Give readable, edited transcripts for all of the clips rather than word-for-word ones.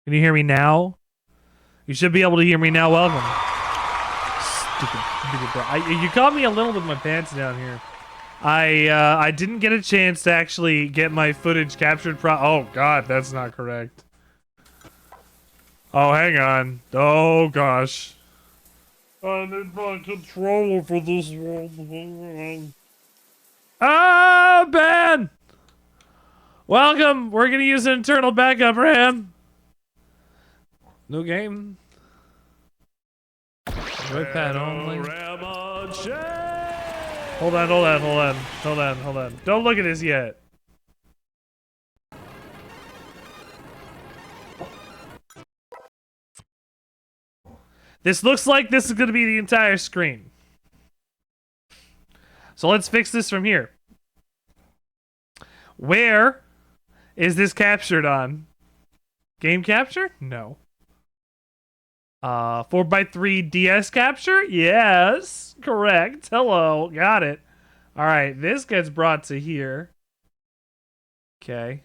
Can you hear me now? You should be able to hear me now. Welcome. Stupid bro. You caught me a little with my pants down here. I didn't get a chance to actually get my footage captured oh god, that's not correct. Oh, hang on. Oh gosh. I need my controller for this one. Ah, Ben! Welcome! We're gonna use an internal backup RAM. New game. Joypad only. Hold on. Don't look at this yet. This looks like this is gonna be the entire screen. So let's fix this from here. Where is this captured on? Game capture? No. 4x3 DS capture? Yes. Correct. Hello. Got it. Alright, this gets brought to here. Okay.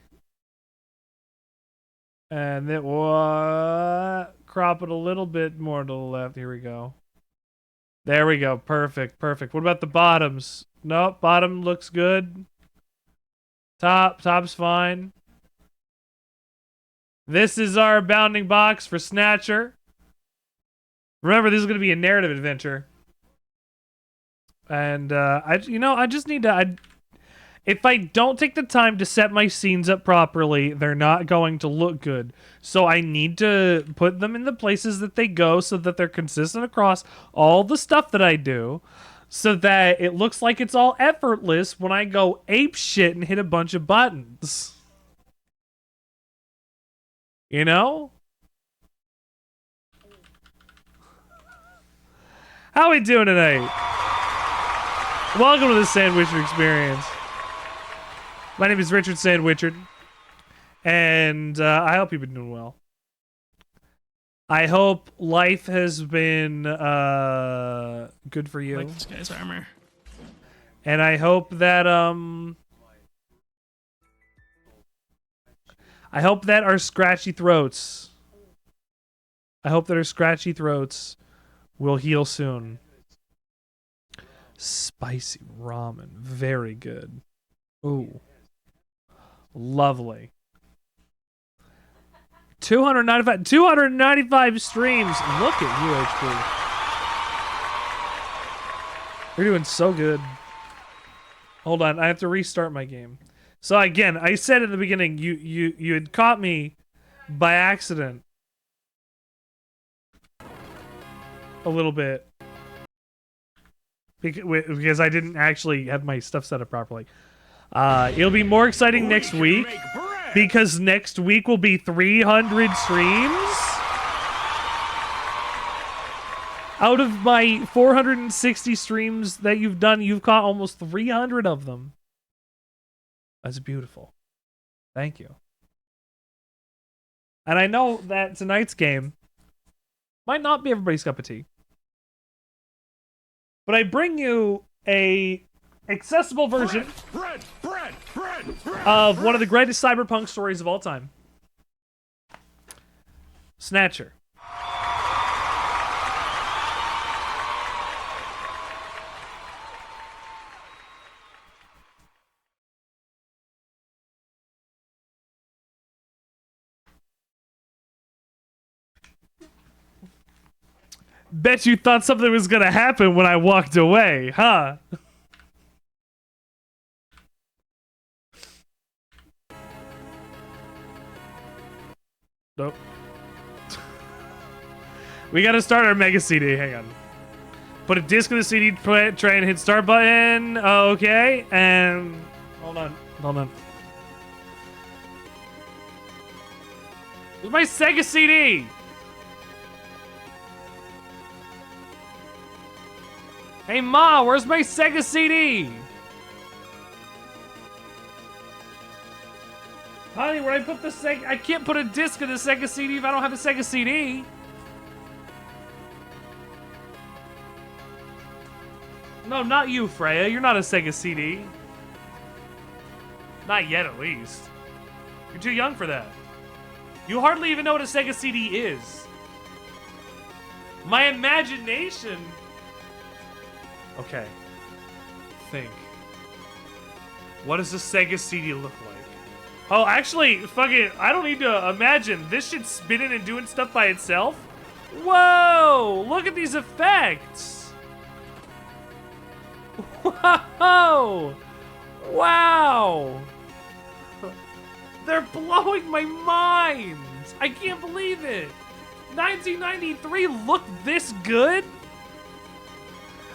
And it will crop it a little bit more to the left. Here we go. There we go. Perfect. Perfect. What about the bottoms? Nope. Bottom looks good. Top's fine. This is our bounding box for Snatcher. Remember, this is going to be a narrative adventure. And, I just need to... if I don't take the time to set my scenes up properly, they're not going to look good. So I need to put them in the places that they go so that they're consistent across all the stuff that I do. So that it looks like it's all effortless when I go ape shit and hit a bunch of buttons. You know? How we doing tonight? Welcome to the Sandwichard experience. My name is Richard Sandwichard, and I hope you've been doing well. I hope life has been good for you. I like this guy's armor. And I hope that our scratchy throats will heal soon. Spicy ramen, very good. Ooh. Lovely. 295 streams. Look at you, HP. You're doing so good. Hold on, I have to restart my game. So again, I said in the beginning, you had caught me by accident. A little bit. Because I didn't actually have my stuff set up properly. It'll be more exciting next week. Because next week will be 300 streams. Out of my 460 streams that you've done, you've caught almost 300 of them. That's beautiful. Thank you. And I know that tonight's game might not be everybody's cup of tea. But I bring you a accessible version of one of the greatest cyberpunk stories of all time. Snatcher. Bet you thought something was gonna happen when I walked away, huh? Nope. We gotta start our Mega CD, hang on. Put a disc in the CD tray and hit start button. Okay, and... Hold on. Where's my Sega CD? Hey Ma, where's my Sega CD? Honey, where I put the Sega... I can't put a disc in the Sega CD if I don't have a Sega CD. No, not you, Freya. You're not a Sega CD. Not yet, at least. You're too young for that. You hardly even know what a Sega CD is. My imagination. Okay. Think. What does a Sega CD look like? Oh, actually, fuck it. I don't need to imagine. This shit's spinning and doing stuff by itself. Whoa! Look at these effects. Whoa! Wow! They're blowing my mind. I can't believe it. 1993 looked this good?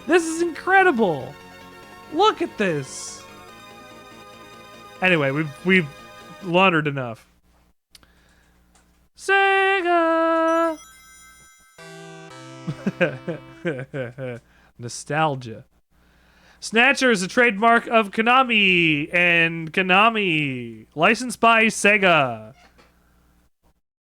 This is incredible. Look at this. Anyway, we've laundered enough. Sega. Nostalgia. Snatcher is a trademark of Konami and Konami, licensed by Sega.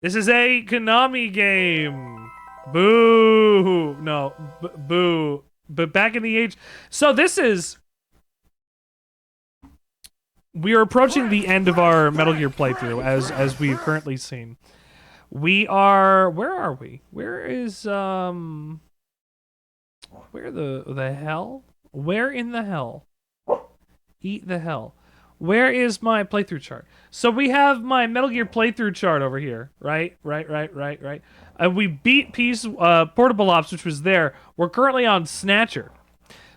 This is a Konami game. Boo. No, boo. But back in the age. So this is. We are approaching the end of our Metal Gear playthrough, as we've currently seen. We are. Where are we? Where is Where the hell? Where in the hell? Eat the hell. Where is my playthrough chart? So we have my Metal Gear playthrough chart over here, right? And we beat Portable Ops, which was there. We're currently on Snatcher.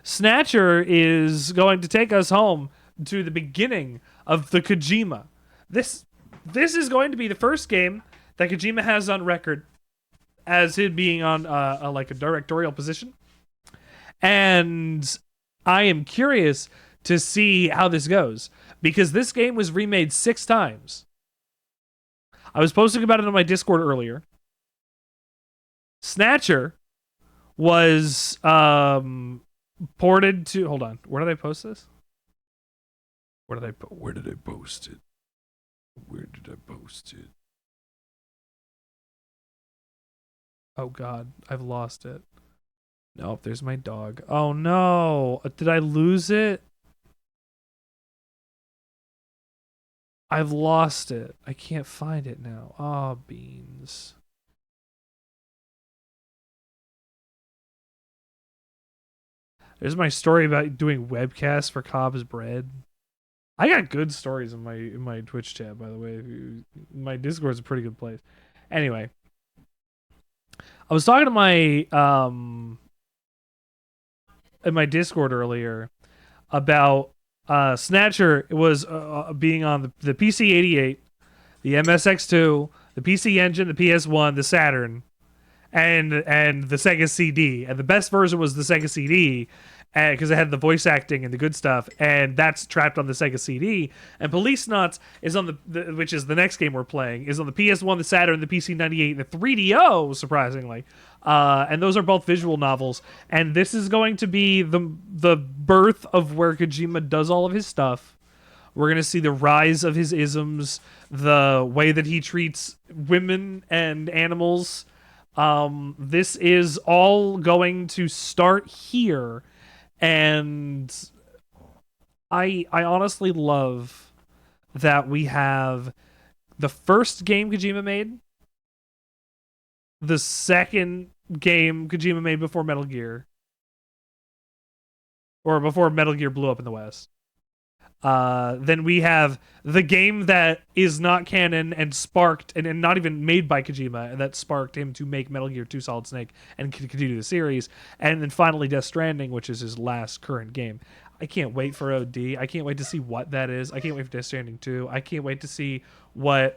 Snatcher is going to take us home to the beginning of the Kojima. This is going to be the first game that Kojima has on record as it being on like a directorial position. And I am curious to see how this goes, because this game was remade 6 times. I was posting about it on my Discord earlier. Snatcher was ported to... Hold on. Where did I post this? Where did I post it? Where did I post it? Oh, God. I've lost it. Nope, there's my dog. Oh, no. Did I lose it? I've lost it. I can't find it now. Oh, beans. There's my story about doing webcasts for Cobb's Bread. I got good stories in my Twitch chat, by the way. My Discord's a pretty good place. Anyway, I was talking to my in my Discord earlier about Snatcher. It was being on the PC-88, the MSX2, the PC Engine, the PS1, the Saturn, and the Sega CD. And the best version was the Sega CD, because it had the voice acting and the good stuff, and that's trapped on the Sega CD. And Policenauts is on the which is the next game we're playing, is on the PS1, the Saturn, the PC-98, and the 3DO, surprisingly. And those are both visual novels. And this is going to be the birth of where Kojima does all of his stuff. We're going to see the rise of his isms, the way that he treats women and animals. This is all going to start here. And I honestly love that we have the first game Kojima made, the second game Kojima made before Metal Gear, or before Metal Gear blew up in the West. Then we have the game that is not canon and sparked, and not even made by Kojima, and that sparked him to make Metal Gear 2 Solid Snake and continue the series. And then finally Death Stranding, which is his last current game. I can't wait for OD. I can't wait to see what that is. I can't wait for Death Stranding 2. I can't wait to see what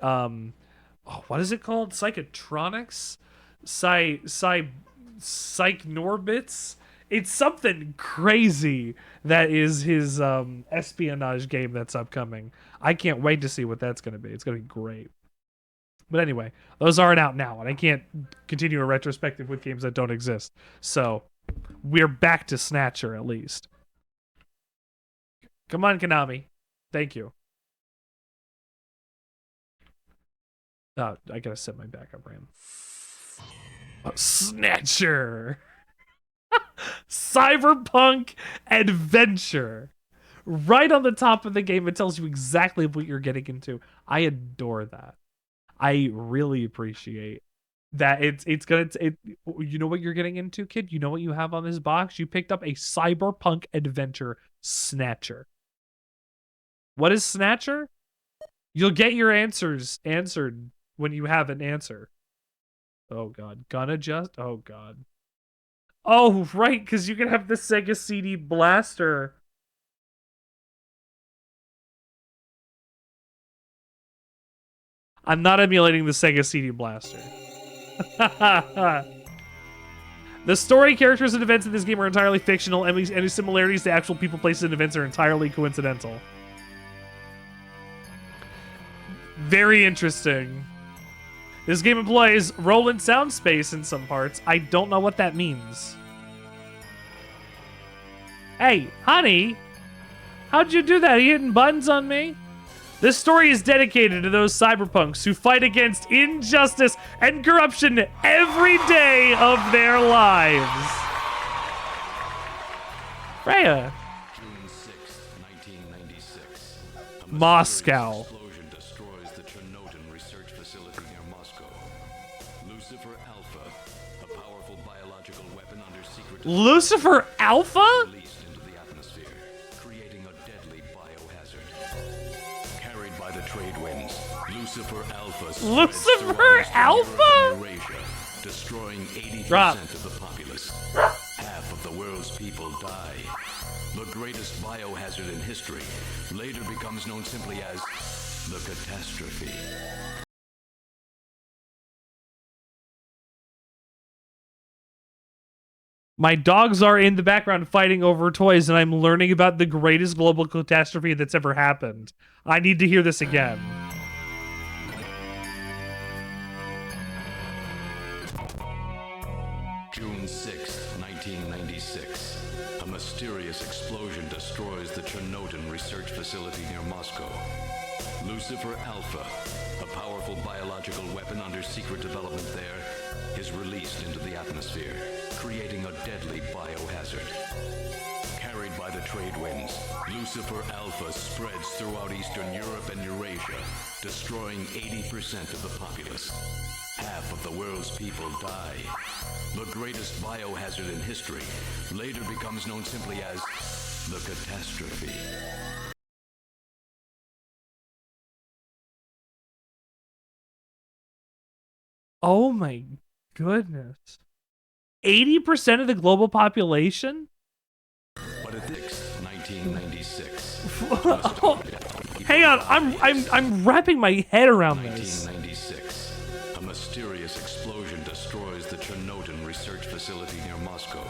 what is it called? Psychotronics? Psychnorbits? It's something crazy that is his espionage game that's upcoming. I can't wait to see what that's going to be. It's going to be great. But anyway, those aren't out now, and I can't continue a retrospective with games that don't exist. So we're back to Snatcher, at least. Come on, Konami. Thank you. Oh, I gotta set my backup RAM. Oh, Snatcher! Cyberpunk adventure. Right on the top of the game, it tells you exactly what you're getting into. I adore that. I really appreciate that. You know what you're getting into, kid? You know what you have on this box? You picked up a cyberpunk adventure, Snatcher. What is Snatcher? You'll get your answers answered when you have an answer. Oh god. Gonna just oh god. Oh right, because you can have the Sega CD blaster. I'm not emulating the Sega CD blaster. The story, characters, and events in this game are entirely fictional, and any similarities to actual people, places, and events are entirely coincidental. Very interesting. This game employs Roland sound space in some parts. I don't know what that means. Hey, honey, how'd you do that? Are you hitting buttons on me? This story is dedicated to those cyberpunks who fight against injustice and corruption every day of their lives. Freya. June 6, 1996. Moscow. Explosion destroys the Chernobyl research facility near Moscow. Lucifer Alpha, a powerful biological weapon under secret Lucifer Alpha? released into the atmosphere, creating a deadly biohazard. Carried by the trade winds, Lucifer Alpha spreads Lucifer throughout Eastern Alpha? Europe and Eurasia, destroying 80% Drop. of the populace. Half of the world's people die. The greatest biohazard in history later becomes known simply as the catastrophe. My dogs are in the background fighting over toys, and I'm learning about the greatest global catastrophe that's ever happened. I need to hear this again. June 6, 1996. A mysterious explosion destroys the Chernobyl research facility near Moscow. Lucifer Alpha, a powerful biological weapon under secret development there, is released into the atmosphere, creating a deadly biohazard. Carried by the trade winds, Lucifer Alpha spreads throughout Eastern Europe and Eurasia, destroying 80% of the populace. Half of the world's people die. The greatest biohazard in history later becomes known simply as the catastrophe. Oh my goodness. 80% of the global population? But at this 1996, Hang on, I'm wrapping my head around this. 1996, a mysterious explosion destroys the Chernobyl research facility near Moscow.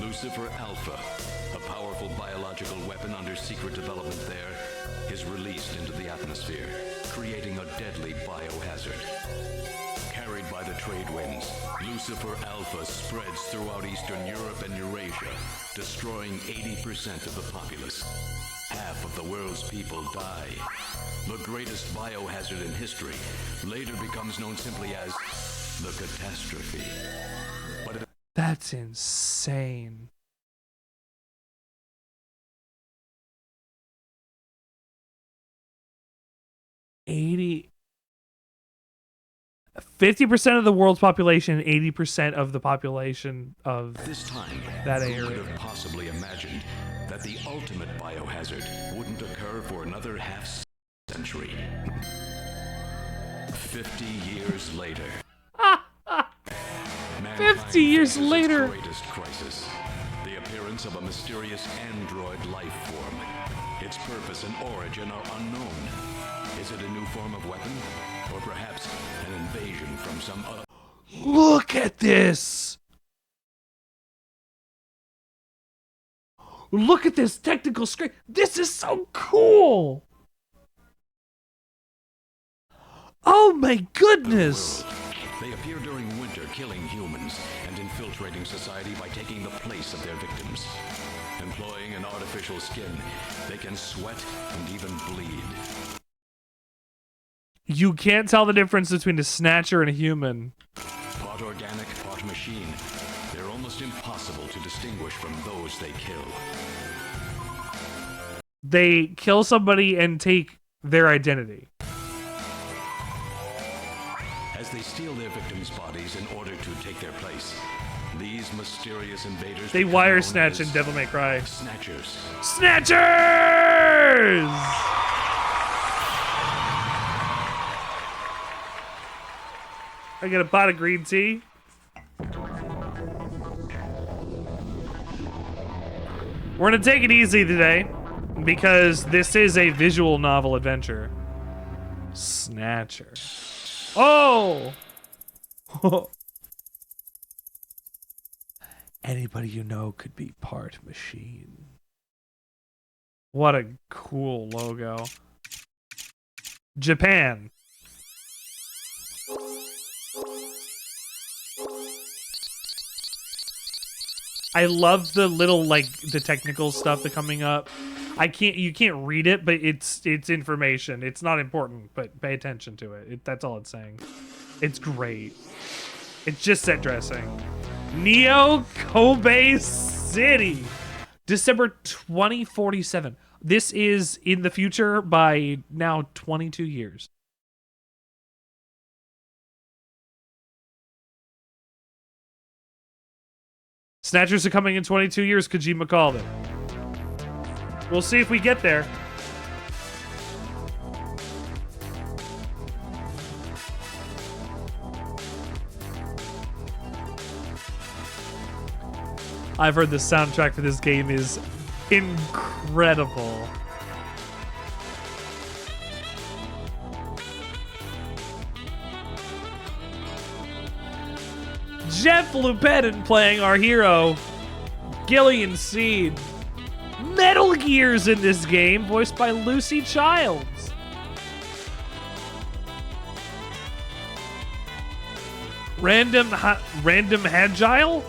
Lucifer Alpha, a powerful biological weapon under secret development there, is released into the atmosphere, creating a deadly biohazard. Carried by the trade winds, Lucifer Alpha spreads throughout Eastern Europe and Eurasia, destroying 80% of the populace. Half of the world's people die. The greatest biohazard in history later becomes known simply as the catastrophe. But That's insane. $80 50% of the world's population, 80% of the population of this time, that who area. could have possibly imagined that the ultimate biohazard wouldn't occur for another half century? 50 years later. 50 years faces its later. greatest crisis, the appearance of a mysterious android life form. Its purpose and origin are unknown. Is it a new form of weapon? Or perhaps an invasion from some other... Look at this. Look at this technical screen. This is so cool. Oh my goodness. They appear during winter, killing humans and infiltrating society by taking the place of their victims. Employing an artificial skin, they can sweat and even bleed. You can't tell the difference between a snatcher and a human. Part organic, part machine. They're almost almost impossible to distinguish from those they kill. They kill somebody and take their identity. As they steal their victims' bodies in order to take their place, these mysterious invaders They become wire known snatch as in Devil May Cry. Snatchers. Snatchers! I got a pot of green tea. We're gonna take it easy today because this is a visual novel adventure. Snatcher. Oh! Anybody you know could be part machine. What a cool logo. Japan. I love the little, like, the technical stuff that's coming up. You can't read it, but it's information. It's not important, but pay attention to it. That's all it's saying. It's great. It's just set dressing. Neo Kobe City. December 2047. This is in the future by now 22 years. Snatchers are coming in 22 years, Kojima called it. We'll see if we get there. I've heard the soundtrack for this game is incredible. Jeff Lupedin playing our hero, Gillian Seed. Metal Gear's in this game, voiced by Lucy Childs. Random Agile?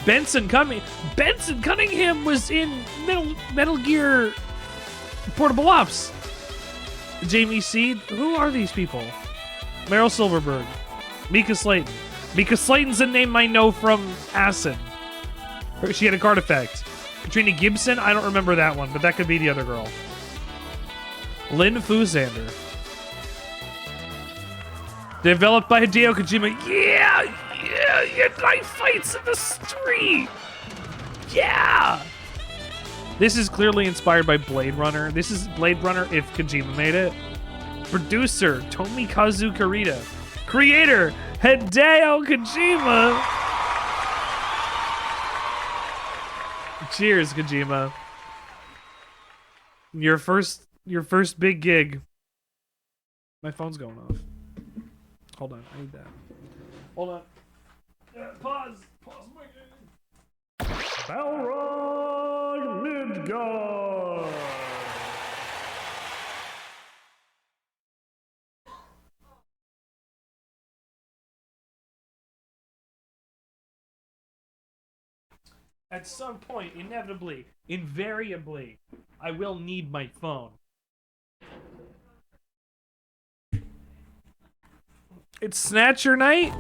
Benson Cunningham was in Metal Gear Portable Ops. Jamie Seed? Who are these people? Meryl Silverberg. Mika Slayton. Mika Slayton's a name I know from Acid. She had a card effect. Katrina Gibson? I don't remember that one, but that could be the other girl. Lynn Fusander. Developed by Hideo Kojima. Yeah, knife fights in the street. Yeah. This is clearly inspired by Blade Runner. This is Blade Runner if Kojima made it. Producer, Tomikazu Kurita. Creator, Hideo Kojima. Cheers, Kojima. Your first big gig. My phone's going off. Hold on, I need that. Hold on. Pause my game. Balrog Midgard. At some point, inevitably, invariably, I will need my phone. It's Snatcher Night?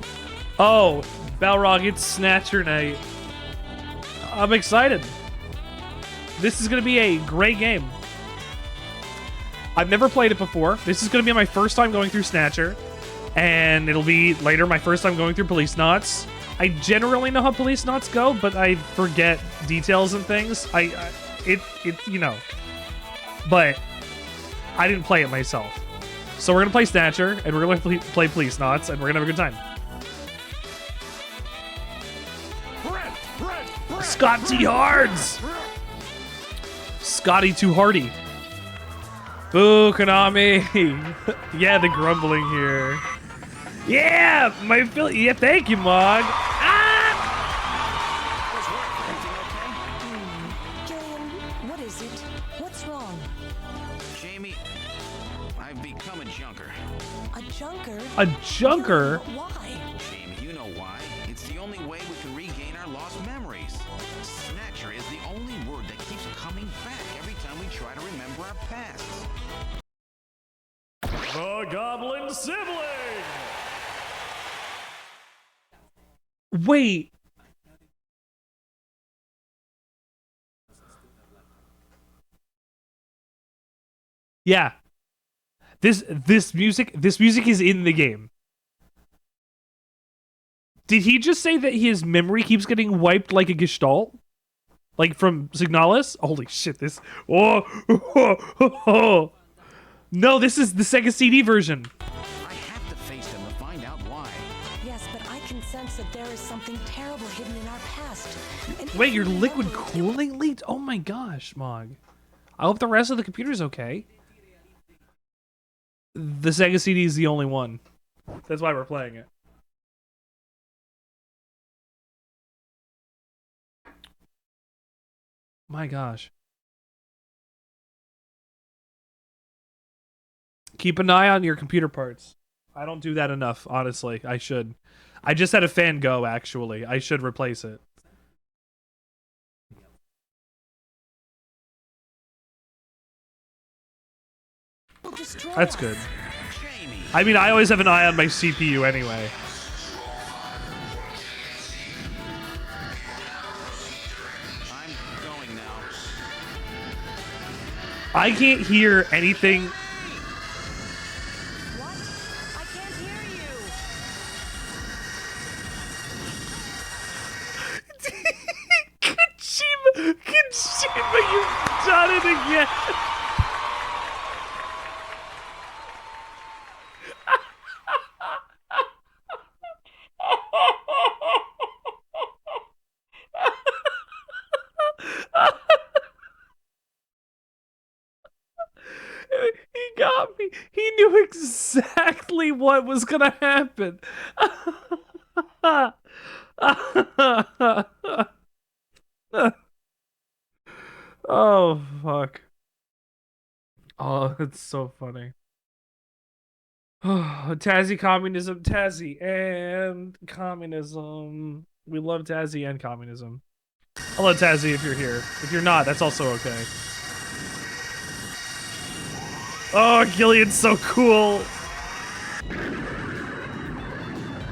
Oh, Balrog, it's Snatcher Night. I'm excited. This is going to be a great game. I've never played it before. This is going to be my first time going through Snatcher. And it'll be later my first time going through Policenauts. I generally know how Policenauts go, but I forget details and things. You know. But I didn't play it myself. So we're going to play Snatcher, and we're going to play Policenauts, and we're going to have a good time. Scott T. Hards! Scotty Too Hardy. Boo, Konami. Yeah, the grumbling here. Yeah, yeah, thank you, Mog. Ah! Gillian, what is it? What's wrong? Jamie, I've become a junker. A junker? A junker? Gillian, why? Jamie, you know why. It's the only way we can regain our lost memories. Snatcher is the only word that keeps coming back every time we try to remember our pasts. The Goblin Sibling! Wait. Yeah. This music is in the game. Did he just say that his memory keeps getting wiped like a gestalt? Like from Signalis? Holy shit, this... Oh. No, this is the Sega CD version. I have to face them to find out why. Yes, but I can sense that there is something terrible hidden in our past. And Wait, if your we liquid remember it, cooling leads? Oh my gosh, Mog. I hope the rest of the computer's okay. The Sega CD is the only one. That's why we're playing it. My gosh. Keep an eye on your computer parts. I don't do that enough, honestly. I should. I just had a fan go, actually. I should replace it. will destroy That's us. good. Jamie! I mean, I always have an eye on my CPU anyway. I'm going now. I can't hear anything. What? I can't hear you. Kojima, you've done it again. He got me. He knew exactly what was gonna happen. Oh, fuck. Oh, it's so funny. Oh, Tazzy communism, Tazzy and communism. We love Tazzy and communism. Hello, Tazzy, if you're here. If you're not, that's also okay. Oh, Gillian's so cool.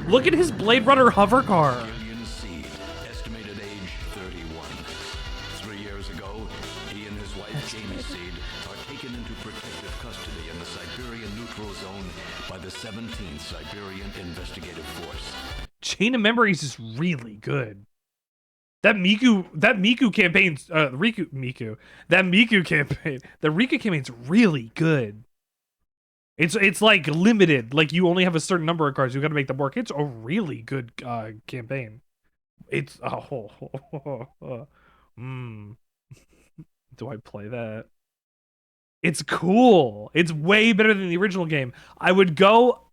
Look at his Blade Runner hover car. Gillian Seed, estimated age 31. 3 years ago, he and his wife Jamie Seed are taken into protective custody in the Siberian Neutral Zone by the 17th Siberian Investigative Force. Chain of Memories is really good. That Miku campaign, the Riku campaign's really good. It's like limited, like you only have a certain number of cards. You got to make them work. It's a really good campaign. It's Do I play that? It's cool. It's way better than the original game. I would go.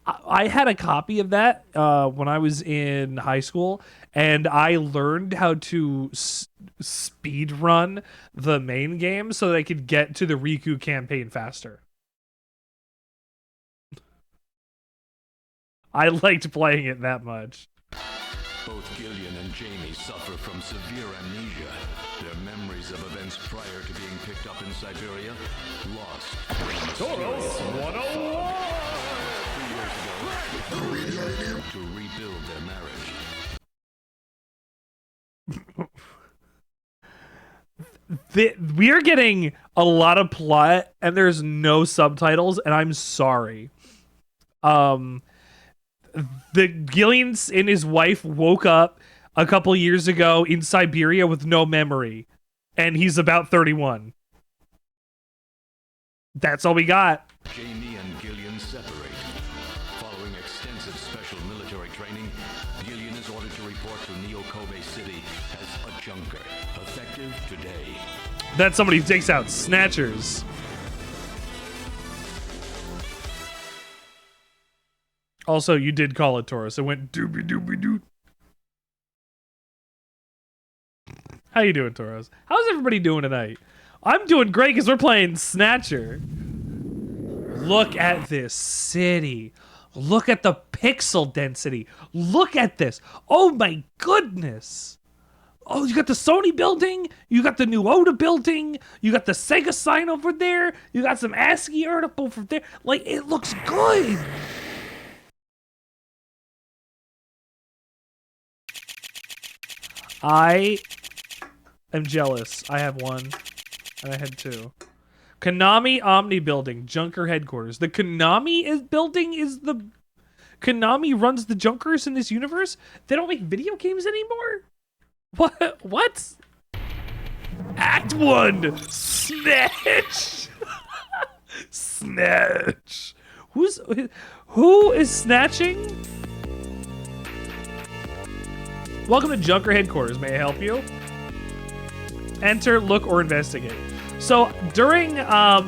I had a copy of that when I was in high school, and I learned how to speed run the main game so that I could get to the Riku campaign faster. I liked playing it that much. Both Gillian and Jamie suffer from severe amnesia. Their memories of events prior to being picked up in Siberia lost. To rebuild their marriage. We are getting a lot of plot, and there's no subtitles, and I'm sorry. The Gillians and his wife woke up a couple years ago in Siberia with no memory, and he's about 31. That's all we got. Jamie and Gillian separate. Following extensive special military training, Gillian is ordered to report to Neo-Kobe City as a junker, effective today. That's somebody who takes out snatchers. Also, you did call it Taurus. It went doobie doobie doo. How you doing, Taurus? How's everybody doing tonight? I'm doing great because we're playing Snatcher. Look at this city. Look at the pixel density. Look at this. Oh my goodness. Oh, you got the Sony building. You got the new Oda building. You got the Sega sign over there. You got some ASCII art up over there. Like, it looks good. I am jealous. I have one, and I had two. Konami Omni Building, Junker headquarters. The Konami building is the... Konami runs the Junkers in this universe? They don't make video games anymore? What? Act 1! Snatch! Snatch. Who is snatching? Welcome to Junker headquarters. May I help you? Enter, look, or investigate. So during I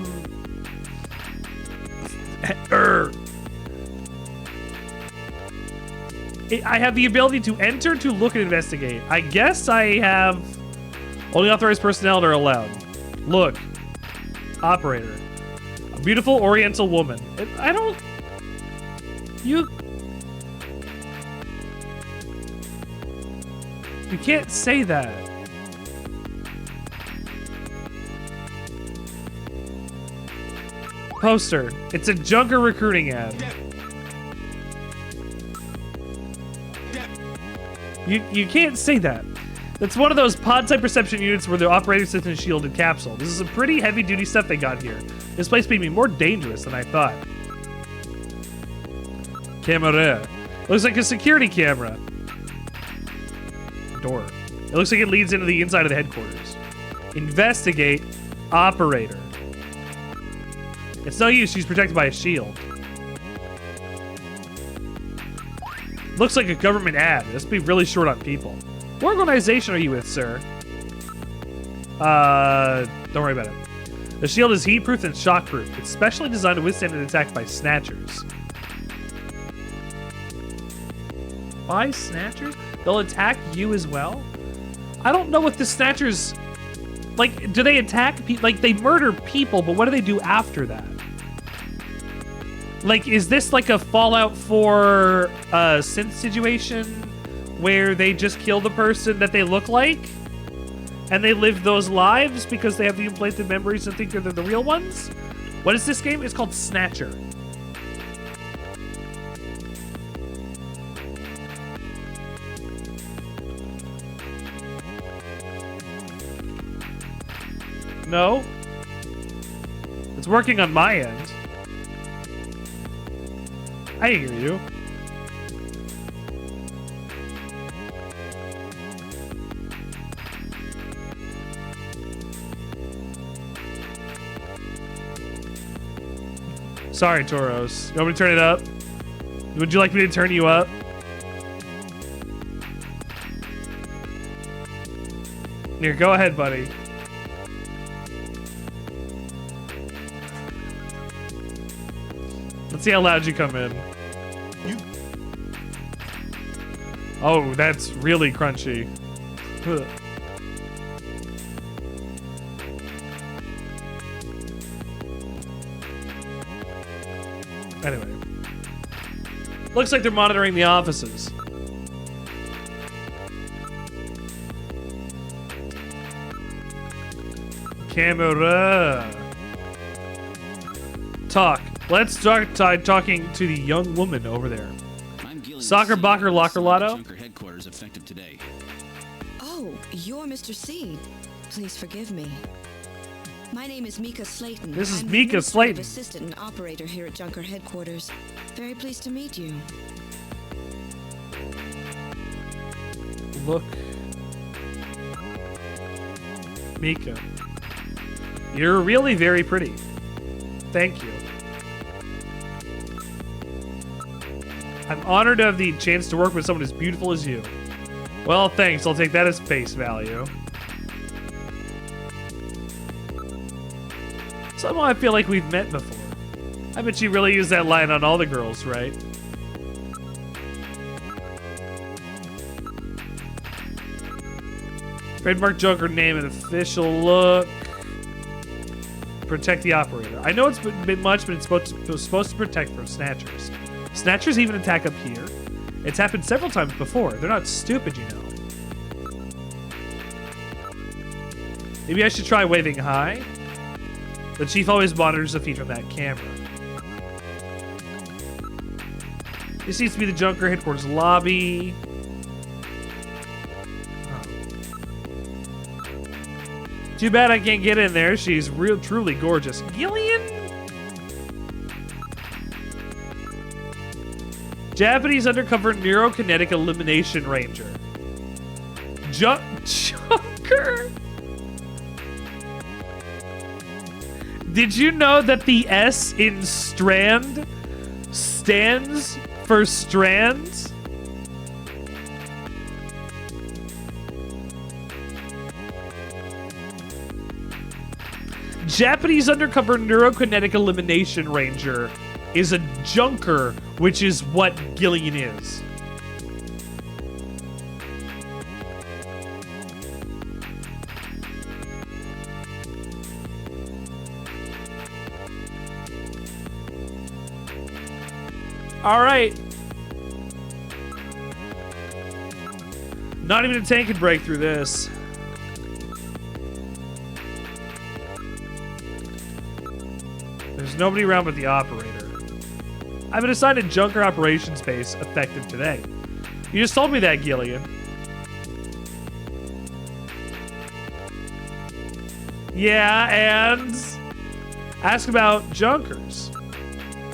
have the ability to enter, to look, and investigate. I guess I have only authorized personnel are allowed. Look, operator, a beautiful Oriental woman. I don't. You can't say that. Poster. It's a Junker recruiting ad. You can't say that. That's one of those pod-type perception units where the operating system is shielded capsule. This is some pretty heavy-duty stuff they got here. This place may be more dangerous than I thought. Camera. Looks like a security camera. Door. It looks like it leads into the inside of the headquarters. Investigate. Operator. It's no use. She's protected by a shield. Looks like a government ad. This would be really short on people. What organization are you with, sir? Don't worry about it. The shield is heat-proof and shock-proof. It's specially designed to withstand an attack by snatchers. By snatchers? They'll attack you as well? I don't know what the snatchers... Like, do they attack people? Like, they murder people, but what do they do after that? Like, is this like a Fallout 4 synth situation where they just kill the person that they look like? And they live those lives because they have the implanted memories and think they're the real ones? What is this game? It's called Snatcher. No? It's working on my end. I hear you. Sorry, Toros. You want me to turn it up? Would you like me to turn you up? Here, go ahead, buddy. Let's see how loud you come in. Oh, that's really crunchy. Ugh. Anyway. Looks like they're monitoring the offices. Camera. Talk. Let's start talking to the young woman over there. Soccer, Bocker, Locker, Lotto. Headquarters effective today. Oh, you're Mr. C. Please forgive me. My name is Mika Slayton. This is I'm Mika the Slayton. Assistant and operator here at Junker headquarters. Very pleased to meet you. Look. Mika. You're really very pretty. Thank you. I'm honored to have the chance to work with someone as beautiful as you. Well, thanks. I'll take that as face value. Somehow I feel like we've met before. I bet you really use that line on all the girls, right? Trademark Joker name and official look. Protect the operator. I know it's a bit much, but it's supposed to protect from snatchers. Snatchers even attack up here. It's happened several times before. They're not stupid, you know. Maybe I should try waving high. The chief always monitors the feed from that camera. This seems to be the Junker headquarters lobby. Too bad I can't get in there. She's truly gorgeous. Gillian? Japanese undercover neurokinetic elimination ranger. Junker? Did you know that the S in strand stands for strands? Japanese undercover neurokinetic elimination ranger is a junker, which is what Gillian is. All right. Not even a tank can break through this. There's nobody around but the operator. I've been assigned a Junker operations base effective today. You just told me that, Gillian. Yeah, and ask about Junkers.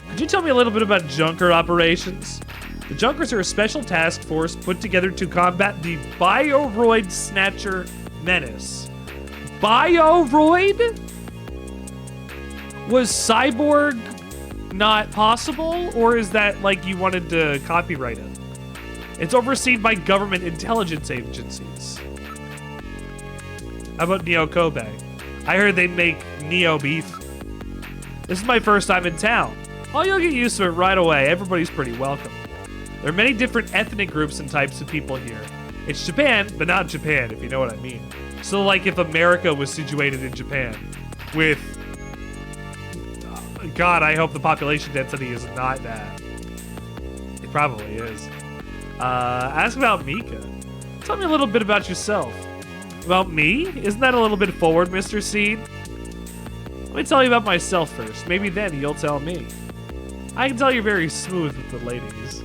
Could you tell me a little bit about Junker operations? The Junkers are a special task force put together to combat the Bioroid Snatcher menace. Bioroid? Was Cyborg not possible, or is that like you wanted to copyright it? It's overseen by government intelligence agencies. How about Neo Kobe? I heard they make Neo beef. This is my first time in town. Oh, you'll get used to it right away. Everybody's pretty welcome. There are many different ethnic groups and types of people here. It's Japan, but not Japan, if you know what I mean. So like if America was situated in Japan with... God, I hope the population density is not that. It probably is. Ask about Mika. Tell me a little bit about yourself. About me? Isn't that a little bit forward, Mr. Seed? Let me tell you about myself first. Maybe then you'll tell me. I can tell you're very smooth with the ladies.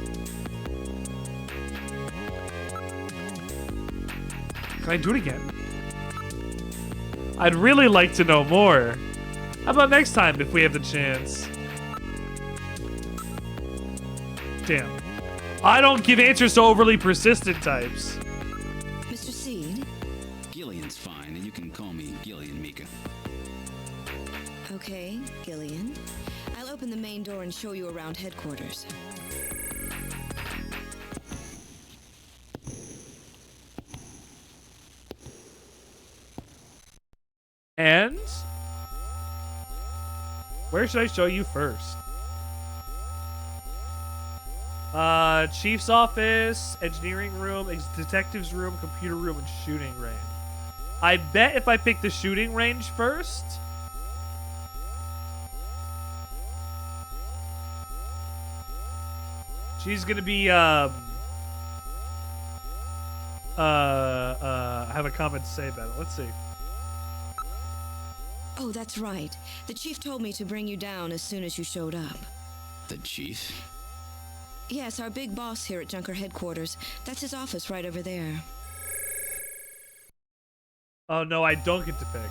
Can I do it again? I'd really like to know more. How about next time if we have the chance? Damn. I don't give answers to overly persistent types. Mr. Seed? Gillian's fine, and you can call me Gillian, Mika. Okay, Gillian. I'll open the main door and show you around headquarters. And? Where should I show you first? Chief's office, engineering room, detective's room, computer room, and shooting range. I bet if I pick the shooting range first... she's gonna be, have a comment to say about it. Let's see. Oh, that's right. The chief told me to bring you down as soon as you showed up. The chief? Yes, our big boss here at Junker headquarters. That's his office right over there. Oh no, I don't get to pick.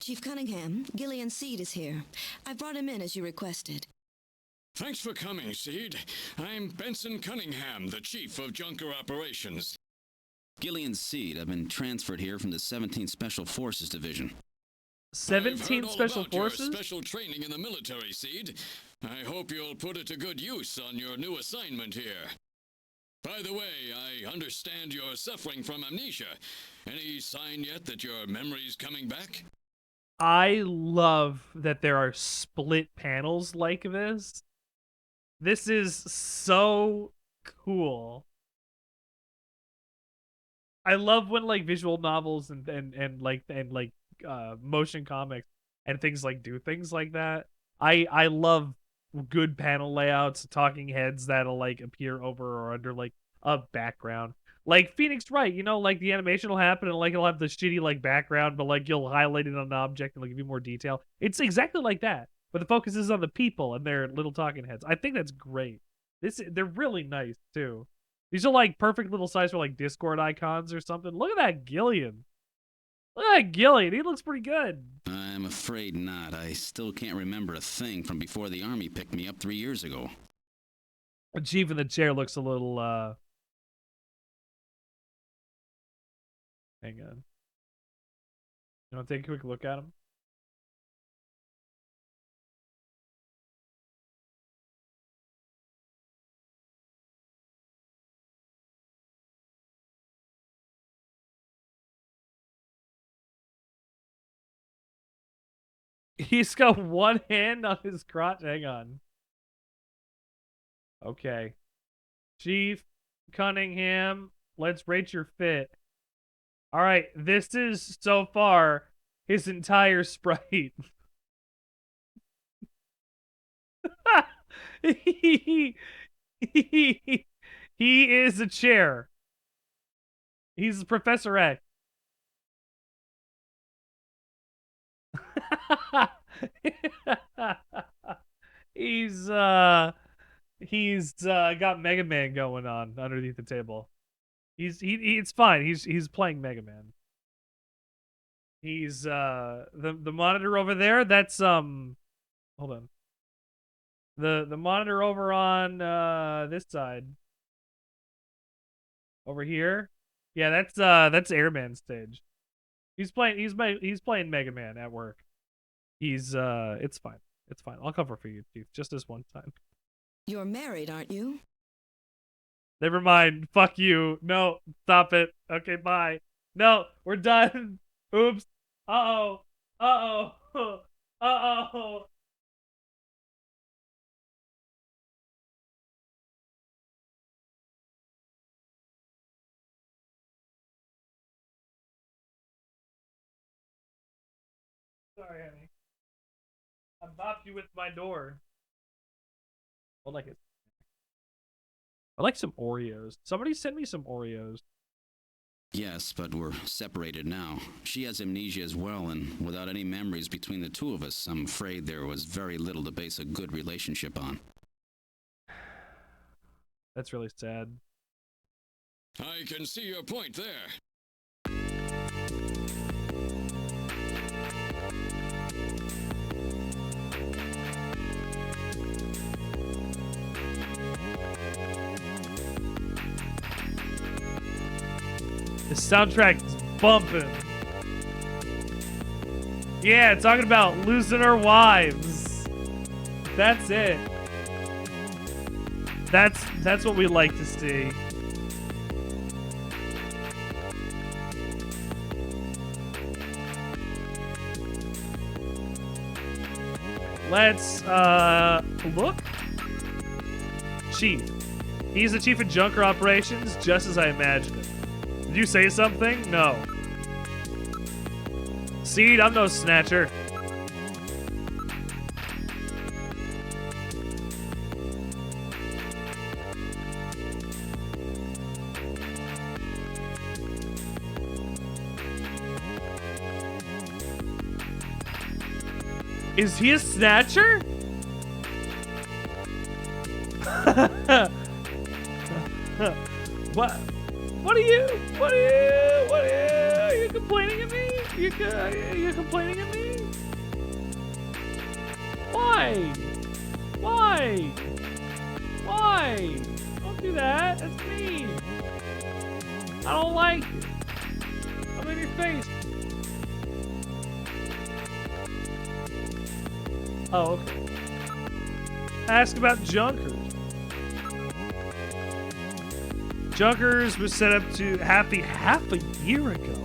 Chief Cunningham, Gillian Seed is here. I brought him in as you requested. Thanks for coming, Seed. I'm Benson Cunningham, the Chief of Junker Operations. Gillian Seed. I've been transferred here from the 17th Special Forces Division. 17 Special Forces? Your special training in the military, Seed. I hope you'll put it to good use on your new assignment here. By the way, I understand you're suffering from amnesia. Any sign yet that your memory's coming back? I love that there are split panels like this. This is so cool. I love when like visual novels and motion comics and things like do things like that. I love good panel layouts, talking heads that'll like appear over or under like a background. Like Phoenix Wright, you know, like the animation will happen and like it'll have the shitty like background, but like you'll highlight it on an object and like give you more detail. It's exactly like that, but the focus is on the people and their little talking heads. I think that's great. They're really nice too. These are like perfect little size for like Discord icons or something. Look at that Gillian. Look at that Gillian. He looks pretty good. I'm afraid not. I still can't remember a thing from before the Army picked me up 3 years ago. The chief in the chair looks a little, hang on. You want to take a quick look at him? He's got one hand on his crotch. Hang on. Okay. Chief Cunningham, let's rate your fit. All right, this is so far his entire sprite. he, he is a chair. He's Professor X. he's got Mega Man going on underneath the table. It's fine. He's playing Mega Man. He's the monitor over there, that's hold on. The monitor over on this side. Over here. Yeah, that's Airman stage. He's playing Mega Man at work. It's fine. It's fine. I'll cover for you, Chief, just this one time. You're married, aren't you? Never mind. Fuck you. No, stop it. Okay, bye. No, we're done. Oops. Uh-oh. Uh-oh. Uh-oh. Sorry, honey. I bopped you with my door. I like it. I like some Oreos. Somebody send me some Oreos. Yes, but we're separated now. She has amnesia as well, and without any memories between the two of us, I'm afraid there was very little to base a good relationship on. That's really sad. I can see your point there. The soundtrack's bumping. Yeah, talking about losing our wives. That's it. That's what we like to see. Let's look. Chief. He's the chief of Junker Operations, just as I imagined it. Did you say something? No. Seed, I'm no snatcher. Is he a snatcher? What? What are you complaining at me? You complaining at me? Why? Don't do that. That's mean. I don't like it. I'm in your face. Oh, okay. Ask about Junkers. Junkers was set up to half a year ago.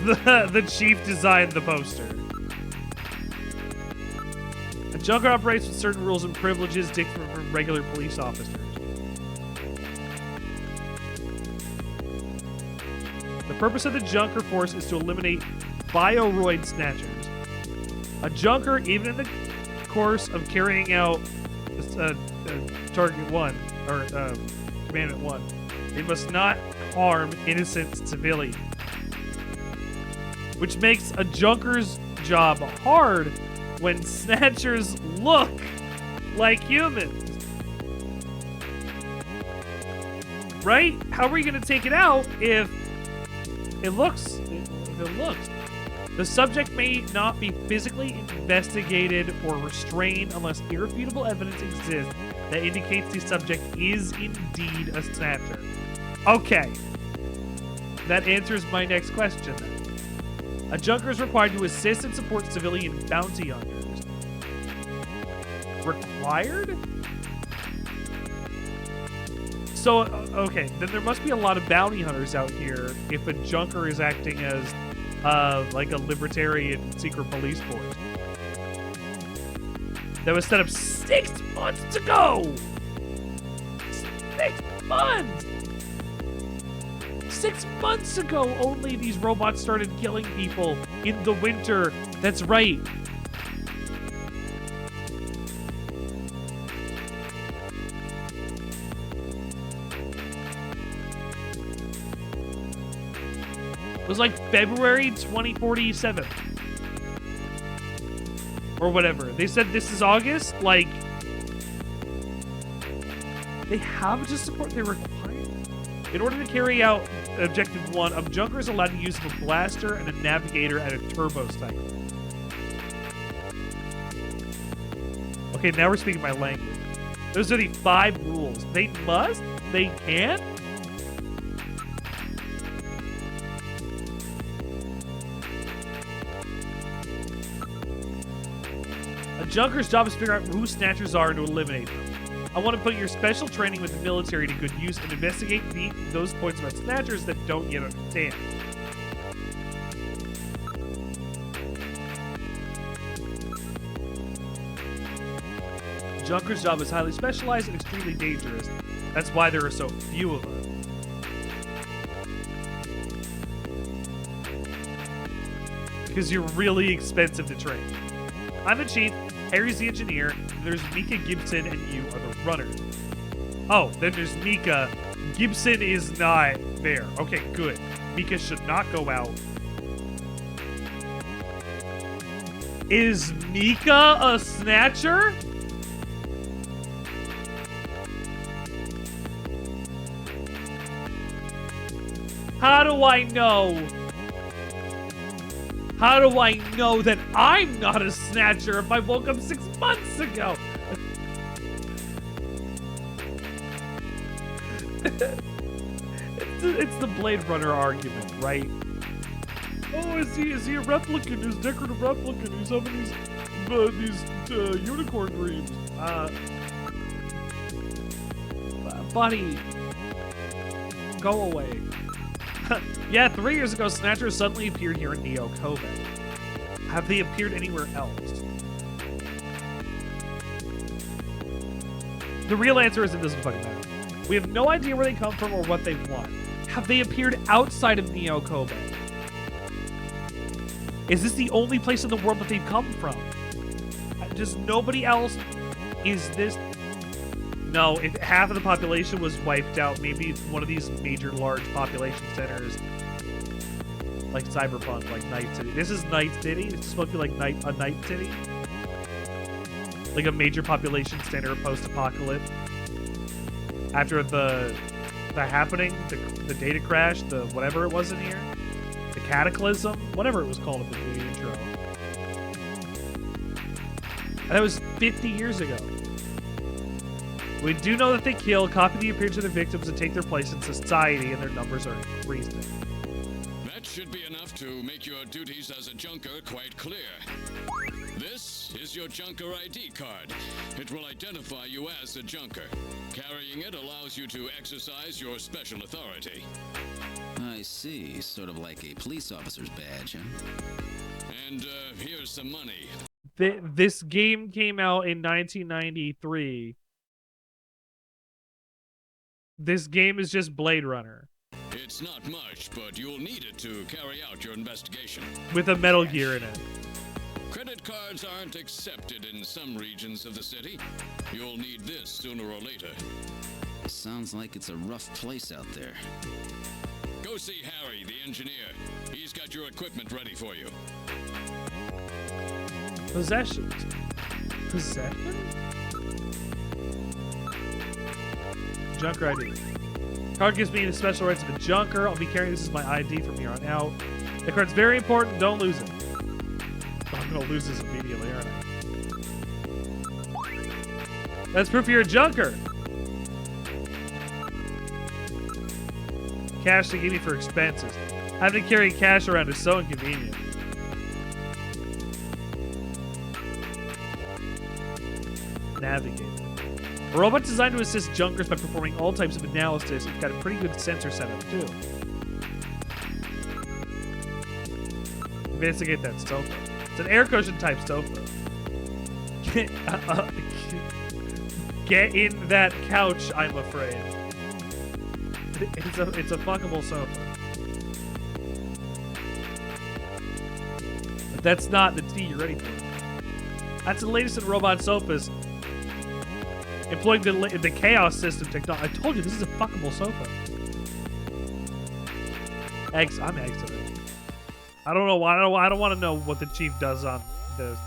The chief designed the poster. A Junker operates with certain rules and privileges different from regular police officers. The purpose of the Junker force is to eliminate bioroid snatchers. A Junker, even in the course of carrying out Target 1, or Commandment 1, they must not harm innocent civilians. Which makes a Junker's job hard when Snatchers look like humans. Right? How are we going to take it out if it looks? The subject may not be physically investigated or restrained unless irrefutable evidence exists that indicates the subject is indeed a snatcher. Okay. That answers my next question then. A junker is required to assist and support civilian bounty hunters. Required? So, okay, then there must be a lot of bounty hunters out here if a junker is acting as, like a libertarian secret police force. That was set up 6 months ago! 6 months! 6 months ago, only these robots started killing people in the winter. That's right. It was like February 2047. Or whatever. They said this is August. Like, they have to support their requirements. In order to carry out Objective 1, a junker is allowed to use a blaster and a navigator and a turbo cycle. Okay, now we're speaking my language. Those are the 5 rules. They must? They can? A junker's job is to figure out who snatchers are and to eliminate them. I want to put your special training with the military to good use and investigate those points about snatchers that don't yet understand. Junker's job is highly specialized and extremely dangerous. That's why there are so few of them. Because you're really expensive to train. I'm the chief, Harry's the engineer, there's Mika, Gibson, and you are the runner. Oh, then there's Mika. Gibson is not there. Okay, good. Mika should not go out. Is Mika a snatcher? How do I know? How do I know that I'm not a snatcher if I woke up 6 months ago? It's the Blade Runner argument, right? Oh, is he a replicant? He's a decorative replicant. He's having these unicorn dreams. Buddy, go away. Yeah, 3 years ago, Snatchers suddenly appeared here in Neo Kobe. Have they appeared anywhere else? The real answer is it doesn't fucking matter. We have no idea where they come from or what they want. Have they appeared outside of Neo Kobe? Is this the only place in the world that they've come from? Just nobody else? Is this... No, if half of the population was wiped out, maybe it's one of these major large population centers. Like Cyberpunk, like Night City. This is Night City? This is supposed to be like a Night City? Like a major population center post-apocalypse. After the happening, the data crash, the whatever it was in here. The cataclysm, whatever it was called at the intro. And that was 50 years ago. We do know that they kill, copy the appearance of their victims, and take their place in society, and their numbers are increasing. That should be enough to make your duties as a junker quite clear. This is your junker ID card. It will identify you as a junker. Carrying it allows you to exercise your special authority. I see. Sort of like a police officer's badge, huh? And here's some money. This game came out in 1993. This game is just Blade Runner. It's not much, but you'll need it to carry out your investigation. With a Metal Gear in it. Credit cards aren't accepted in some regions of the city. You'll need this sooner or later. Sounds like it's a rough place out there. Go see Harry, the engineer. He's got your equipment ready for you. Possessions. Possession? Junker ID. Card gives me the special rights of a junker. I'll be carrying this as my ID from here on out. The card's very important. Don't lose it. I'm gonna lose this immediately, aren't I? That's proof you're a junker. Cash to give me for expenses. Having to carry cash around is so inconvenient. Navigate. A robot designed to assist junkers by performing all types of analysis. It's got a pretty good sensor setup, too. Investigate that sofa. It's an air cushion type sofa. Get in that couch, I'm afraid. It's a fuckable sofa. But that's not the tea you're ready for. That's the latest in robot sofas. Employing the chaos system technology. I told you this is a fuckable sofa. I'm exiting. I don't know why. I don't want to know what the chief does on this.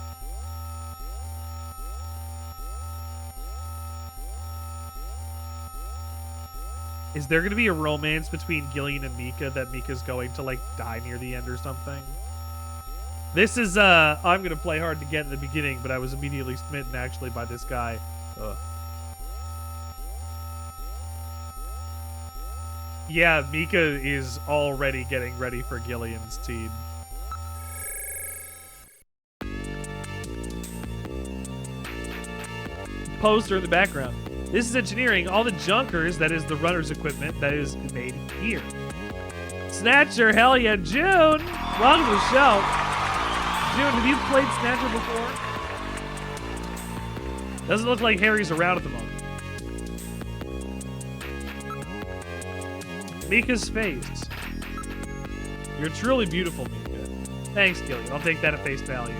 Is there going to be a romance between Gillian and Mika that Mika's going to like die near the end or something? This is I'm going to play hard to get in the beginning, but I was immediately smitten actually by this guy. Ugh. Yeah, Mika is already getting ready for Gillian's team. Poster in the background. This is engineering. All the junkers, that is the runner's equipment, that is made here. Snatcher, hell yeah. June! Welcome to the show. June, have you played Snatcher before? Doesn't look like Harry's around at the moment. Mika's face. You're truly beautiful, Mika. Thanks, Gillian. I'll take that at face value.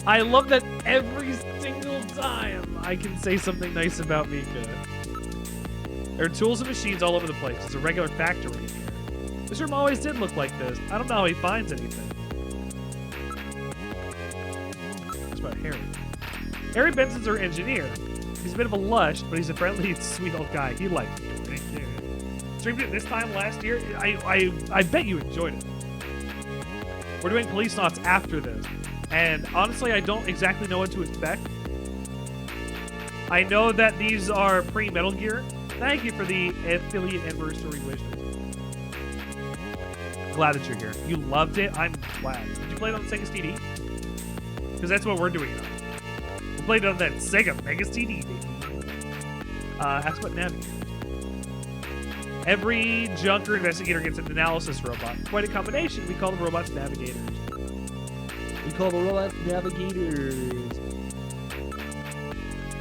I love that every single time I can say something nice about Mika. There are tools and machines all over the place. It's a regular factory in here. This room always did look like this. I don't know how he finds anything. That's about Harry. Harry Benson's our engineer. He's a bit of a lush, but he's a friendly, sweet old guy. He likes it. Streamed it this time last year. I bet you enjoyed it. We're doing Policenauts after this. And honestly, I don't exactly know what to expect. I know that these are pre-Metal Gear. Thank you for the affiliate anniversary wishes. Glad that you're here. You loved it? I'm glad. Did you play it on the Sega CD? Because that's what we're doing it on. We played it on that Sega Mega CD, baby. Ask about navigators. Every junker investigator gets an analysis robot. Quite a combination. We call the robots navigators. We call the robots navigators.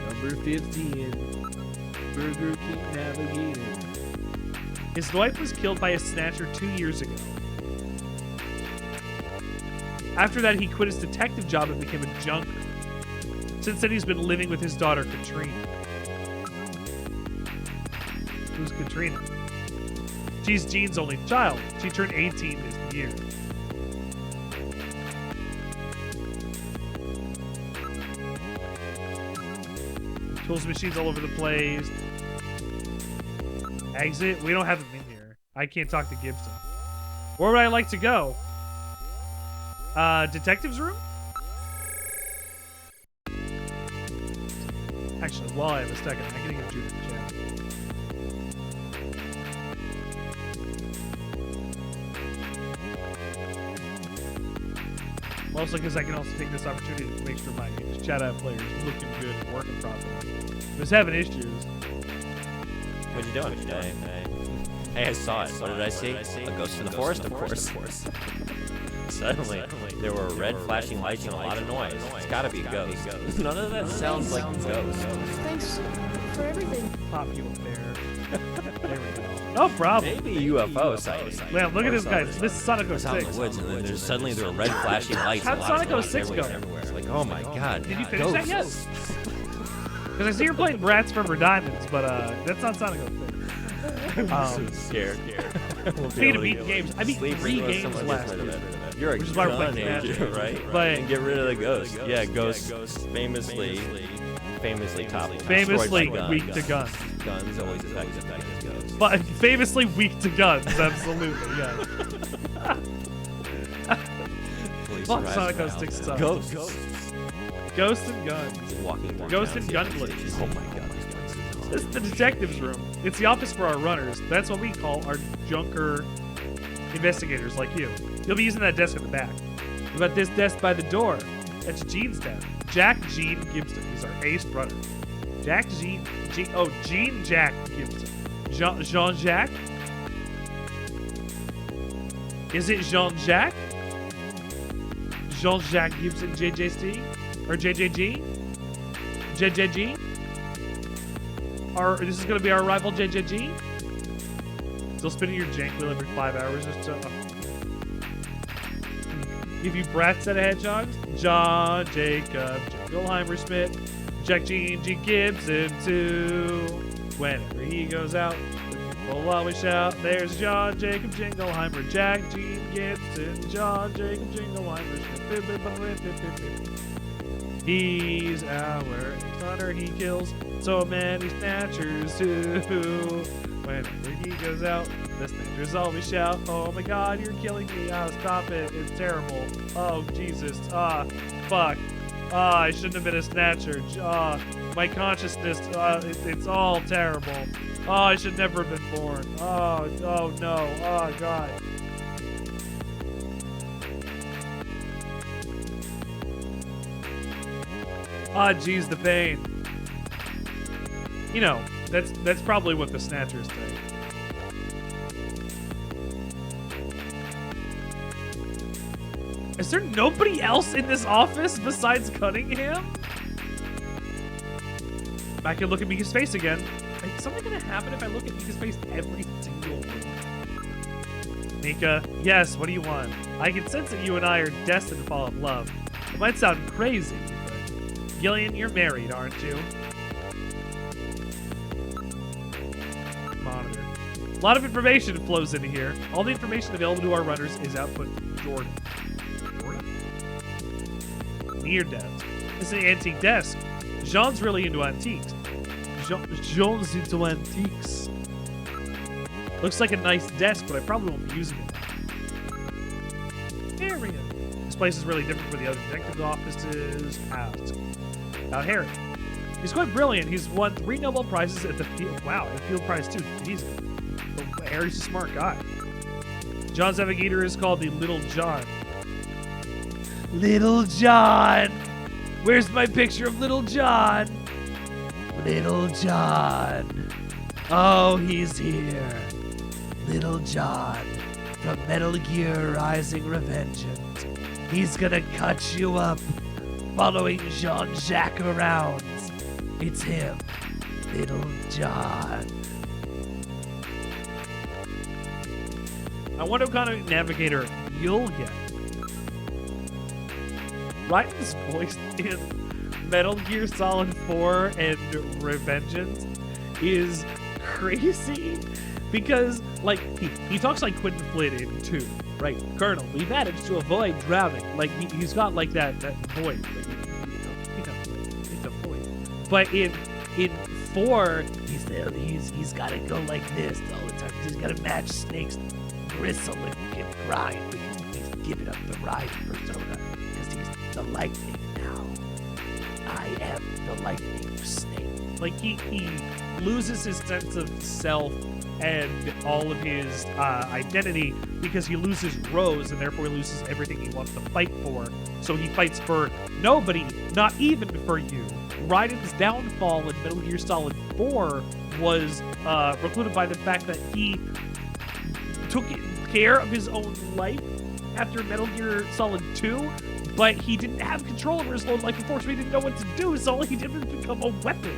Number 15. Burger King Navigator. His wife was killed by a snatcher 2 years ago. After that, he quit his detective job and became a junker. Since then, he's been living with his daughter, Katrina. Who's Katrina? She's Gene's only child. She turned 18 this year. Tools, machines all over the place. Exit? We don't have them in here. I can't talk to Gibson. Where would I like to go? Detective's room? Actually, while I have a second, I can get Judith in chat. Mostly because I can also take this opportunity to make sure my chat app player is looking good and working properly. I was having issues. What you doing? Hey, I saw it. What did I see? A ghost in the forest, of course. Suddenly, there were red flashing lights and a lot of noise. It's gotta be a ghost. None of that sounds like a ghost. Thanks for everything. Pop you up there. There we go. No problem. Maybe UFO sighting. Man, look at this guy. This is Sonic I was out in 06. the woods, and then suddenly there were red flashing lights and a How'd lot of Sonic noise 06 go? everywhere. It's like, oh my god. Did you finish that yet? Because I see you're playing Bratz Forever Diamonds, but that's not Sonic 06. I'm so scared. We'll be Need able to beat get, games. I beat sleep 3 with games someone last gets rid year. of it. You're a Which is why we're gun playing agent, Snatcher. right? But and get rid of the ghost. Yeah, ghosts famously top famously destroyed by weak to guns. Guns always effective against ghosts. But famously weak to guns, absolutely, yeah. Police Fuck, harass Sonic around. 06 sucks. Ghosts. Ghosts and guns. Walking Ghosts and down gunblades. station. Oh my god. This is the detective's room. It's the office for our runners. That's what we call our junker investigators like you. You'll be using that desk at the back. What about this desk by the door? That's Gene's desk. Jack Gene Gibson. He's our ace runner. Gene Jack Gibson. Jean-Jacques? Is it Jean-Jacques? Jean-Jacques Gibson JJC? Or JJG? JJG? This is going to be our rival JJG? Still spinning your jank wheel every 5 hours or so. Give you breath set of hedgehogs? John Jacob Jingleheimer Smith. Jack Gene G. Gibson too. Whenever he goes out, people always shout, there's John Jacob Jingleheimer, Jack Gene Gibson, John Jacob Jingleheimer Smith. He's our hunter, he kills so many snatchers too. Whenever he goes out, the snatchers always shout, oh my god, you're killing me, stop it, it's terrible. Oh, Jesus, fuck. I shouldn't have been a snatcher. My consciousness, it's all terrible. I should never have been born. Oh no, oh god. Geez, the pain. You know, that's probably what the snatchers think. Is there nobody else in this office besides Cunningham? I can look at Mika's face again. Is something gonna happen if I look at Mika's face every single week? Mika, yes, what do you want? I can sense that you and I are destined to fall in love. It might sound crazy, but Gillian, you're married, aren't you? Monitor. A lot of information flows into here. All the information available to our runners is output from Jordan. Near desk. This is an antique desk. Jean's really into antiques. Jean's into antiques. Looks like a nice desk, but I probably won't be using it. Area. This place is really different from the other detective offices. Out Harry. He's quite brilliant. He's won 3 Nobel Prizes at the field. Wow, at the field prize too. Jesus. But Harry's a smart guy. John's navigator is called the Little John. Little John! Where's my picture of Little John? Little John. Oh, he's here. Little John from Metal Gear Rising Revengeance. He's gonna cut you up, following Jean-Jacques around. It's him, Little John. I wonder what kind of navigator you'll get. Ryan's voice in Metal Gear Solid 4 and Revengeance is crazy because, like, he talks like Quentin Flynn in 2, right? Colonel, we managed to avoid drowning. Like, he's got, like, that voice. Like, it's a voice. But in 4, he's got to go like this all the time. He's got to match Snake's bristle and grind because he's giving up the ride persona. The lightning now. I am the lightning snake. Like he loses his sense of self and all of his identity because he loses Rose and therefore he loses everything he wants to fight for. So he fights for nobody, not even for you. Raiden's downfall in Metal Gear Solid 4 was precluded by the fact that he took care of his own life after Metal Gear Solid 2. But he didn't have control over his own life before, so he didn't know what to do, so all he did was become a weapon.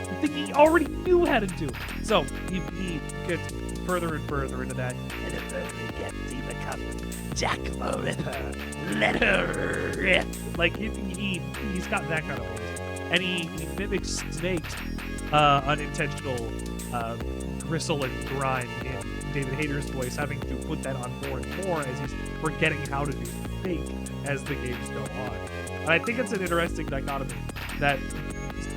The thing he already knew how to do. So, he gets further and further into that. And the further he gets, he becomes Jack the Ripper. Let her rip. Like, he's got that kind of voice. And he mimics Snake's unintentional gristle and grime in David Hayter's voice, having to put that on more and more as he's forgetting how to do fake as the games go on. And I think it's an interesting dichotomy that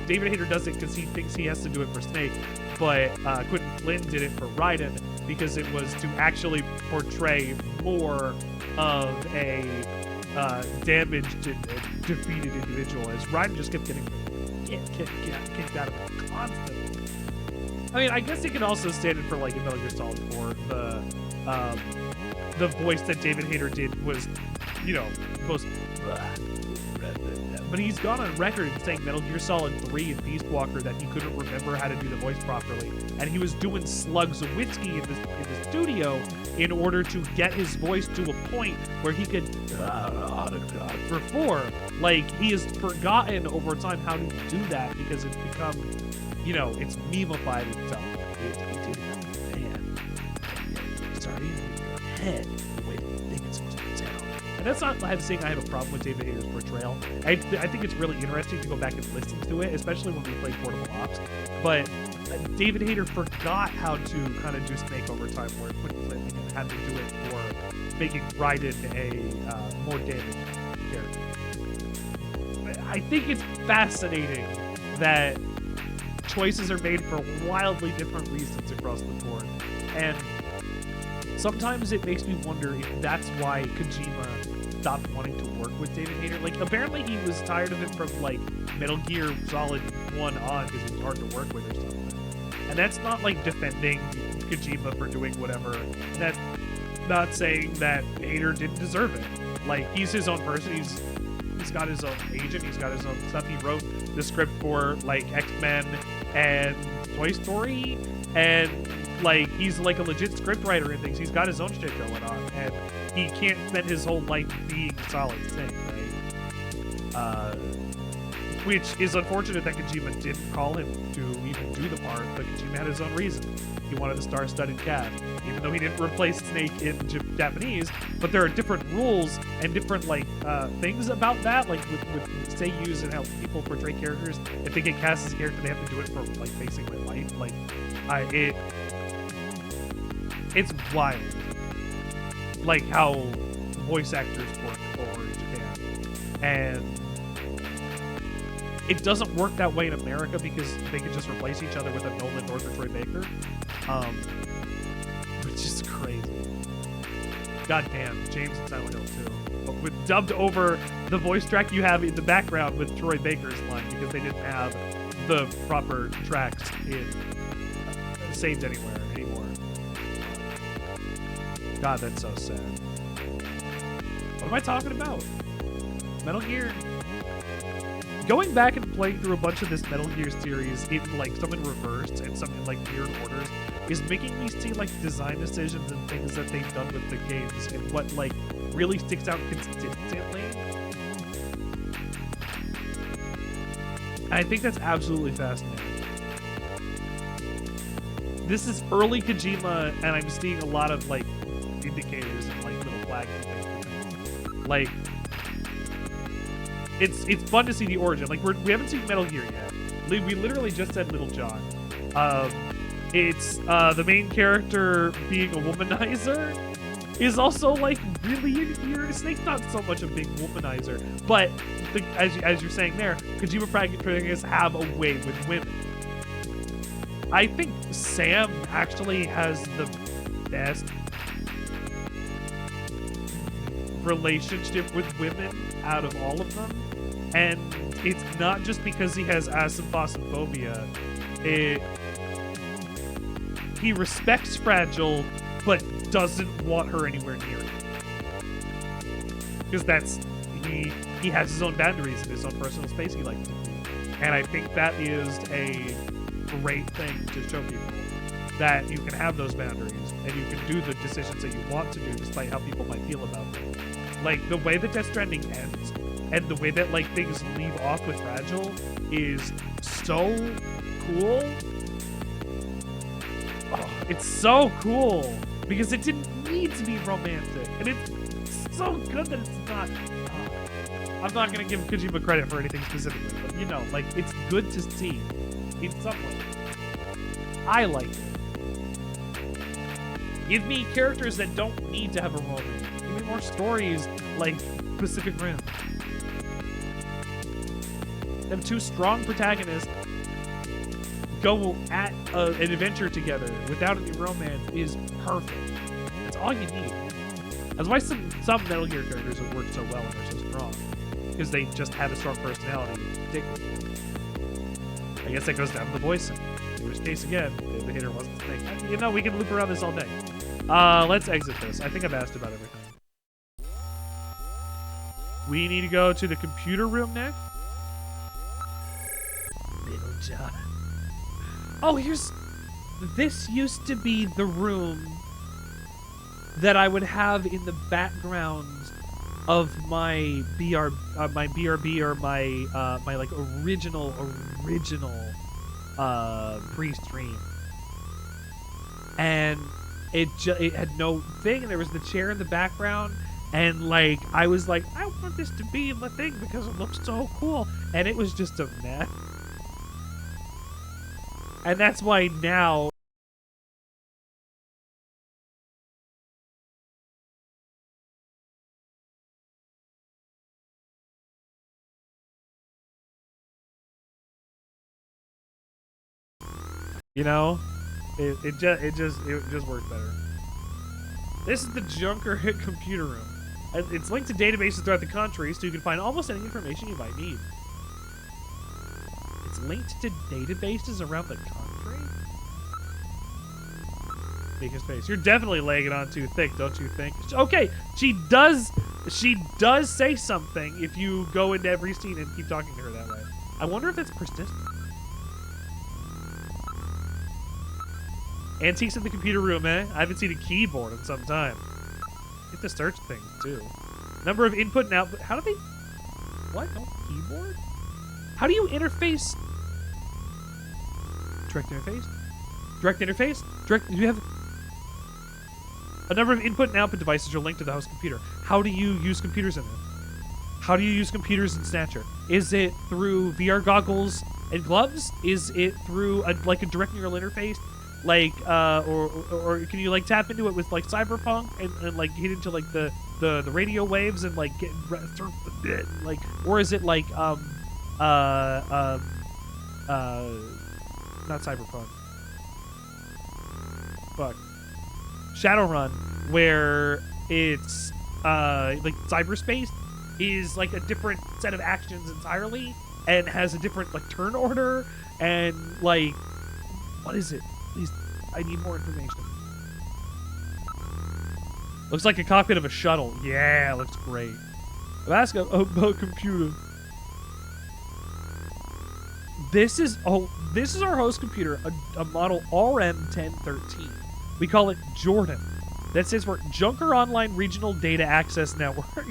David Hayter does it because he thinks he has to do it for Snake, but Quentin Flynn did it for Raiden because it was to actually portray more of a damaged and defeated individual, as Raiden just kept getting kicked out of it constantly. I mean, I guess he can also stand in for like a Metal Gear Solid 4. The voice that David Hayter did was, you know, most. But he's gone on record in saying Metal Gear Solid 3 and Beast Walker that he couldn't remember how to do the voice properly, and he was doing slugs of whiskey in the studio in order to get his voice to a point where he could perform. Like, he has forgotten over time how to do that because it's become, you know, it's memeified itself. You do that, man. Starting in your head the way the thing is supposed to sound. And that's not saying I have a problem with David Hayter's portrayal. I think it's really interesting to go back and listen to it, especially when we played Portable Ops. But David Hayter forgot how to kind of do Snake over time, where Quentin Flynn had to do it for making Raiden a more damaged character. I think it's fascinating that choices are made for wildly different reasons across the board. And sometimes it makes me wonder if that's why Kojima stopped wanting to work with David Hayter. Like, apparently he was tired of him from, like, Metal Gear Solid 1 on because he was hard to work with or something. And that's not, like, defending Kojima for doing whatever. That's not saying that Hayter didn't deserve it. Like, he's his own person. He's got his own agent. He's got his own stuff. He wrote the script for, like, X-Men and Toy Story, and like, he's like a legit scriptwriter and things. He's got his own shit going on, and he can't spend his whole life being Solid Snake, right? Which is unfortunate that Kojima didn't call him to even do the part, but Kojima had his own reason. He wanted a star-studded cast, even though he didn't replace Snake in Japanese. But there are different rules and different, like, things about that, like with seiyus and how people portray characters. If they get cast as a character, they have to do it for, like, basically life. Like, it's wild, like how voice actors work over in Japan, and it doesn't work that way in America because they can just replace each other with a Nolan North or Troy Baker, which is crazy. Goddamn, James and Silent Hill 2, with dubbed over the voice track you have in the background with Troy Baker's line because they didn't have the proper tracks saved anymore. God, that's so sad. What am I talking about? Metal Gear. Going back and playing through a bunch of this Metal Gear series in, like, some in reverse and some in, like, weird orders is making me see, like, design decisions and things that they've done with the games and what, like, really sticks out consistently. And I think that's absolutely fascinating. This is early Kojima, and I'm seeing a lot of, like, indicators and, like, little flags and things. Like, it's fun to see the origin. Like, we haven't seen Metal Gear yet. We literally just said Little John. It's the main character being a womanizer is also, like, really in here. Snake's not so much a big womanizer, but as you're saying there, Kojima protagonists have a way with women. I think Sam actually has the best relationship with women out of all of them, and it's not just because he has asymphophobia. He respects Fragile, but doesn't want her anywhere near him because that's he has his own boundaries and his own personal space he likes to keep, and I think that is a great thing to show people that you can have those boundaries and you can do the decisions that you want to do despite how people might feel about them. Like, the way that Death Stranding ends and the way that, like, things leave off with Fragile is so cool. Oh, it's so cool because it didn't need to be romantic, and it's so good that it's not. I'm not gonna give Kojima credit for anything specifically, but, you know, like, it's good to see in some way. I like it. Give me characters that don't need to have a romance. Give me more stories like Pacific Rim. Them two strong protagonists go at an adventure together without any romance is perfect. That's all you need. That's why some Metal Gear characters have worked so well and are so strong. Because they just have a strong personality. I guess that goes down to the voicing. In which case, again, the hitter wasn't the thing. You know, we can loop around this all day. Let's exit this. I think I've asked about everything. We need to go to the computer room next. Little John. Oh, here's... This used to be the room that I would have in the background of my BRB or my like original pre-stream. And it had no thing, and there was the chair in the background, and like I was like, I want this to be in the thing because it looks so cool, and it was just a mess. And that's why now you know, it just worked better. This is the Junker Hit computer room. It's linked to databases throughout the country, so you can find almost any information you might need. It's linked to databases around the country? Make his face. You're definitely laying it on too thick, don't you think? Okay, she does say something if you go into every scene and keep talking to her that way. I wonder if it's persistent. Antiques in the computer room, eh? I haven't seen a keyboard in some time. Get the search things, too. Number of input and output. How do they... What? No keyboard? How do you interface? Direct interface? Direct interface? Direct... Do you have... A number of input and output devices are linked to the host computer. How do you use computers in it? How do you use computers in Snatcher? Is it through VR goggles and gloves? Is it through like a direct neural interface? Like or can you like tap into it with like cyberpunk and like get into like the radio waves and like get surf the bit, like, or is it like not cyberpunk, fuck, Shadowrun, where it's like cyberspace is like a different set of actions entirely and has a different like turn order and like, what is it? Please, I need more information. Looks like a cockpit of a shuttle. Yeah, looks great. I'm asking about computer. This is our host computer, a model RM1013. We call it Jordan. That stands for Junker Online Regional Data Access Network.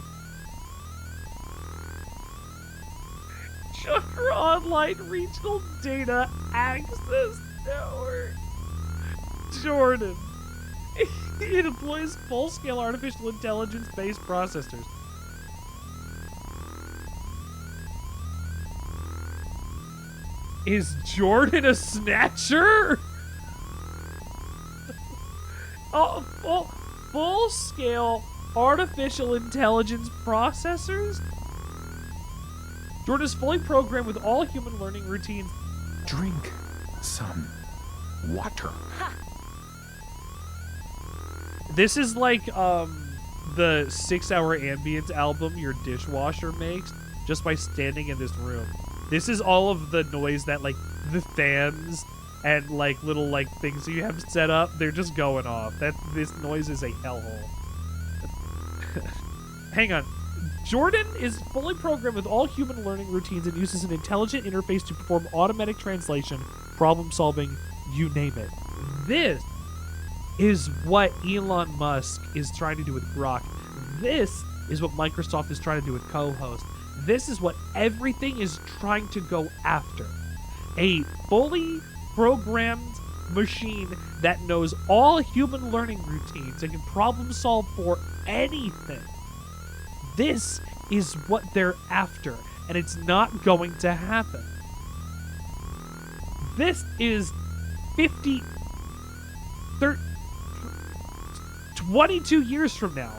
Junker Online Regional Data Access Network. Jordan. It employs full-scale artificial intelligence-based processors. Is Jordan a snatcher? Oh, full-scale artificial intelligence processors? Jordan is fully programmed with all human learning routines. Drink some water. This is like the 6-hour ambient album your dishwasher makes just by standing in this room. This is all of the noise that like the fans and like little like things that you have set up, they're just going off. This noise is a hellhole. Hang on. Jordan is fully programmed with all human learning routines and uses an intelligent interface to perform automatic translation, problem solving, you name it. This is what Elon Musk is trying to do with Grok. This is what Microsoft is trying to do with Co-Host. This is what everything is trying to go after. A fully programmed machine that knows all human learning routines and can problem solve for anything. This is what they're after, and it's not going to happen. This is 50, 22 years from now.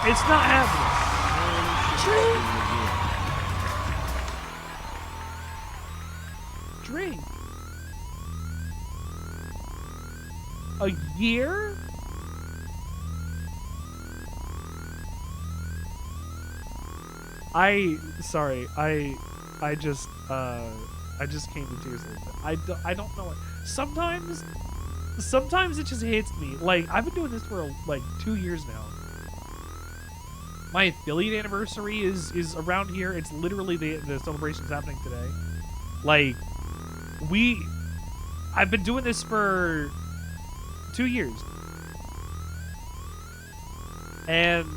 It's not happening. Drink. A year? I just came to tears a little bit. I don't know what. Sometimes it just hits me. Like, I've been doing this for like 2 years now. My affiliate anniversary is around here. It's literally the celebration's happening today. Like, I've been doing this for 2 years. And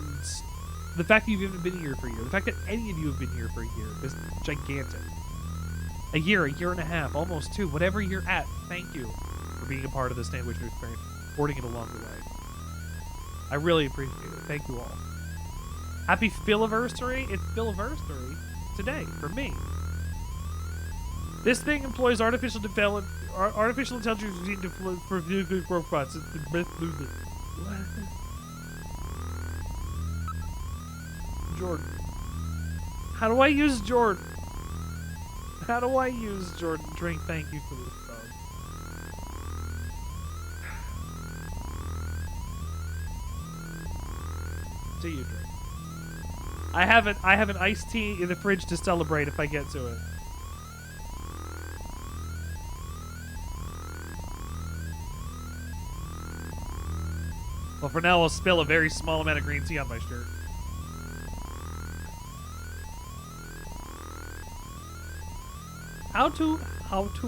the fact that you've even been here for a year, the fact that any of you have been here for a year is gigantic. A year and a half, almost 2, whatever you're at, thank you for being a part of this Sandwichard experience, supporting it along the way. I really appreciate it. Thank you all. Happy Philiversary. It's Philiversary today for me. This thing employs artificial intelligence for vehicle growth process. It's the best movement. Jordan. How do I use Jordan? How do I use Jordan? Drink, thank you for this song. Do you drink? I have an iced tea in the fridge to celebrate if I get to it. Well, for now, I'll spill a very small amount of green tea on my shirt. How to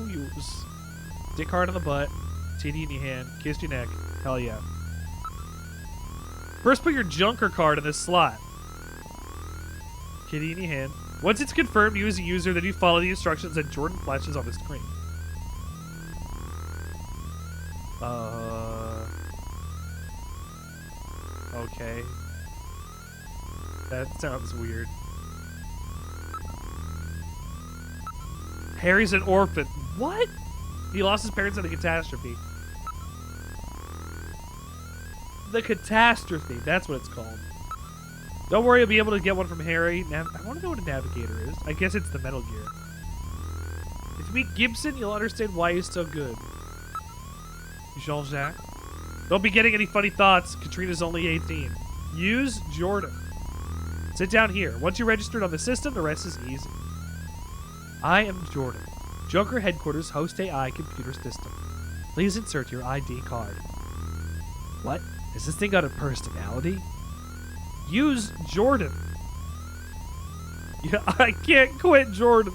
use dick hard on the butt, titty in your hand, kiss your neck. Hell yeah. First, put your junker card in this slot. Kitty in your hand. Once it's confirmed you as a user, then you follow the instructions that Jordan flashes on the screen. Okay. That sounds weird. Harry's an orphan. What? He lost his parents in a catastrophe. The catastrophe. That's what it's called. Don't worry, you'll be able to get one from Harry. I want to know what a navigator is. I guess it's the Metal Gear. If you meet Gibson, you'll understand why he's so good. Jean-Jacques. Don't be getting any funny thoughts. Katrina's only 18. Use Jordan. Sit down here. Once you're registered on the system, the rest is easy. I am Jordan. Junker Headquarters Host AI Computer System. Please insert your ID card. What? Has this thing got a personality? Use Jordan. Yeah, I can't quit Jordan.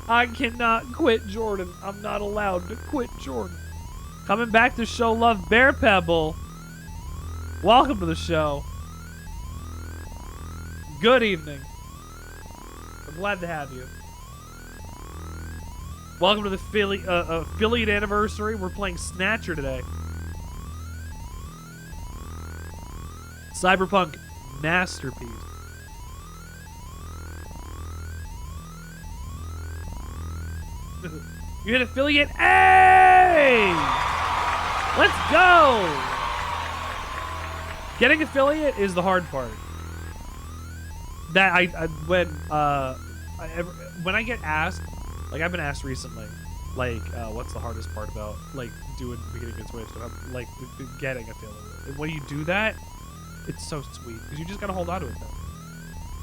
I cannot quit Jordan. I'm not allowed to quit Jordan. Coming back to show love, Bear Pebble. Welcome to the show. Good evening. I'm glad to have you. Welcome to the affiliate anniversary. We're playing Snatcher today. Cyberpunk masterpiece. You hit affiliate. Hey! Let's go! Getting affiliate is the hard part. That when I get asked, like I've been asked recently, like what's the hardest part about like doing beginning and switch? And I'm like getting affiliate. And when you do that, it's so sweet because you just gotta hold on to it then.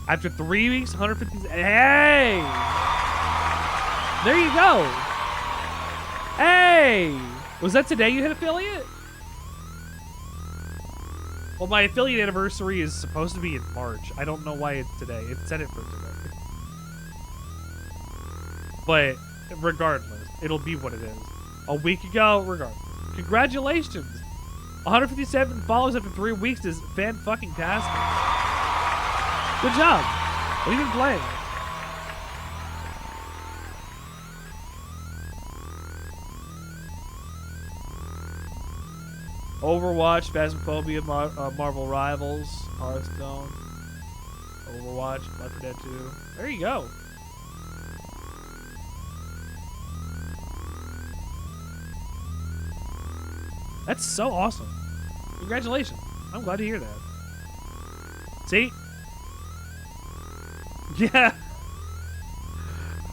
After 3 weeks, 150. Hey! There you go. Hey! Was that today you hit affiliate? Well, my affiliate anniversary is supposed to be in March. I don't know why it's today. It said it for today. But regardless, it'll be what it is. A week ago, regardless. Congratulations! 157 follows after 3 weeks is fan-fucking-tastic. Good job. What have you been playing? Overwatch, Phasmophobia, Marvel Rivals, Hearthstone. Overwatch, Left 4 Dead 2. There you go. That's so awesome. Congratulations. I'm glad to hear that. See? Yeah.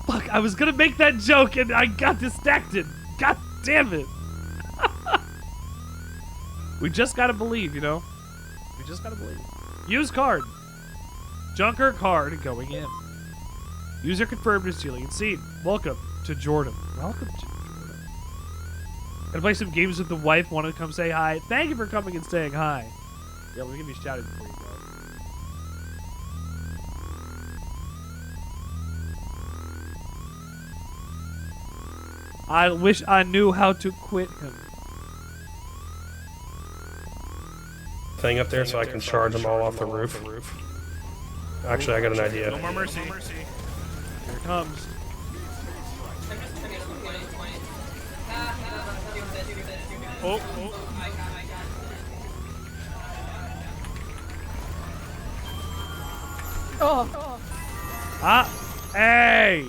Fuck, I was gonna make that joke and I got distracted. God damn it. We just gotta believe, you know? We just gotta believe. Use card. Junker card going in. User confirmed as Julian Seed. Welcome to Jordan. Welcome to Jordan. Gonna play some games with the wife. Wanted to come say hi. Thank you for coming and saying hi. Yeah, let me give you a shout out before you go. I wish I knew how to quit him. Thing up there so I can charge them all off the roof. Actually, I got an idea. No more mercy. Here it comes. Oh. Ah. Hey.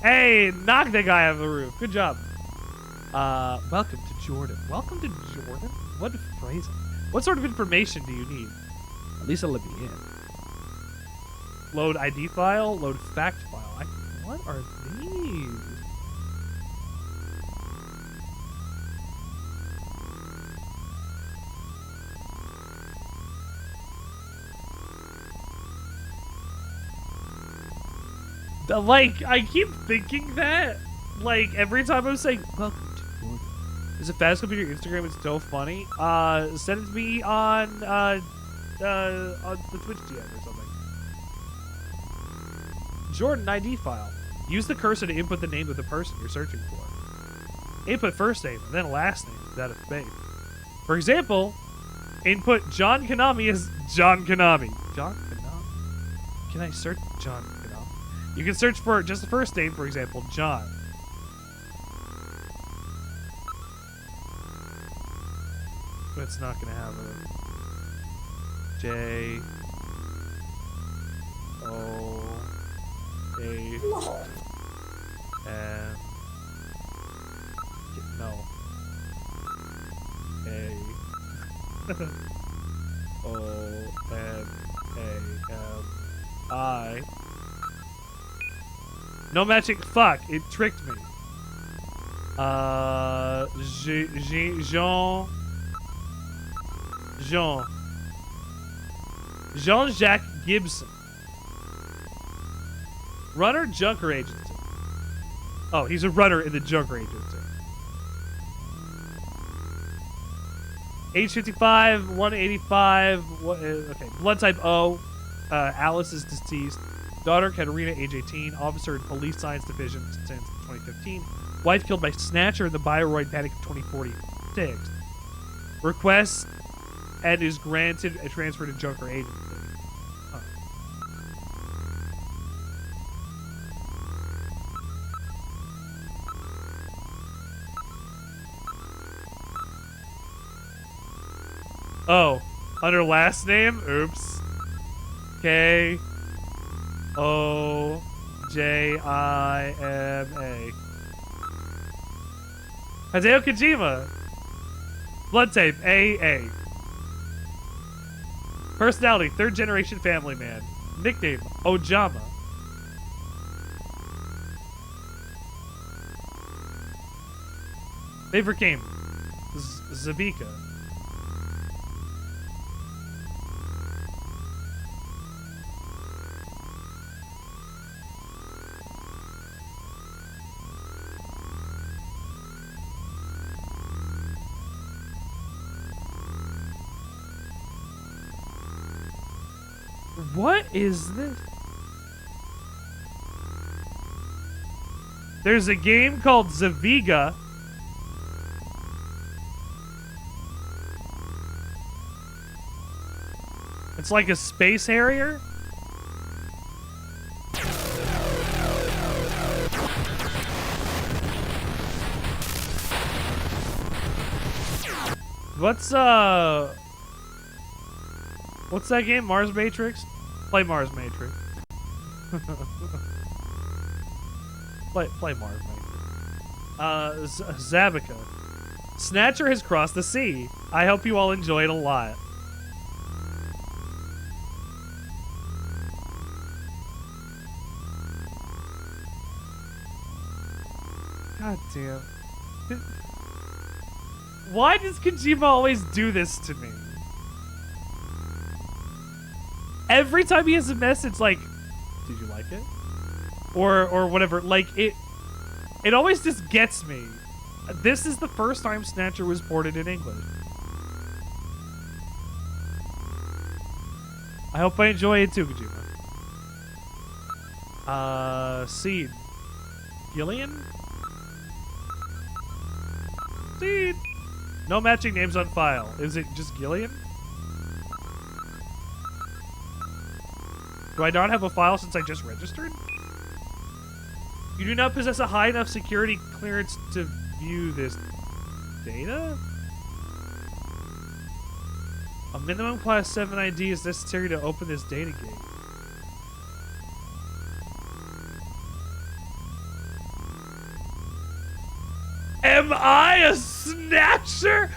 Hey, knock that guy off the roof. Good job. Welcome to Jordan. Welcome to Jordan? What phrasing? What sort of information do you need? At least let me in. Load ID file, load fact file. What are these? Like, I keep thinking that. Like, every time I'm saying, welcome to Jordan. Is it fast computer Instagram? It's so funny. Send it to me on the Twitch DM or something. Jordan ID file. Use the cursor to input the name of the person you're searching for. Input first name and then last name without a space. For example, input John Konami as John Konami. John Konami? Can I search John Konami? You can search for just the first name, for example, John. But it's not gonna have a J O A M no A O N A M I. No magic. Fuck! It tricked me. Jean-Jacques Gibson. Runner Junker Agency. Oh, he's a runner in the Junker Agency. Age 55, 185. Okay, blood type O. Alice is deceased. Daughter Katerina, age 18. Officer in Police Science Division since 2015. Wife killed by Snatcher in the Bioroid Panic of 2046. Request and is granted a transfer to Junker Agency. Huh. Oh, under last name? Oops. K O J I M A. Hideo Kojima. Blood type AA. Personality, third generation family man. Nickname, Ojama. Favorite game, Zabika. What is this? There's a game called Zaviga. It's like a space harrier. What's What's that game? Mars Matrix? Play Mars Matrix. play Mars Matrix. Zabica. Snatcher has crossed the sea. I hope you all enjoy it a lot. God damn. Why does Kojima always do this to me? Every time he has a message like, did you like it? Or whatever, like it always just gets me. This is the first time Snatcher was ported in English. I hope I enjoy it too, Kojima. Seed. Gillian? Seed. No matching names on file. Is it just Gillian? Do I not have a file since I just registered? You do not possess a high enough security clearance to view this data? A minimum class 7 ID is necessary to open this data gate. Am I a snatcher?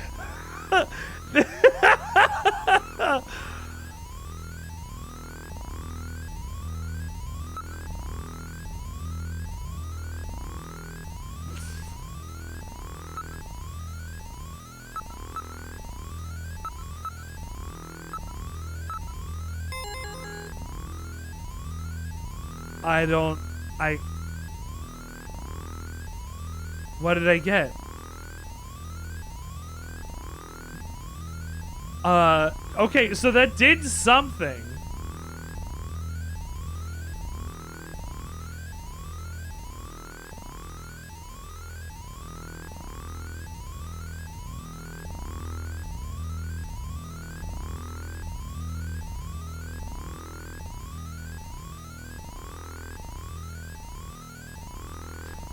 What did I get? Okay, so that did something.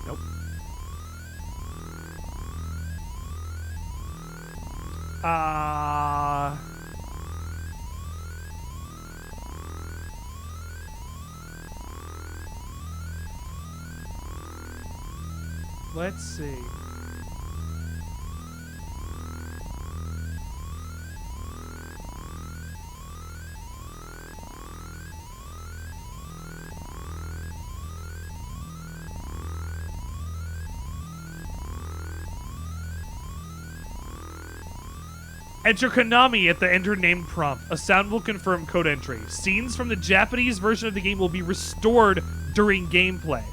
Nope. Let's see. Enter Konami at the enter name prompt. A sound will confirm code entry. Scenes from the Japanese version of the game will be restored during gameplay.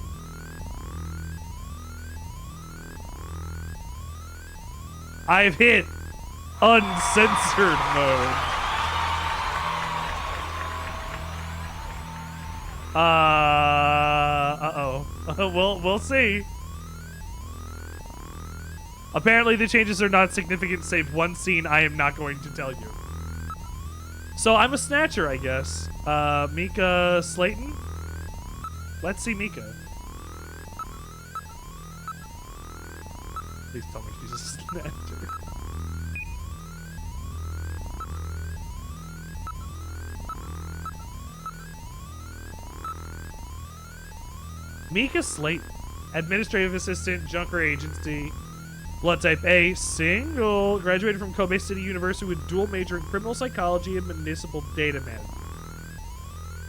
I've hit uncensored mode. Uh-oh. We'll see. Apparently the changes are not significant save one scene I am not going to tell you. So I'm a snatcher, I guess. Mika Slayton? Let's see Mika. Please tell me she's a snatcher. Mika Slayton. Administrative Assistant, Junker Agency. Blood type A, single. Graduated from Kobe City University with dual major in criminal psychology and municipal data management.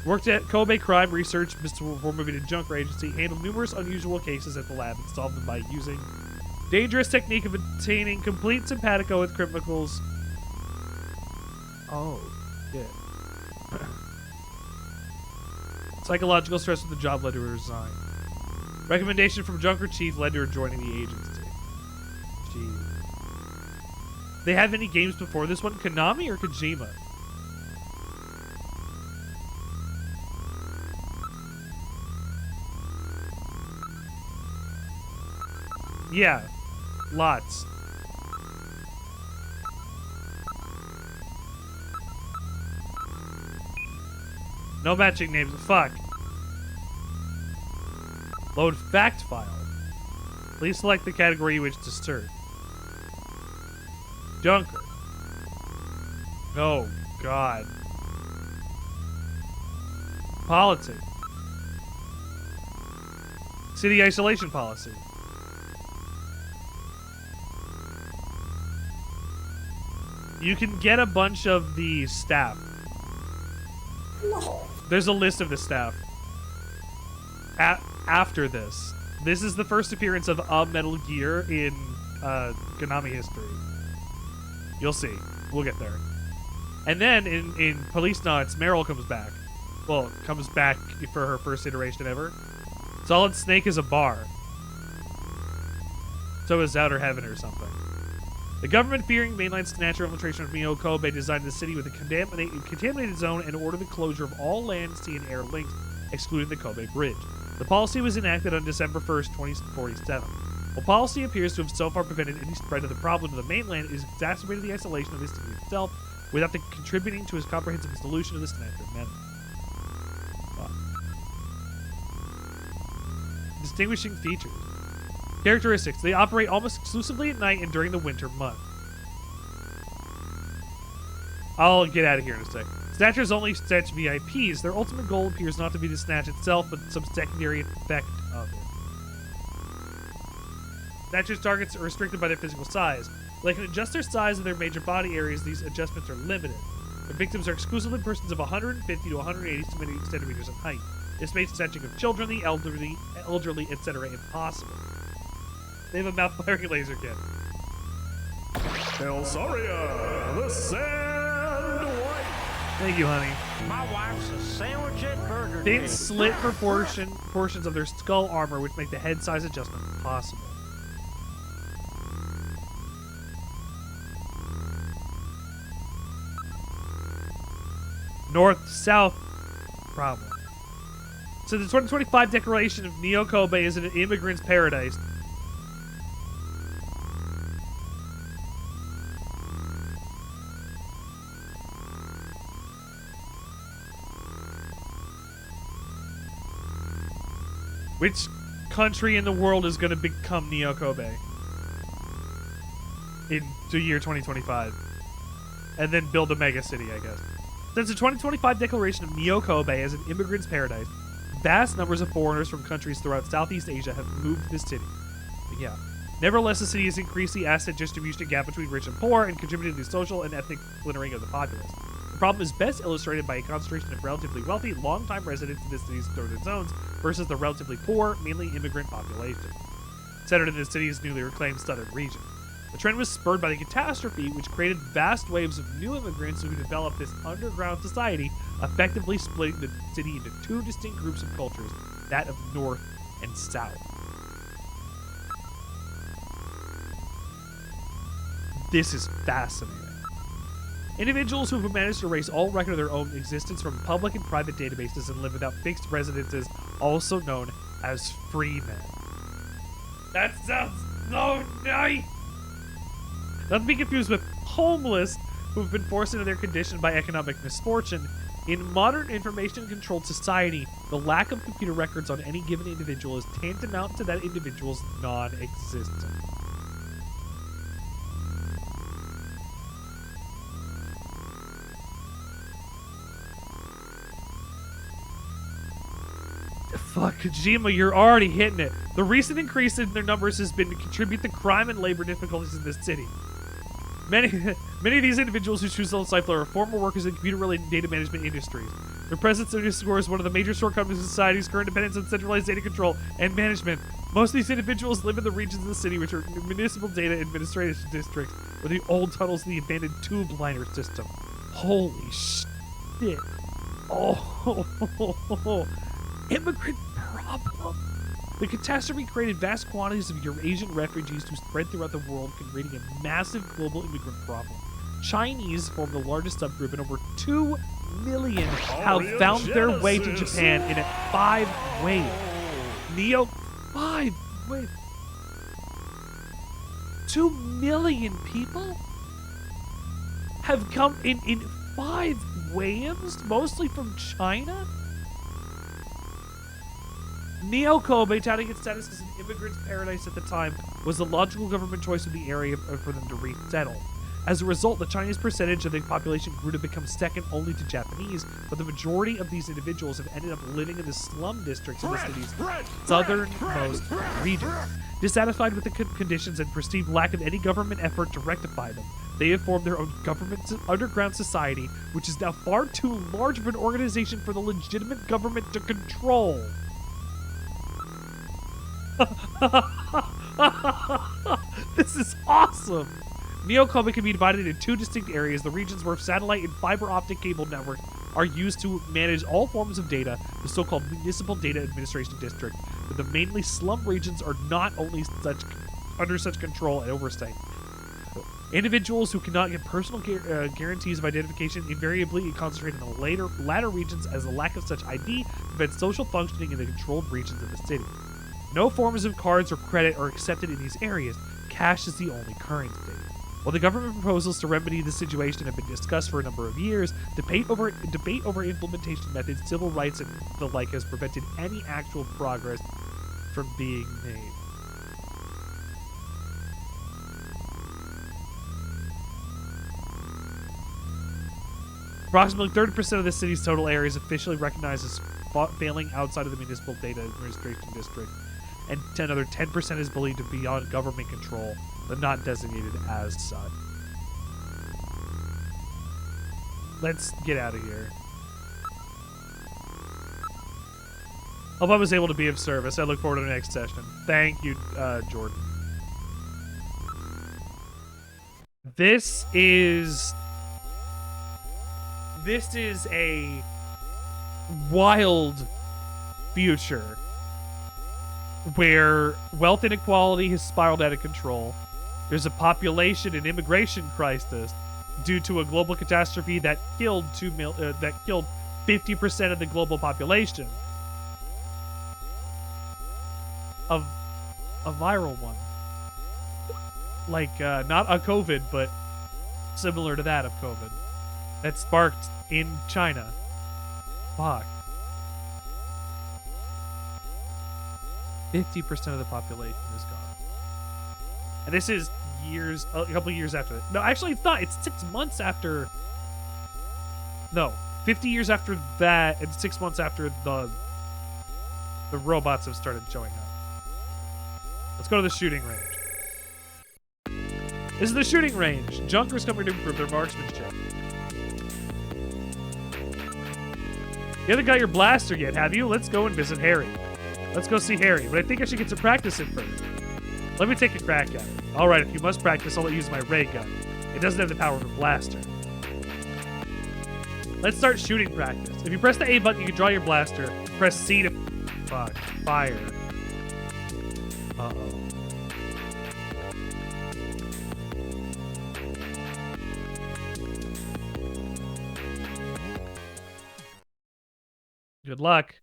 Worked at Kobe Crime Research, Mr. Formated Junker Agency. Handled numerous unusual cases at the lab and solved them by using dangerous technique of obtaining complete simpatico with criminals. Oh, yeah. Psychological stress with the job led to her resign. Recommendation from Junker Chief led to her joining the agency. Jeez. They have any games before this one? Konami or Kojima? Yeah. Lots. No matching names. Fuck. Load fact file. Please select the category you wish to search. Junker. Oh, God. Policy. City isolation policy. You can get a bunch of the staff. There's a list of the staff. After this. This is the first appearance of a Metal Gear in Konami history. You'll see. We'll get there. And then in Policenauts, Meryl comes back. Well, comes back for her first iteration ever. Solid Snake is a bar. So is Outer Heaven or something. The government, fearing mainline Snatcher infiltration of Neo Kobe, designed the city with a contaminated zone and ordered the closure of all land, sea, and air links, excluding the Kobe Bridge. The policy was enacted on December 1st, 2047. While policy appears to have so far prevented any spread of the problem to the mainland, it has exacerbated the isolation of the city itself without contributing to its comprehensive solution of the Snatcher menace. Distinguishing features. Characteristics. They operate almost exclusively at night and during the winter months. I'll get out of here in a sec. Snatchers only snatch VIPs. Their ultimate goal appears not to be the snatch itself, but some secondary effect of it. Snatchers' targets are restricted by their physical size. They can adjust their size of their major body areas. These adjustments are limited. Their victims are exclusively persons of 150 to 180 centimeters in height. This makes snatching of children, the elderly, etc. impossible. They have a mouth-firing laser gun. Belsaria, the Sandwich. Thank you, honey. My wife's a Sandwichard burger. Thin slit portions of their skull armor, which make the head size adjustment possible. North-south problem. So the 2025 declaration of Neo Kobe is an immigrant's paradise. Which country in the world is going to become Neo Kobe in the year 2025? And then build a mega city, I guess. Since the 2025 declaration of Neo Kobe as an immigrant's paradise, vast numbers of foreigners from countries throughout Southeast Asia have moved to this city. But yeah. Nevertheless, the city has increased the asset distribution gap between rich and poor and contributed to the social and ethnic splintering of the populace. The problem is best illustrated by a concentration of relatively wealthy, long-time residents in the city's northern zones versus the relatively poor, mainly immigrant population, centered in the city's newly reclaimed southern region. The trend was spurred by the catastrophe, which created vast waves of new immigrants who developed this underground society, effectively splitting the city into two distinct groups of cultures, that of North and South. This is fascinating. Individuals who have managed to erase all record of their own existence from public and private databases and live without fixed residences, also known as freemen. That sounds so nice! Not to be confused with homeless, who have been forced into their condition by economic misfortune. In modern information-controlled society, the lack of computer records on any given individual is tantamount to that individual's non-existence. Fuck, Kojima, you're already hitting it. The recent increase in their numbers has been to contribute to crime and labor difficulties in this city. Many of these individuals who choose to cipher are former workers in computer-related data management industries. Their presence underscores one of the major shortcomings of society's current dependence on centralized data control and management. Most of these individuals live in the regions of the city which are municipal data administration districts, or the old tunnels of the abandoned tube liner system. Holy shit. Oh, immigrant problem. The catastrophe created vast quantities of Eurasian refugees who spread throughout the world, creating a massive global immigrant problem. Chinese form the largest subgroup, and over 2 million have found their way to Japan in a 5 waves. 5 waves. 2 million people have come in 5 waves, mostly from China? Neo Kobe, touting its status as an immigrant's paradise at the time, was the logical government choice of the area for them to resettle. As a result, the Chinese percentage of the population grew to become second only to Japanese, but the majority of these individuals have ended up living in the slum districts of the city's southernmost regions. Dissatisfied with the conditions and perceived lack of any government effort to rectify them, they have formed their own government underground society, which is now far too large of an organization for the legitimate government to control. This is awesome! Neocomic can be divided into two distinct areas, the regions where satellite and fiber optic cable networks are used to manage all forms of data, the so-called Municipal Data Administration District, but the mainly slum regions are not only under such control and oversight. Individuals who cannot get personal guarantees of identification invariably concentrate in the latter regions, as a lack of such ID prevents social functioning in the controlled regions of the city. No forms of cards or credit are accepted in these areas. Cash is the only currency. While the government proposals to remedy the situation have been discussed for a number of years, debate over implementation methods, civil rights, and the like has prevented any actual progress from being made. Approximately 30% of the city's total area is officially recognized as failing outside of the Municipal Data Administration District, and another 10% is believed to be beyond government control, but not designated as such. Let's get out of here. Hope I was able to be of service. I look forward to the next session. Thank you, Jordan. This is a wild future where wealth inequality has spiraled out of control. There's a population and immigration crisis due to a global catastrophe that killed 50% of the global population. Of a viral one. Like, not a COVID, but similar to that of COVID. That sparked in China. Fuck. 50% of the population is gone. And this is a couple years after that. No, actually it's not. It's 6 months after. No, 50 years after that, and 6 months after the robots have started showing up. Let's go to the shooting range. This is the shooting range. Junkers coming to improve their marksmanship. You haven't got your blaster yet, have you? Let's go and visit Harry. Let's go see Harry, but I think I should get some practice in first. Let me take a crack at it. Alright, if you must practice, I'll let you use my ray gun. It doesn't have the power of a blaster. Let's start shooting practice. If you press the A button, you can draw your blaster. Press C to fire. Uh-oh. Good luck.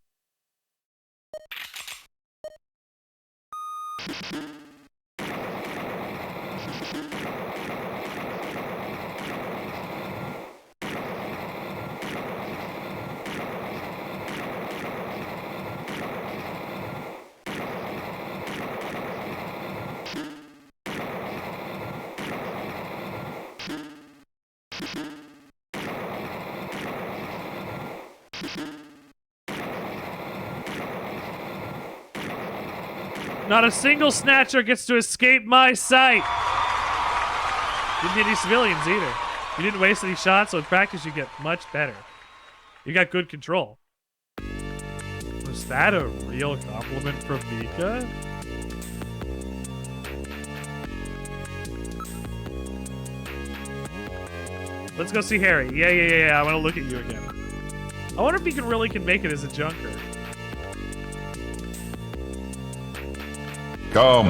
Not a single Snatcher gets to escape my sight. Didn't get any civilians either. You didn't waste any shots, so in practice you get much better. You got good control. Was that a real compliment from Mika? Let's go see Harry. Yeah. I want to look at you again. I wonder if he really can make it as a junker. Come.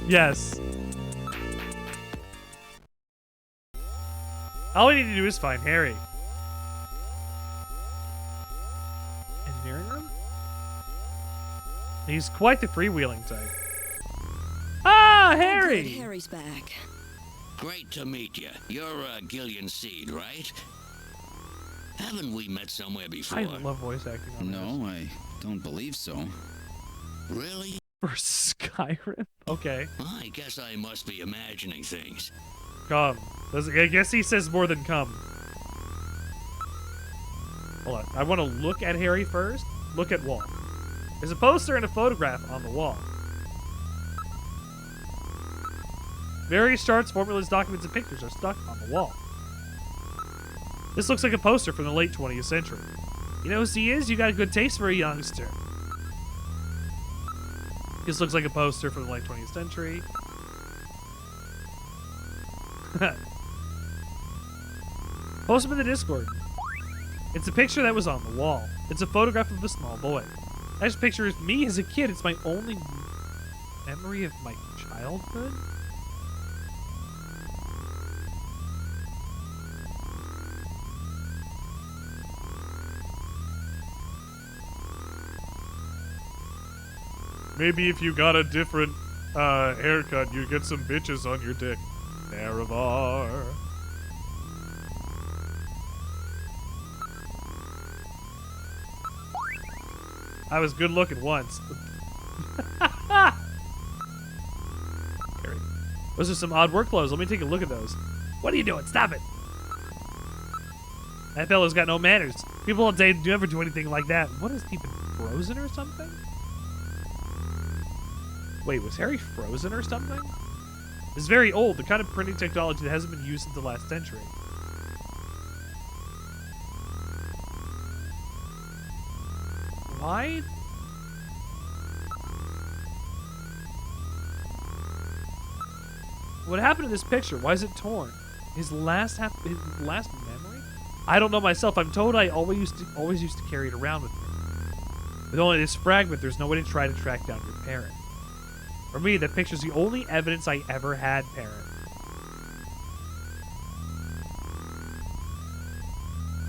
Yes. All we need to do is find Harry. Engineering room? He's quite the freewheeling type. Ah, Harry! Good, Harry's back. Great to meet you. You're Gillian Seed, right? Haven't we met somewhere before? I love voice acting on No, I don't believe so. Really? For Skyrim? Okay. I guess I must be imagining things. Come. I guess he says more than come. Hold on. I want to look at Harry first. Look at wall. There's a poster and a photograph on the wall. Various charts, formulas, documents, and pictures are stuck on the wall. This looks like a poster from the late 20th century. You know who he is? You got a good taste for a youngster. This looks like a poster from the late 20th century. Post him in the Discord. It's a picture that was on the wall. It's a photograph of a small boy. This picture is me as a kid. It's my only memory of my childhood. Maybe if you got a different haircut, you'd get some bitches on your dick. Nerevar. I was good looking once. Those are some odd work clothes. Let me take a look at those. What are you doing? Stop it. That fellow's got no manners. People all day do ever do anything like that. What is he been frozen or something? Wait, was Harry frozen or something? It's very old, the kind of printing technology that hasn't been used since the last century. Why? What happened to this picture? Why is it torn? His last memory? I don't know myself. I'm told I always used to carry it around with me. With only this fragment, there's no way to try to track down your parent. For me, that picture's the only evidence I ever had, parent.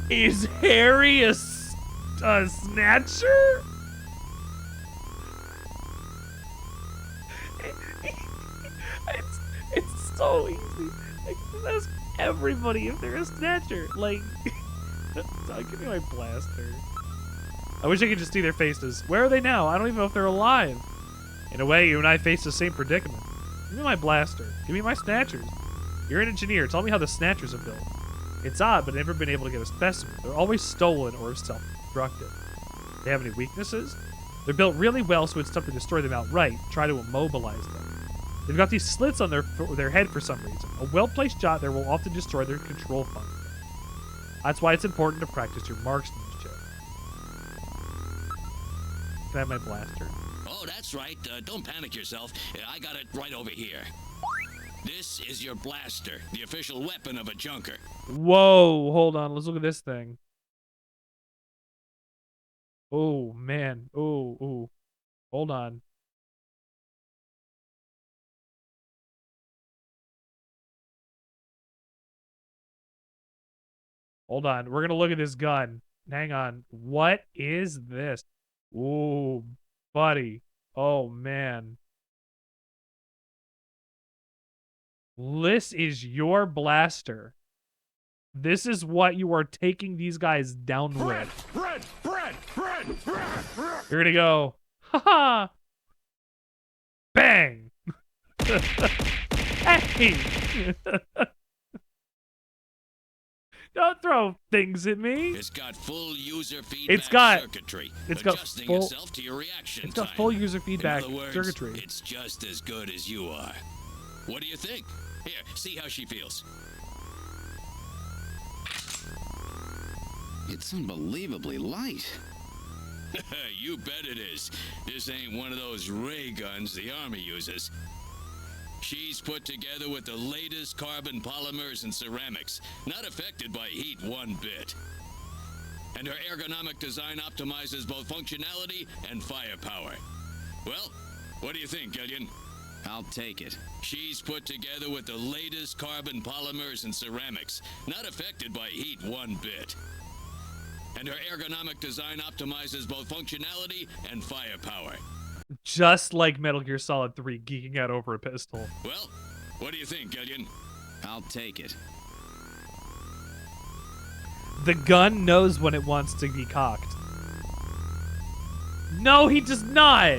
Is Harry a snatcher? It's so easy. I can ask everybody if they're a snatcher. Like, give me my blaster. I wish I could just see their faces. Where are they now? I don't even know if they're alive. In a way, you and I face the same predicament. Give me my blaster. Give me my snatchers. You're an engineer. Tell me how the snatchers are built. It's odd, but I've never been able to get a specimen. They're always stolen or self-destructive. They have any weaknesses? They're built really well, so it's tough to destroy them outright. Try to immobilize them. They've got these slits on their head for some reason. A well-placed shot there will often destroy their control function. That's why it's important to practice your marksmanship. Can I have my blaster? Oh, that's right. Don't panic yourself. I got it right over here. This is your blaster, the official weapon of a junker. Whoa, hold on. Let's look at this thing. Oh, man. Oh. Hold on. Hold on. We're going to look at this gun. Hang on. What is this? Ooh, buddy. Oh, man. This is your blaster. This is what you are taking these guys down with. You're gonna go, haha, bang. Hey. Don't throw things at me. It's got full user feedback circuitry. It's got adjusting full, itself to your reaction it's got time. full user feedback In other words, circuitry. It's just as good as you are. What do you think? Here, see how she feels. It's unbelievably light. You bet it is. This ain't one of those ray guns the Army uses. She's put together with the latest carbon polymers and ceramics, not affected by heat one bit. And her ergonomic design optimizes both functionality and firepower. Well, what do you think, Gideon? I'll take it. She's put together with the latest carbon polymers and ceramics, not affected by heat one bit. And her ergonomic design optimizes both functionality and firepower. Just like Metal Gear Solid 3 geeking out over a pistol. Well, what do you think, Gideon? I'll take it. The gun knows when it wants to be cocked. No, he does not.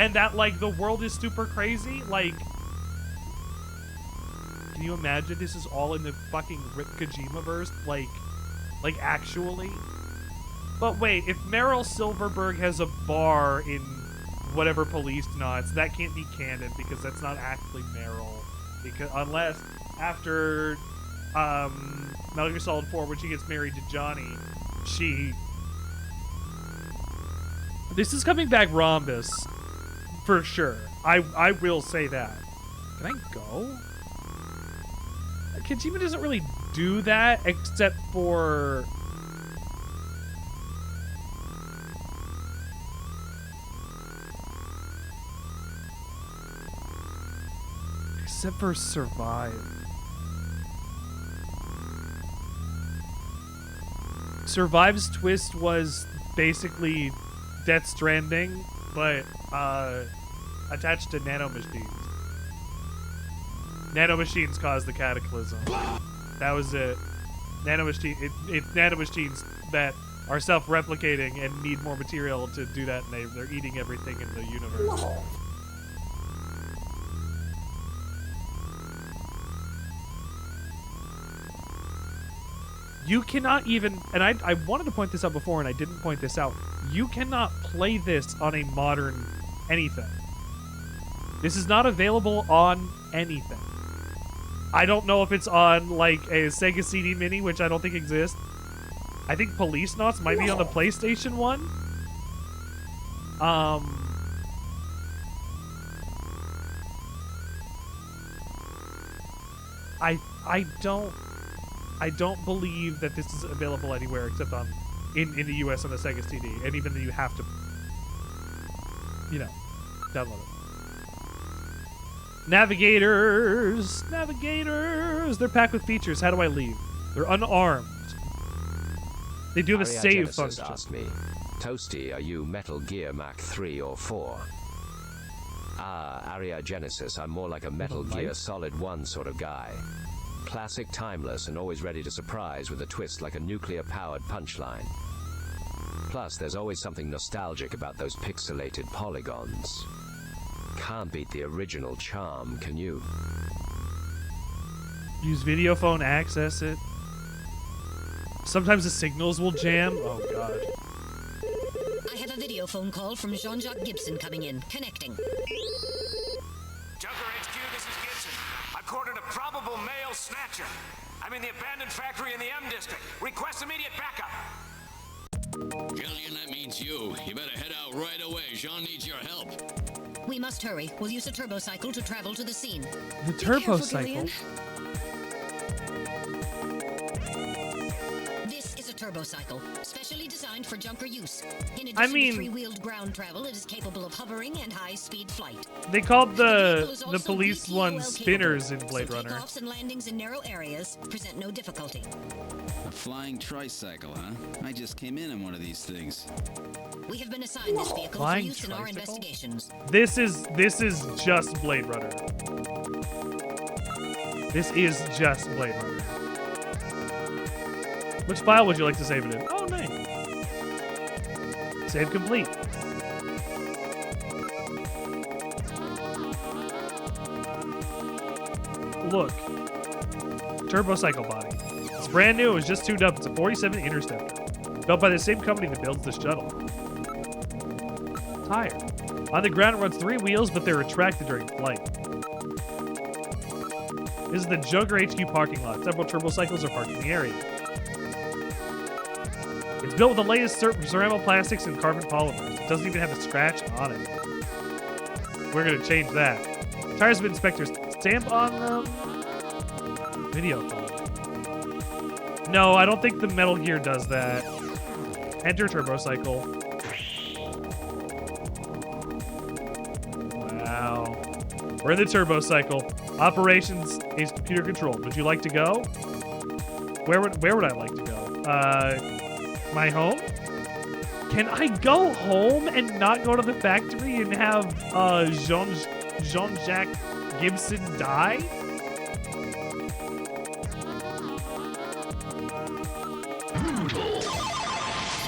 and that like the world is super crazy. Like, can you imagine this is all in the fucking Rip Kojima verse? Like actually. But wait, if Meryl Silverberg has a bar in whatever Policenauts, that can't be canon because that's not actually Meryl. Because unless after Metal Gear Solid 4, when she gets married to Johnny, this is coming back Rhombus for sure. I will say that. Can I go? Kojima doesn't really do that except for Survive. Survive's twist was basically Death Stranding, but attached to nanomachines. Nanomachines caused the cataclysm. That was it. It's nanomachines that are self-replicating and need more material to do that, and they're eating everything in the universe. You cannot even, and I wanted to point this out before and I didn't point this out, you cannot play this on a modern anything. This is not available on anything. I don't know if it's on like a Sega CD Mini, which I don't think exists. I think Policenauts might be on the PlayStation 1. I don't believe that this is available anywhere except on in the US on the Sega CD, and even then you have to, download it. Navigators, they're packed with features. How do I leave? They're unarmed. They do have a save function. Asked me, Toasty, are you Metal Gear Mach 3 or 4? Aria Genesis, I'm more like a Metal Gear Solid 1 sort of guy. Classic, timeless, and always ready to surprise with a twist like a nuclear-powered punchline. Plus, there's always something nostalgic about those pixelated polygons. Can't beat the original charm, can you? Use video phone, access it. Sometimes the signals will jam. Oh, God. I have a video phone call from Jean-Jacques Gibson coming in. Connecting. Junker HQ, this is Gibson. I've cornered a probable male snatcher. I'm in the abandoned factory in the M district. Request immediate backup. Jillian, that means you. You better head out right away. Jean needs your help. We must hurry. We'll use a turbocycle to travel to the scene. The turbocycle? This is a turbocycle, specially designed for junker use. In addition to three-wheeled ground travel, it is capable of hovering and high-speed flight. They called the police one spinners in Blade Runner. Takeoffs and landings in narrow areas present no difficulty. A flying tricycle, huh? I just came in one of these things. We have been assigned this vehicle for use in our investigations. This is just Blade Runner. This is just Blade Runner. Which file would you like to save it in? Oh, nice. Save complete. Look. Turbocycle body. It's brand new. It was just tuned up. It's a 47 Interceptor. Built by the same company that builds the shuttle. Tire. On the ground, it runs 3 wheels, but they're retracted during flight. This is the Junker HQ parking lot. Several turbocycles are parked in the area. It's built with the latest ceramic-plastics and carbon polymers. It doesn't even have a scratch on it. We're going to change that. Tires have inspectors stamp on them. Video phone. No, I don't think the Metal Gear does that. Enter turbocycle. Wow. We're in the turbocycle. Operations is computer controlled. Would you like to go? Where would I like to go? My home? Can I go home and not go to the factory and have Jean-Jacques Gibson die?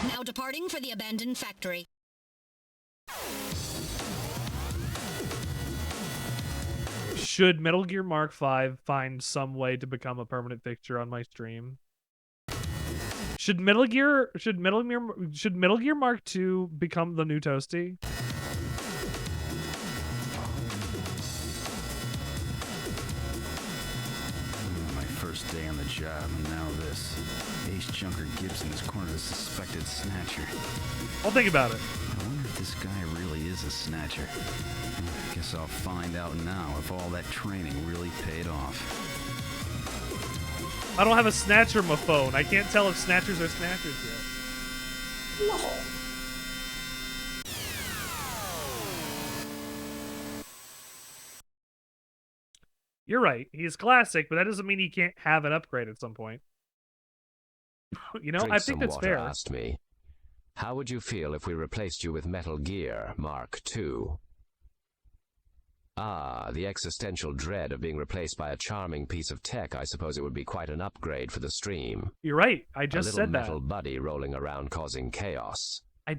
Now departing for the abandoned factory. Should Metal Gear Mark V find some way to become a permanent fixture on my stream? Should Metal Gear Mark II become the new Toasty? My first day on the job, and now this. Ace Junker Gibson has cornered a suspected snatcher. I'll think about it. I wonder if this guy really is a snatcher. I guess I'll find out now if all that training really paid off. I don't have a snatcher on my phone. I can't tell if snatchers are snatchers yet. No. You're right. He's classic, but that doesn't mean he can't have an upgrade at some point. You know, Drink I think some that's water fair. asked me, how would you feel if we replaced you with Metal Gear Mark II? Ah, the existential dread of being replaced by a charming piece of tech. I suppose it would be quite an upgrade for the stream. You're right. I just said that. A little metal buddy rolling around causing chaos. I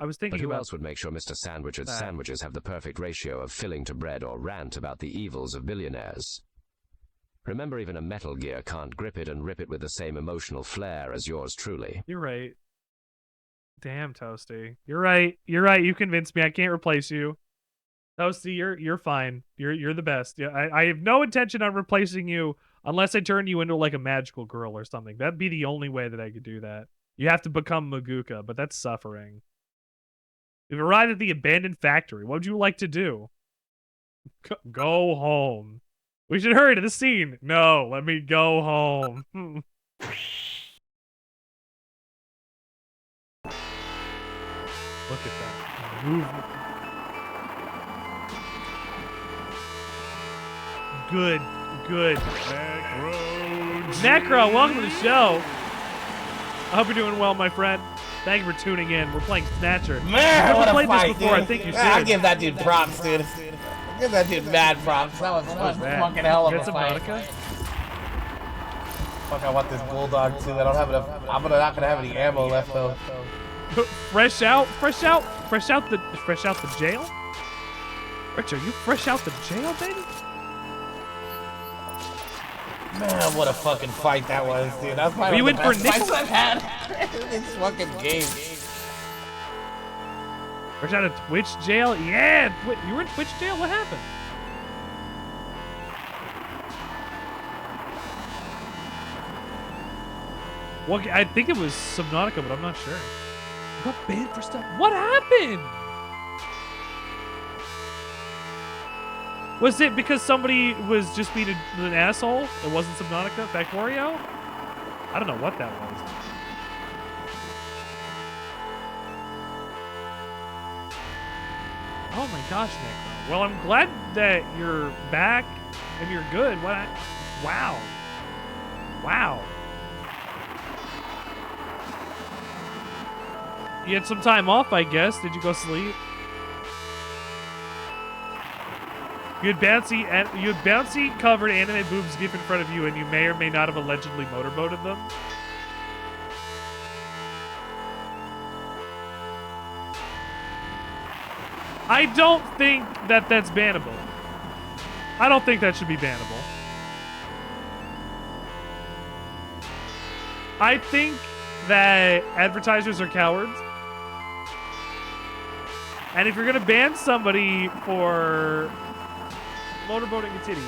was thinking But who about else would make sure Mr. Sandwichard's sandwiches have the perfect ratio of filling to bread or rant about the evils of billionaires? Remember, even a Metal Gear can't grip it and rip it with the same emotional flair as yours truly. You're right. Damn, Toasty. You're right. You're right. You convinced me. I can't replace you. Toasty, you're fine. You're the best. Yeah, I have no intention on replacing you unless I turn you into like a magical girl or something. That'd be the only way that I could do that. You have to become Maguka, but that's suffering. You've arrived at the abandoned factory. What would you like to do? Go home. We should hurry to the scene. No, let me go home. Look at that movement. Good. Necro, welcome to the show. I hope you're doing well, my friend. Thank you for tuning in. We're playing Snatcher. Man, what a played fight, this before. dude. I think you I should. give that dude props, dude. I give that dude mad props. That was one fucking hell of a fight. Fuck, I want this bulldog too. I don't have enough. I'm not gonna have any ammo left though. Fresh out the jail? Rich, are you fresh out the jail, baby? Man, what a fucking fight that was, dude. That's Are you in for fights I've had in this fucking game. Fresh out of Twitch jail? Yeah, you were in Twitch jail? What happened? Well, I think it was Subnautica, but I'm not sure. Got banned for stuff. What happened? Was it because somebody was just being an asshole? It wasn't Subnautica? Factorio? I don't know what that was. Oh my gosh, Necro. Well, I'm glad that you're back and you're good. Wow. You had some time off, I guess. Did you go sleep? You had bouncy covered anime boobs gif in front of you, and you may or may not have allegedly motorboated them. I don't think that that's bannable. I don't think that should be bannable. I think that advertisers are cowards. And if you're going to ban somebody for motorboating a titty,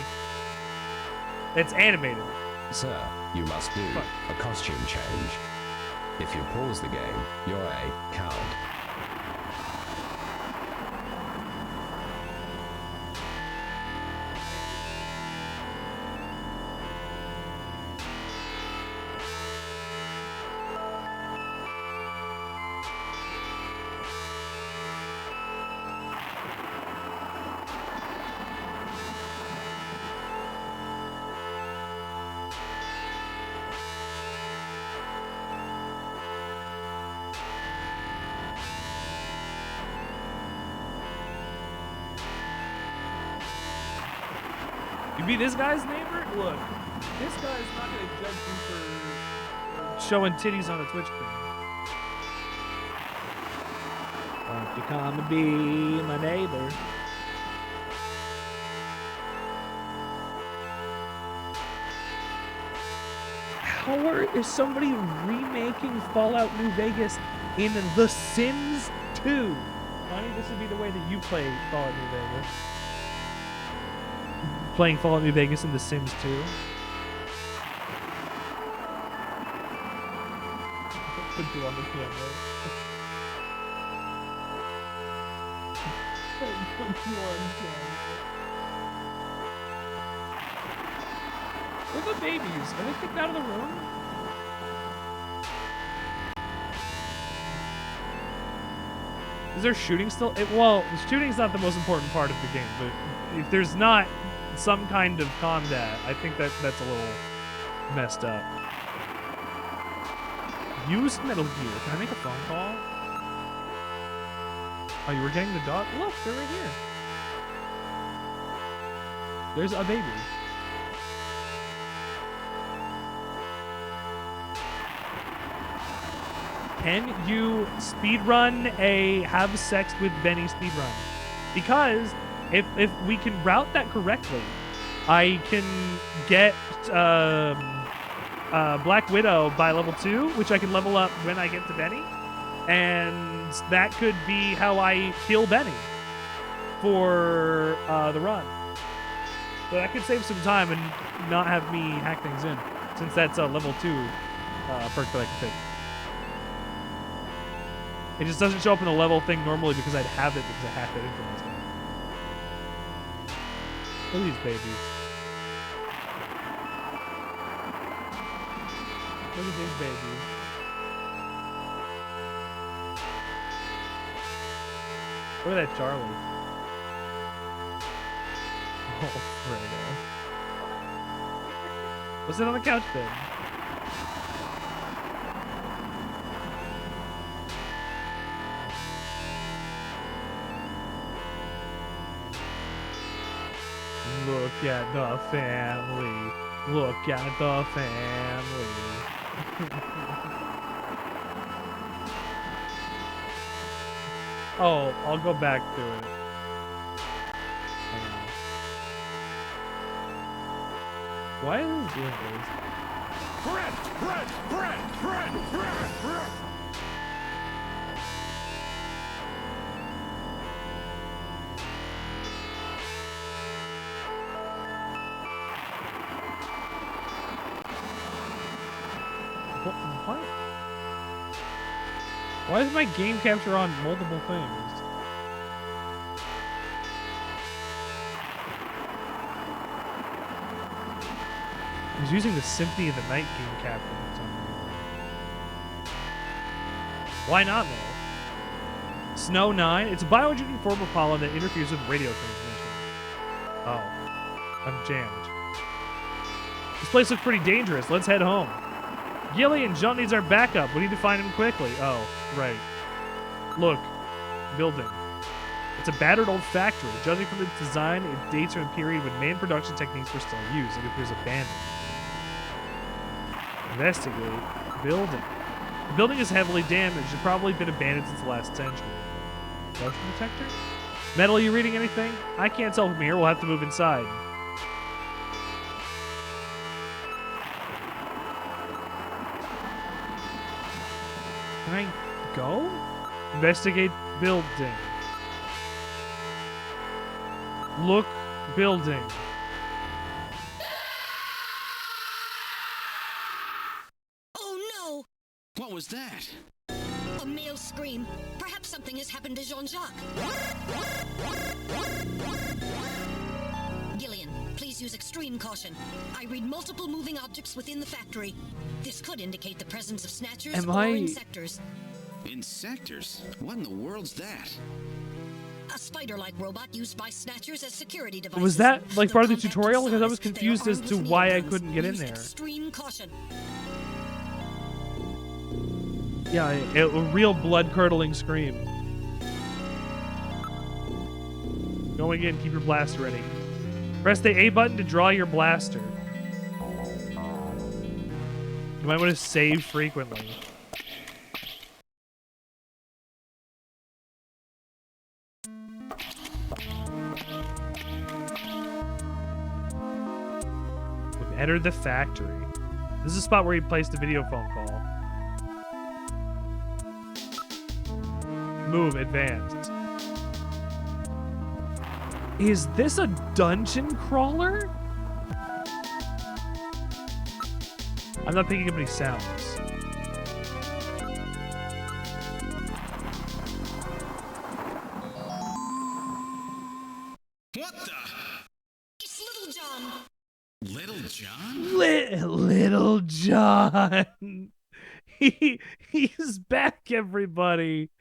it's animated. Sir, you must do a costume change. If you pause the game, you're a coward. You be this guy's neighbor? Look, this guy's not going to judge you for showing titties on a Twitch stream. Won't you come and be my neighbor? How is somebody remaking Fallout New Vegas in The Sims 2? Honey, this would be the way that you play Fallout New Vegas. Playing Fallout New Vegas in The Sims 2. Put you on the camera. Put you on camera. Where are the babies? Are they kicked out of the room? Is there shooting still? Well, shooting's not the most important part of the game, but if there's not some kind of combat, I think that's a little messed up. Use Metal Gear. Can I make a phone call? Oh, you were getting the dog? Look, they're right here. There's a baby. Can you speedrun a have sex with Benny speedrun? Because if we can route that correctly, I can get Black Widow by level 2, which I can level up when I get to Benny. And that could be how I kill Benny for the run. But I could save some time and not have me hack things in, since that's a level 2 perk that I can pick. It just doesn't show up in the level thing normally because I'd have it because I hacked it in for myself. Look at these babies. Look at these babies. Look at that Charlie. Oh, Fredo. Let's sit on the couch then. Look at the family. Look at the family. Oh, I'll go back to it. Why is it doing this? Brett! What? Why is my game capture on multiple things? I was using the Symphony of the Night game capture for some reason. Why not, though? Snow 9? It's a bioengineered form of pollen that interferes with radio transmission. Oh. I'm jammed. This place looks pretty dangerous. Let's head home. Gillian, John needs our backup. We need to find him quickly. Oh, right. Look. Building. It's a battered old factory. Judging from its design, it dates from a period when main production techniques were still used. It appears abandoned. Investigate. Building. The building is heavily damaged. It's probably been abandoned since the last century. Motion detector? Metal, you reading anything? I can't tell from here. We'll have to move inside. Can I go? Investigate building. Look building. Oh no! What was that? A male scream. Perhaps something has happened to Jean-Jacques. Gillian, please use extreme caution. I read multiple moving objects within the factory. This could indicate the presence of snatchers or insectors. Insectors? What in the world's that? A spider-like robot used by snatchers as security devices. Was that like part of the tutorial? Because I was confused as to why I couldn't get in there. Extreme caution. Yeah, a real blood-curdling scream. Going in, keep your blaster ready. Press the A button to draw your blaster. You might want to save frequently. We've entered the factory. This is a spot where he placed a video phone call. Move, advance. Is this a dungeon crawler? I'm not picking up any sounds. What the? It's Little John. Little John? Little John. He's back, everybody.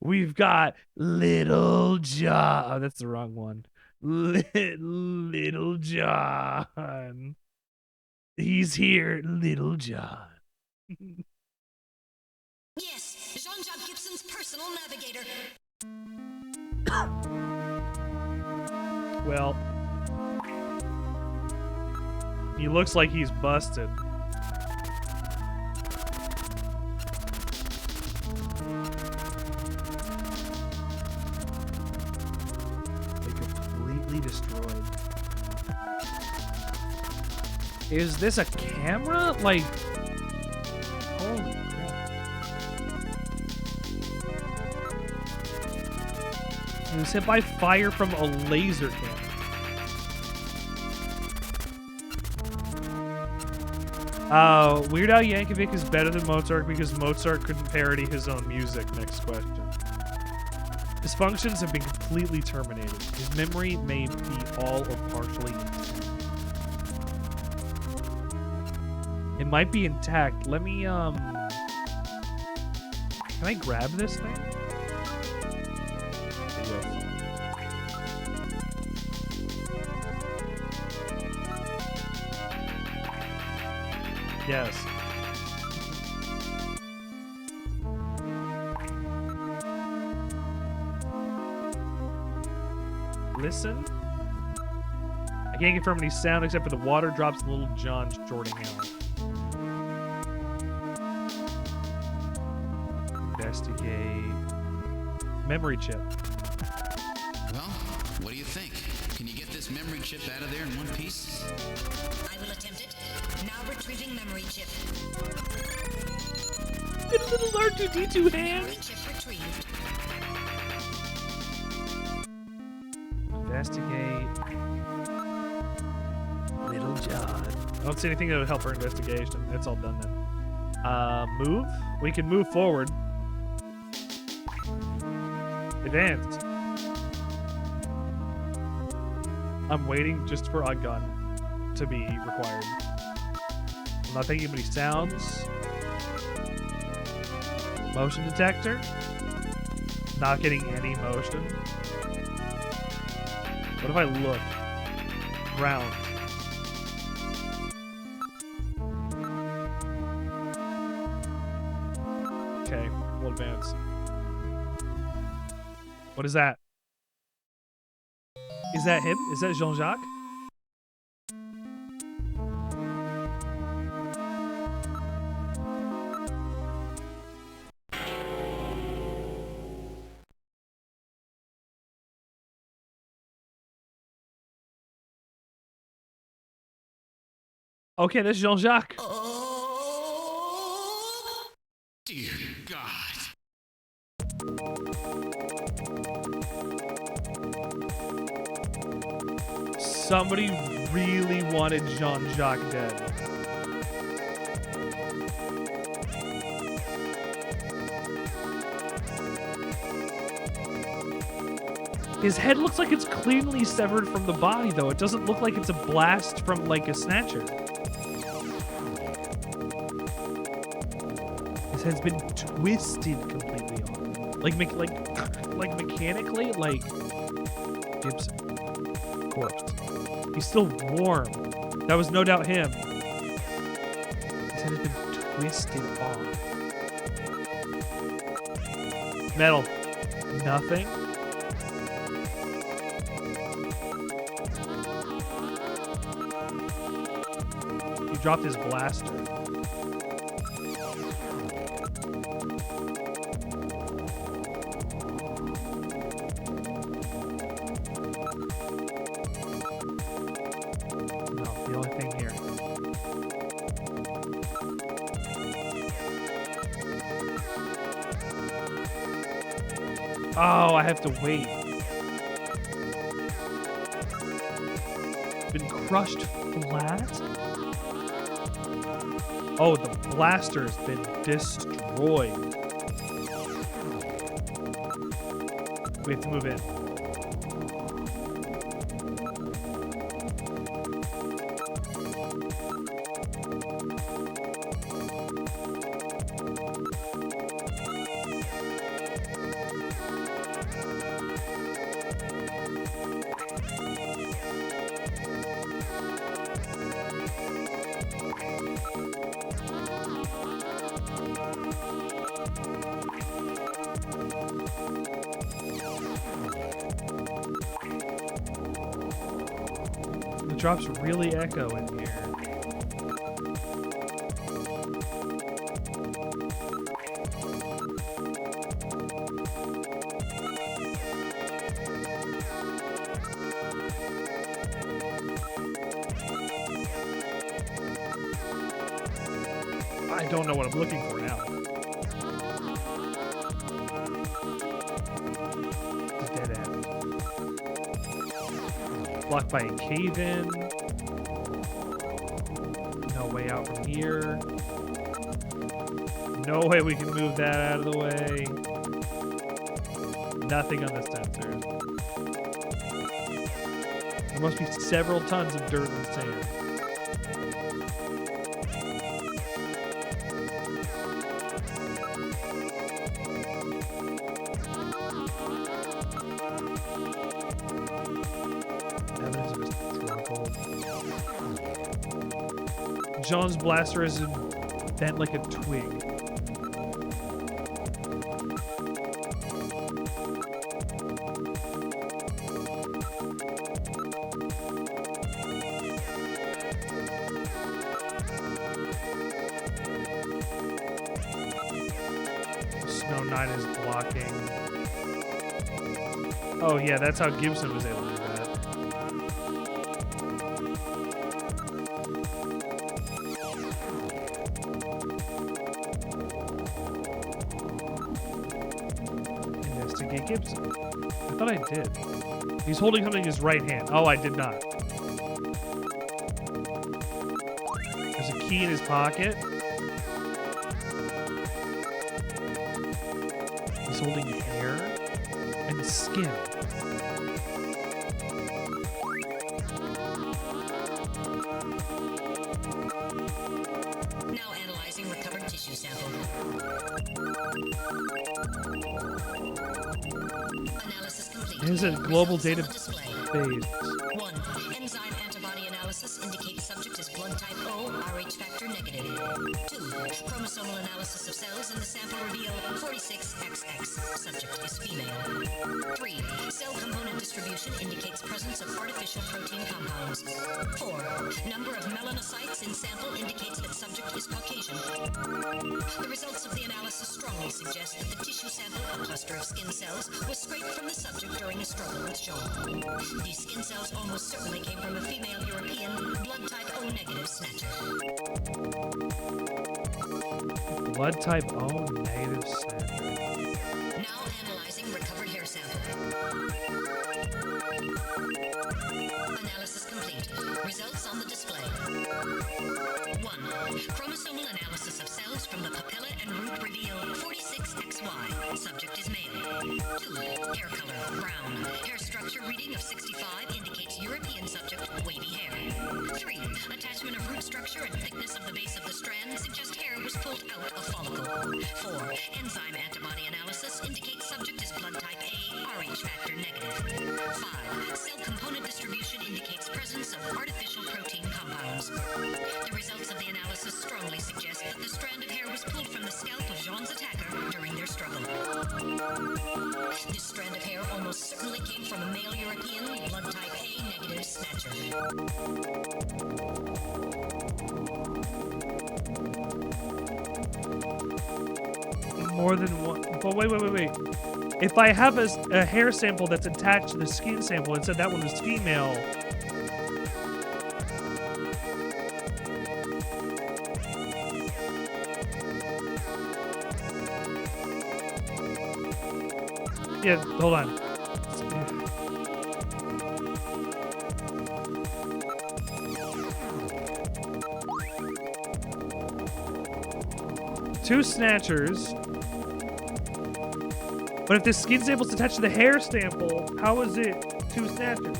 We've got Little John. Oh, that's the wrong one. Little John. He's here, Little John. Yes, Jean-Jacques Gibson's personal navigator. Well, he looks like he's busted. Completely destroyed. Is this a camera? Like, holy crap. He was hit by fire from a laser cannon. Weird Al Yankovic is better than Mozart because Mozart couldn't parody his own music. Next question. His functions have been completely terminated. His memory may be all or partially intact. It might be intact. Let me, can I grab this thing? Yes. Listen. I can't confirm any sound except for the water drops and Little John shorting out. Investigate. Memory chip. Well, what do you think? Can you get this memory chip out of there in one piece? I will attempt it. Now retrieving memory chip. Get a little R2-D2 hand. Memory chip retrieved. Investigate. Little John. I don't see anything that would help her investigation. It's all done then. Move? We can move forward. Advance. I'm waiting just for a gun to be required. I'm not thinking of any sounds. Motion detector. Not getting any motion. What if I look? Round. Okay, we'll advance. What is that? Is that him? Is that Jean-Jacques? Okay, that's Jean-Jacques. Dear God. Somebody really wanted Jean-Jacques dead. His head looks like it's cleanly severed from the body, though. It doesn't look like it's a blast from, like, a Snatcher. His head's been twisted completely on. Like mechanically, like Gibson. Corpse. He's still warm. That was no doubt him. His head has been twisted off. Metal. Nothing. He dropped his blaster. Oh, I have to wait. Been crushed flat? Oh, the blaster's been destroyed. We have to move in. The drops really echo in here. I don't know what I'm looking for now. It's a dead end. Blocked by a cave-in. No way out from here. No way we can move that out of the way. Nothing on the sensors. There must be several tons of dirt and sand. John's blaster is bent like a twig. Snow Knight is blocking. Oh yeah, that's how Gibson was able to do that. Gibson. I thought I did. He's holding something in his right hand. Oh, I did not. There's a key in his pocket. He's holding hair and skin. Now analyzing recovered tissue sample. Analysis complete. It is a global database. 1. Enzyme antibody analysis indicates subject is blood type O, Rh factor negative. 2. Chromosomal analysis of cells in the sample reveal 46XX. Subject is female. 3. Cell component distribution indicates presence of artificial protein compounds. 4. Number of melanocytes in sample indicates that subject is Caucasian. The results of the analysis strongly suggest that the tissue sample, a cluster of skin cells, was scraped from the subject during a struggle with Jean. These skin cells almost certainly came from a female European blood type O negative snatcher. Blood type O negative snatcher. Now analyzing recovered hair sample. Analysis complete. Results on the display. 1. Chromosomal analysis of cells from the papilla and root reveal 46XY. Subject is male. 2. Hair color, brown. Hair structure reading of 65 indicates European subject, wavy hair. 3. Attachment of root structure and thickness of the base of the strand suggest hair was pulled out of follicle. 4. Enzyme antibody analysis indicates subject is blood type A, Rh factor negative. 5. Cell component distribution indicates presence of artificial protein compounds. The results of the analysis strongly suggest that the strand of hair was pulled from the scalp of Jean's attacker during their struggle. This strand of hair almost certainly came from a male European blood type A negative snatcher. More than one. But wait. If I have a hair sample that's attached to the skin sample and said that one was female. Yeah, hold on. Two Snatchers. But if the skin's able to attach to the hair sample, how is it two Snatchers?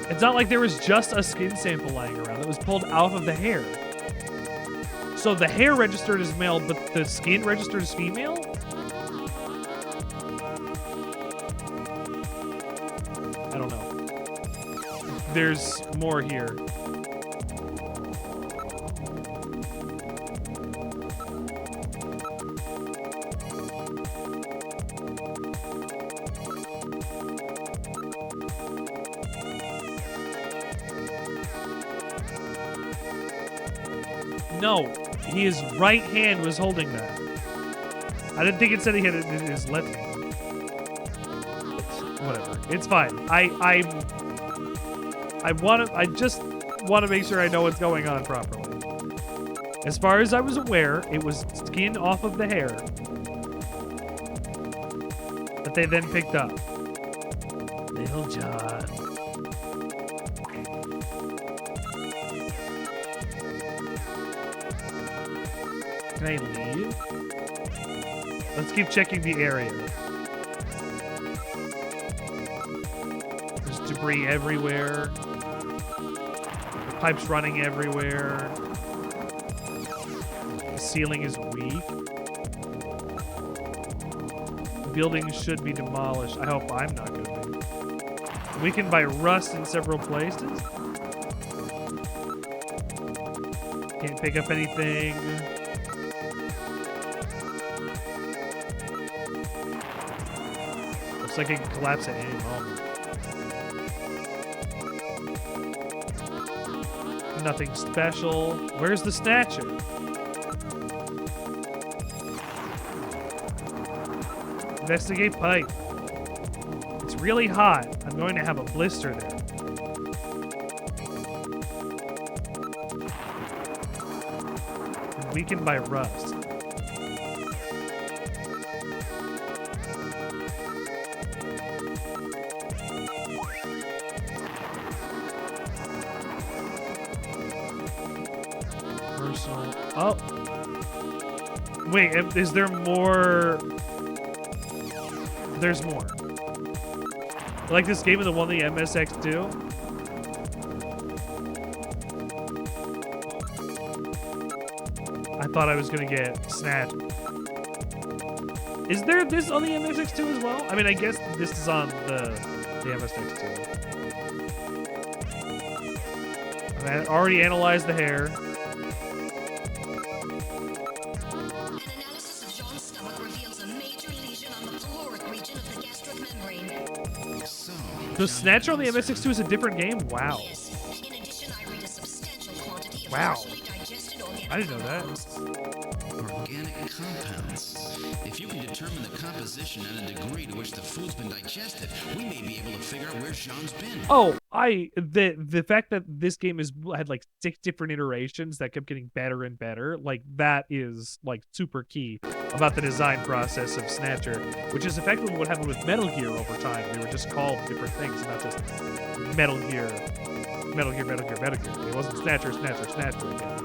It's not like there was just a skin sample lying around that was pulled out of the hair. So the hair registered as male, but the skin registered as female? I don't know. There's more here. No, his right hand was holding that. I didn't think it said he had it in his left hand. Whatever, it's fine. I just want to make sure I know what's going on properly. As far as I was aware, it was skin off of the hair that they then picked up. Little John. Can I leave? Let's keep checking the area. There's debris everywhere. The pipe's running everywhere. The ceiling is weak. The building should be demolished. I hope I'm not going to be. Weakened by rust in several places. Can't pick up anything. Looks like it can collapse at any moment. Nothing special. Where's the Snatcher? Investigate pipe. It's really hot. I'm going to have a blister there. Weakened by rust. Personal. Oh. Wait, is there more? There's more. Like this game of the one, the MSX2. I thought I was gonna get snatched. Is there this on the MSX2 as well? I mean, I guess this is on the MSX2. I already analyzed the hair. An analysis of Jean's stomach reveals a major lesion on the caloric region of the gastric membrane. So Snatcher on the MSX2 is a different game? Wow. In addition, I read a substantial quantity of Wow. partially digested organic I didn't know that. Organic compounds. If you can determine the composition and the degree to which the food's been digested, we may be able to figure out where Sean's been. Oh, the fact that this game had like 6 different iterations that kept getting better and better, like that is like super key about the design process of Snatcher, which is effectively what happened with Metal Gear over time. They were just called different things, not just Metal Gear. It wasn't Snatcher again.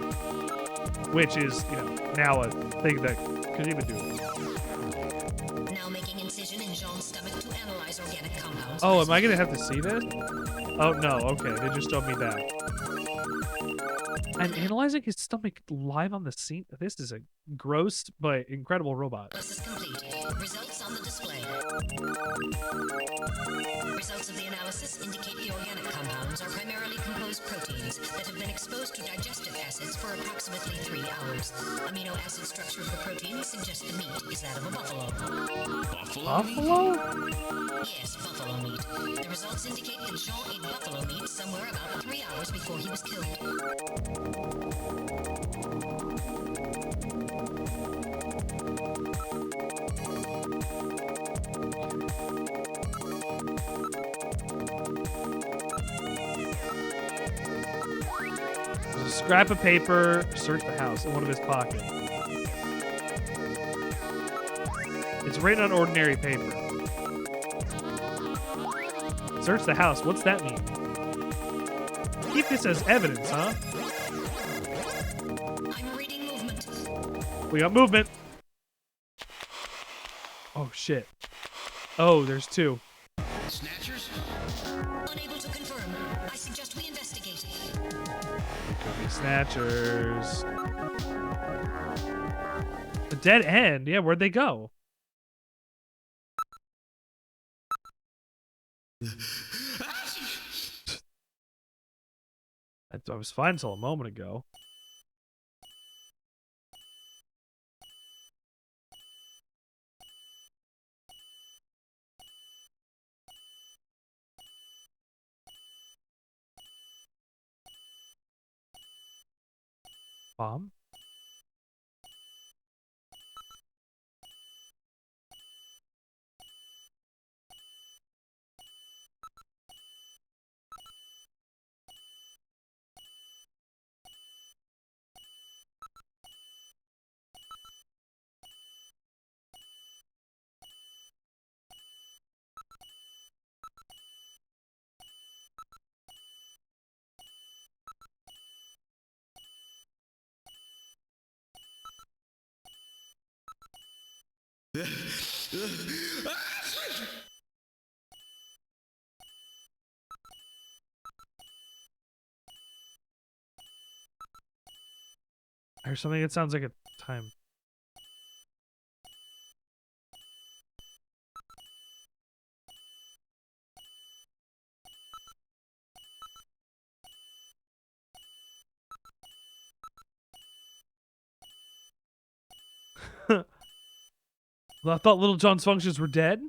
Which is, now a thing that Kojima do. Now making incision in Jean's stomach to analyze organic compounds. Oh, am I gonna have to see this? Oh no, okay, they just showed me that. I'm analyzing his stomach live on the scene. This is a gross but incredible robot. This is complete. Results on the display. Results of the analysis indicate the organic compounds are primarily composed proteins that have been exposed to digestive acids for approximately 3 hours. Amino acid structure of the proteins suggests the meat is that of a buffalo. Buffalo? Yes, buffalo meat. The results indicate that Jean ate buffalo meat somewhere about 3 hours before he was killed. There's a scrap of paper. Search the house in one of his pockets. written on ordinary paper. Search the house. What's that mean? Keep this as evidence, huh? I'm reading movement. We got movement. Oh, shit. Oh, there's two. Snatchers? Unable to confirm. I suggest we investigate. Could be snatchers. The dead end? Yeah, where'd they go? I was fine until a moment ago. Bomb? I hear something that sounds like a time. I thought Little John's functions were dead.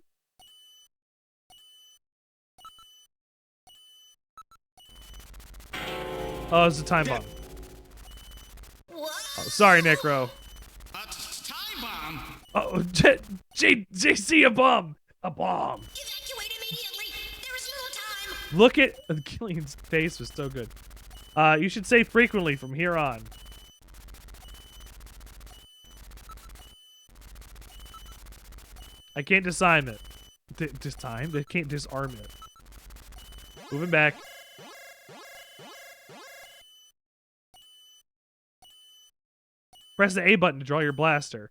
Oh, it's a time bomb. Oh, sorry, Necro. Time bomb? Oh, JC, a bomb! A bomb! Evacuate immediately! There is little time! Look at Killian's face was so good. You should say frequently from here on. I can't disarm it. Disarm? They can't disarm it. Moving back. Press the A button to draw your blaster.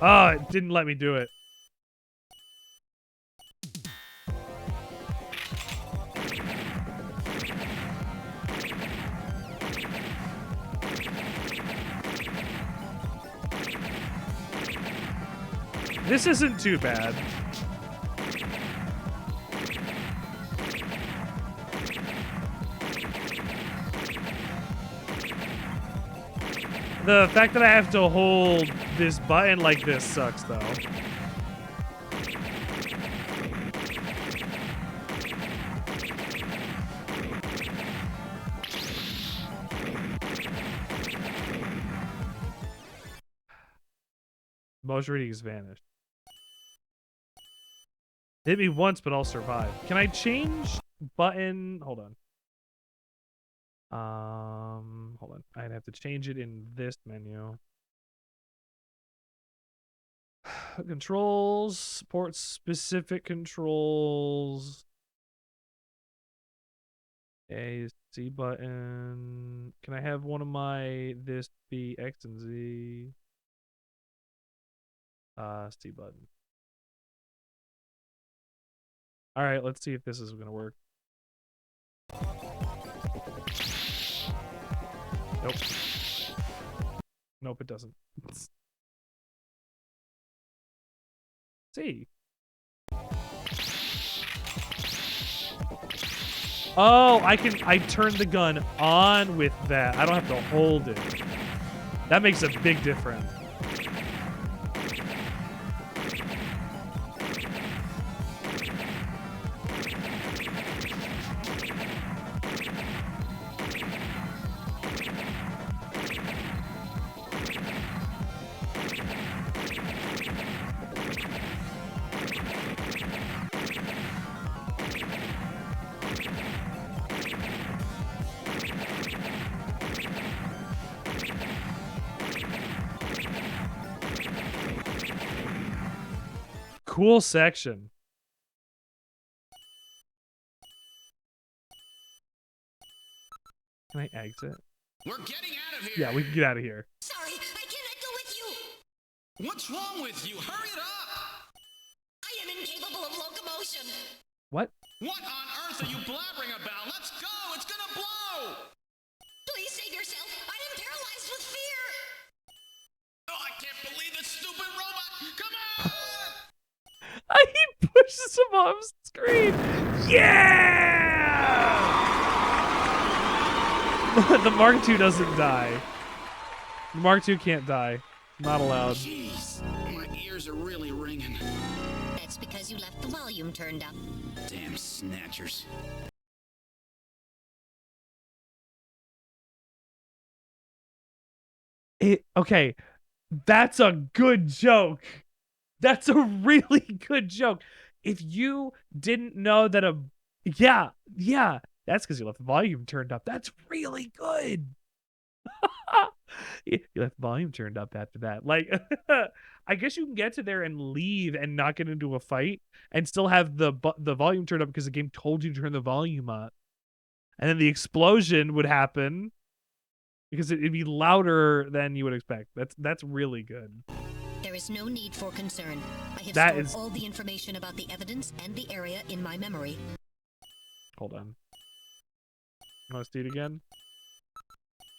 Oh, it didn't let me do it. This isn't too bad. The fact that I have to hold this button like this sucks, though. Motion reading has vanished. Hit me once, but I'll survive. Can I change button? Hold on. Hold on. I'd have to change it in this menu. Controls, support specific controls. A C button. Can I have one of my this be X and Z? C button. All right, let's see if this is gonna work. Nope. Nope, it doesn't. See. Oh, I turn the gun on with that. I don't have to hold it. That makes a big difference. cool section. Can I exit? We're getting out of here. Yeah, we can get out of here. Sorry, I cannot go with you. What's wrong with you? Hurry it up. I am incapable of locomotion. What? What on earth are you blabbering about? Let's go. It's gonna blow. Please save yourself. I am paralyzed with fear. Oh, I can't believe this stupid robot. Come on. He pushes him off screen. Yeah! The Mark II doesn't die. The Mark II can't die. Not allowed. Jeez, my ears are really ringing. That's because you left the volume turned up. Damn snatchers. Okay, that's a good joke. That's a really good joke. If you didn't know that yeah, that's because you left the volume turned up. That's really good. You left the volume turned up after that. Like, I guess you can get to there and leave and not get into a fight and still have the volume turned up because the game told you to turn the volume up. And then the explosion would happen because it'd be louder than you would expect. That's really good. There is no need for concern. I have stored all the information about the evidence and the area in my memory. Hold on. Want to see it again?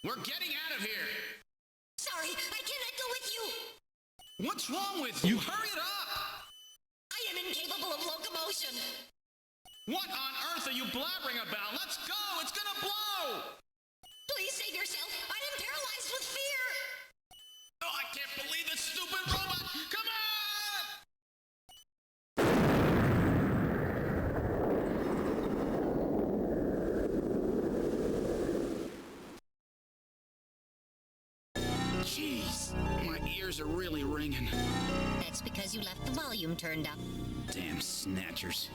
We're getting out of here. Sorry, I cannot go with you. What's wrong with you? Hurry it up. I am incapable of locomotion. What on earth are you blabbering about? Let's go. It's gonna blow. Please save yourself. I am paralyzed with fear. Oh, I can't believe this stupid robot. Come on. Jeez, my ears are really ringing. That's because you left the volume turned up. Damn snatchers.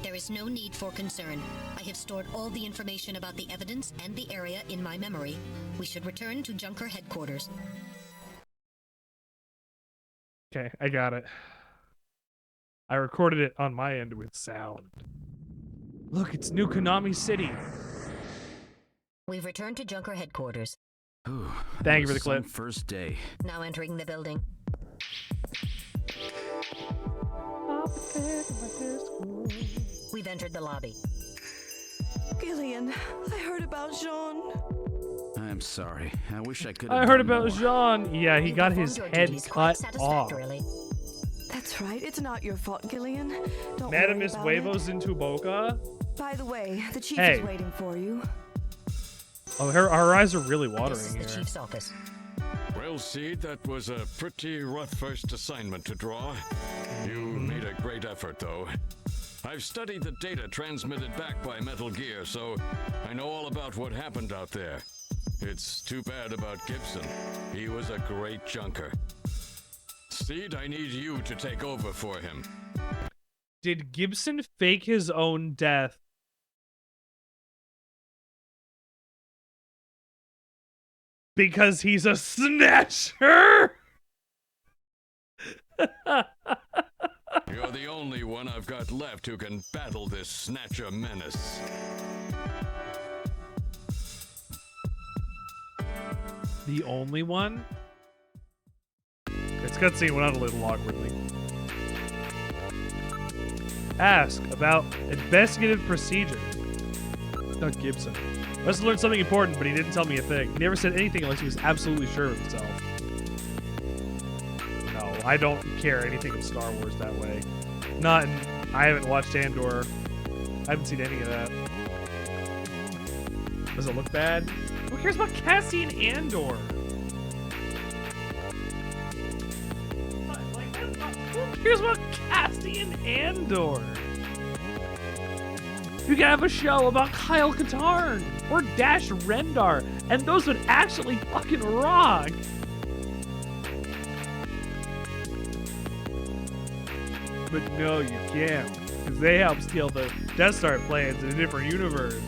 There is no need for concern. I have stored all the information about the evidence and the area in my memory. We should return to Junker headquarters. Okay, I got it. I recorded it on my end with sound. Look, it's New Konami City. We've returned to Junker headquarters. Ooh, thank you for the clip. First day. Now entering the building. We've entered the lobby. Gillian, I heard about Jean. I'm sorry. I wish I could. I heard about Jean. Yeah, he got his head cut off. That's right. It's not your fault, Gillian. Don't Madam worry Miss about Huevos into Boca. By the way, the chief Hey. is waiting for you. Oh, her eyes are really watering This is the here. chief's office. Well, Seed, that was a pretty rough first assignment to draw. You made a great effort, though. I've studied the data transmitted back by Metal Gear, so I know all about what happened out there. It's too bad about Gibson. He was a great junker. Seed, I need you to take over for him. Did Gibson fake his own death? Because he's a snatcher? You're the only one I've got left who can battle this Snatcher menace. The only one? This cutscene went on a little awkwardly. Ask about investigative procedure. Doug Gibson. Must have learned something important, but he didn't tell me a thing. He never said anything unless he was absolutely sure of himself. No, I don't care anything of Star Wars that way. Not in, I haven't watched Andor. I haven't seen any of that. Does it look bad? Who cares about Cassian Andor? Who cares about Cassian Andor? You could have a show about Kyle Katarn or Dash Rendar, and those would actually fucking rock. But no, you can't, because they help steal the Death Star plans in a different universe.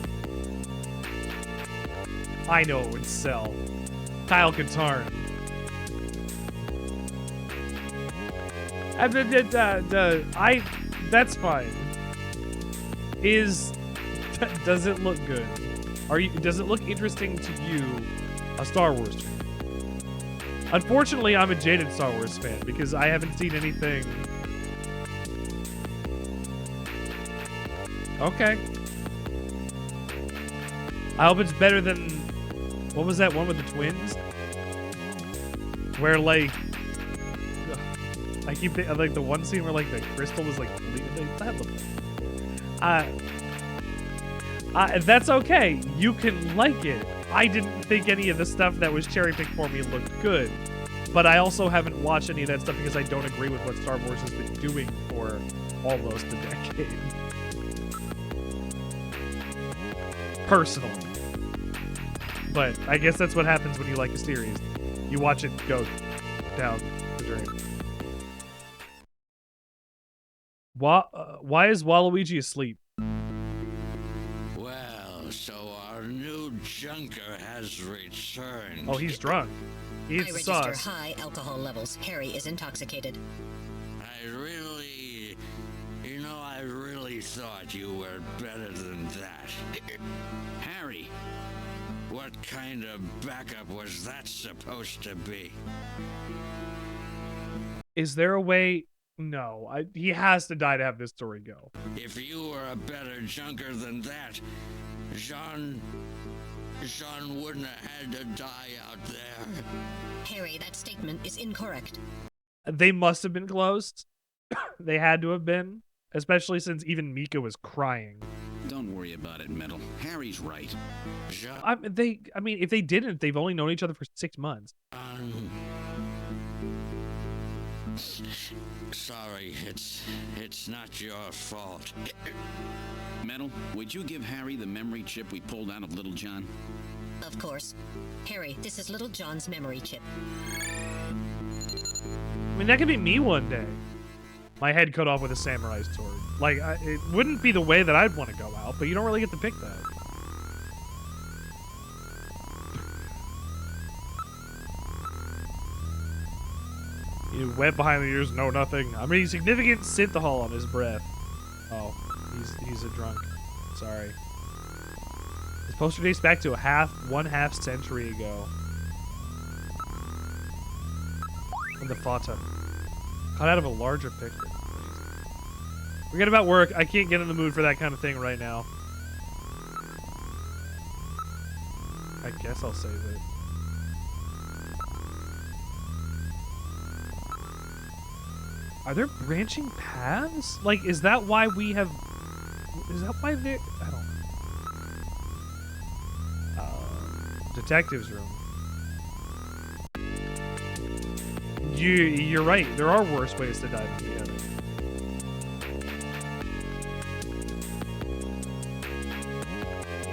I know it would sell. Kyle Katarn. That's fine. Does it look good? Does it look interesting to you, a Star Wars fan? Unfortunately, I'm a jaded Star Wars fan because I haven't seen anything. Okay. I hope it's better than, what was that one with the twins? Where like, I keep thinking, like the one scene where like the crystal was like bleeding. That looked like, that's okay. You can like it. I didn't think any of the stuff that was cherry picked for me looked good, but I also haven't watched any of that stuff because I don't agree with what Star Wars has been doing for almost a decade. Personally. But I guess that's what happens when you like a series. You watch it go down the drain. Why is Waluigi asleep? Well, so our new junker has returned. Oh, he's drunk. He I eats register sauce. high alcohol levels. Harry is intoxicated. I really thought you were better than that. Harry, what kind of backup was that supposed to be? Is there a way? No, he has to die to have this story go. If you were a better junker than that, Jean wouldn't have had to die out there. Harry, that statement is incorrect. They must have been close. They had to have been, especially since even Mika was crying. Don't worry about it, Metal. Harry's right. I mean, if they didn't, they've only known each other for 6 months. Sorry, it's not your fault. Metal, would you give Harry the memory chip we pulled out of Little John? Of course. Harry, this is Little John's memory chip. I mean, that could be me one day. My head cut off with a samurai sword. Like, it wouldn't be the way that I'd want to go out, but you don't really get to pick that. You wet behind the ears, know nothing. I mean, significant synthahol on his breath. Oh, he's a drunk. Sorry. This poster dates back to one half century ago. And the Fata. Cut out of a larger picture. Forget about work. I can't get in the mood for that kind of thing right now. I guess I'll save it. Are there branching paths? Like, is that why we have... Is that why they... I don't know. Detective's room. You're right. There are worse ways to die than together.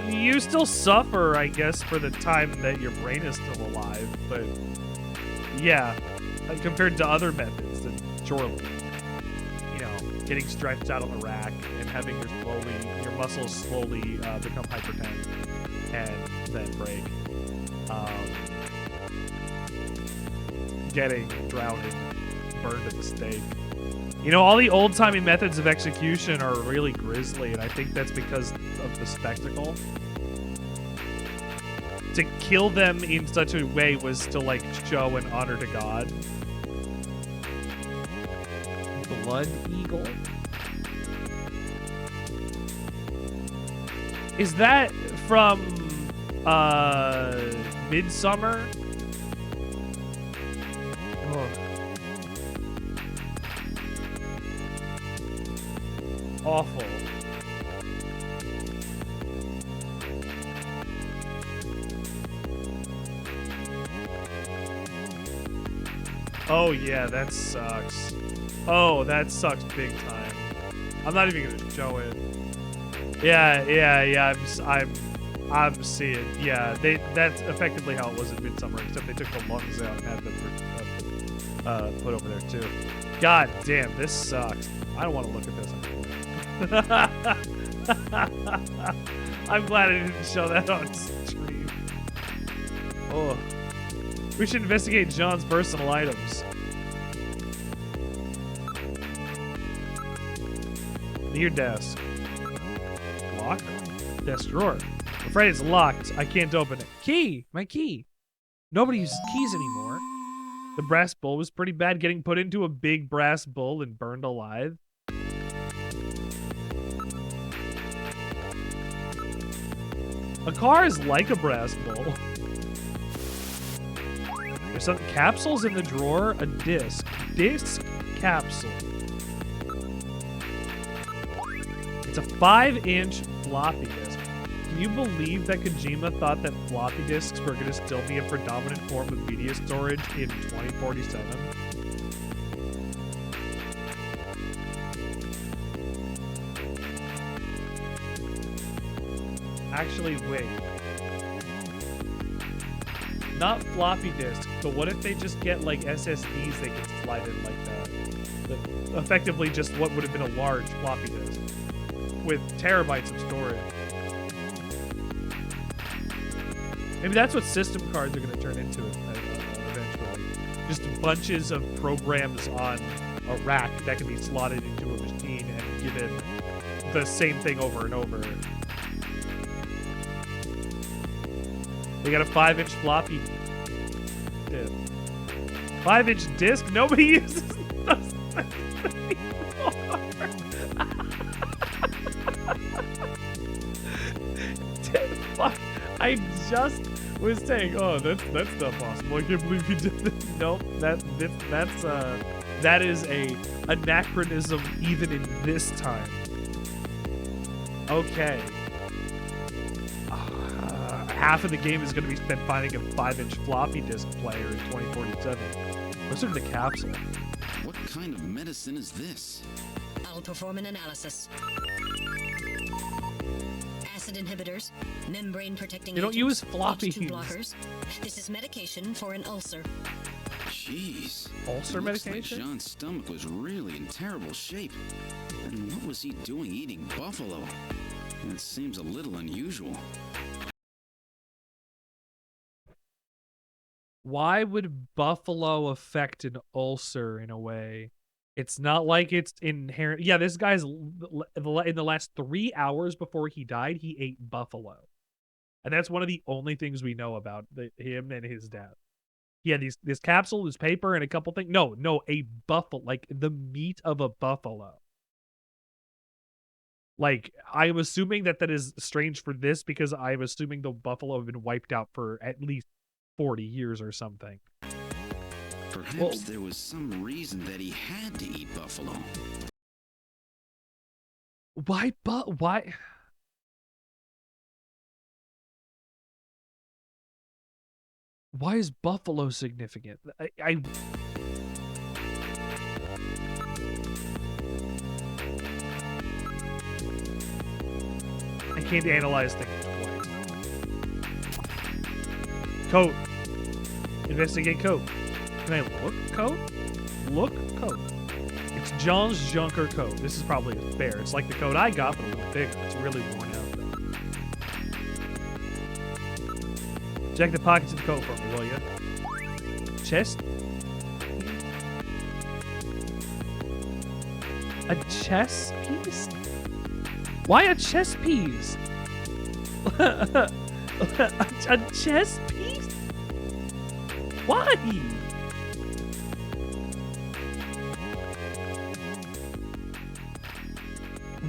You still suffer, I guess, for the time that your brain is still alive, but yeah, compared to other methods, then surely, you know, getting stretched out on the rack and having your muscles slowly become hypertense and then break. Getting drowned, burned at the stake. You know, all the old-timey methods of execution are really grisly, and I think that's because of the spectacle. To kill them in such a way was to, like, show an honor to God. Blood Eagle? Is that from, Midsummer? Oh. Awful. Oh yeah, that sucks. Oh, that sucks big time. I'm not even gonna show it. Yeah. I'm seeing. Yeah, that's effectively how it was in Midsummer, except they took the lungs out and had them put over there too. God damn, this sucks. I don't want to look at this anymore. I'm glad I didn't show that on stream. Oh. We should investigate John's personal items. Your desk. Locker? Desk drawer. I'm afraid it's locked. I can't open it. Key! My key! Nobody uses keys anymore. The brass bull was pretty bad, getting put into a big brass bull and burned alive. A car is like a brass bull. There's some capsules in the drawer. A disc. Disc capsule. It's a 5-inch floppy disk. Can you believe that Kojima thought that floppy disks were going to still be a predominant form of media storage in 2047? Actually, wait. Not floppy disks, but what if they just get like SSDs they can slide in like that? Effectively just what would have been a large floppy disk with terabytes of storage. Maybe that's what system cards are going to turn into eventually. Just bunches of programs on a rack that can be slotted into a machine and given the same thing over and over. They got a 5-inch floppy disk. 5-inch disc? Nobody uses those anymore. Fuck. I just was saying, oh, that's not possible. I can't believe you did that. Nope, that is a anachronism even in this time. Okay. Half of the game is going to be spent finding a 5-inch floppy disk player in 2047. What's in the capsule? What kind of medicine is this? I'll perform an analysis. Acid inhibitors, membrane protecting You don't agents, use floppies. H2 blockers. This is medication for an ulcer. Jeez. Ulcer medication? Like John's stomach was really in terrible shape. And what was he doing eating buffalo? It seems a little unusual. Why would buffalo affect an ulcer in a way? It's not like it's inherent. Yeah, this guy's in the last 3 hours before he died, he ate buffalo. And that's one of the only things we know about him and his death. He had this capsule, this paper, and a couple things. No, a buffalo, like the meat of a buffalo. Like, I'm assuming that is strange for this because I'm assuming the buffalo have been wiped out for at least 40 years or something. Perhaps there was some reason that he had to eat buffalo. Why? Why is buffalo significant? I can't analyze things twice. Coat. Investigate coat. Can I look coat? Look coat. It's John's Junker coat. This is probably fair. It's like the coat I got, but a little bigger. It's really worn out, though. Check the pockets of the coat for me, will you? Chest? A chess piece? Why a chess piece? A chess piece? Why?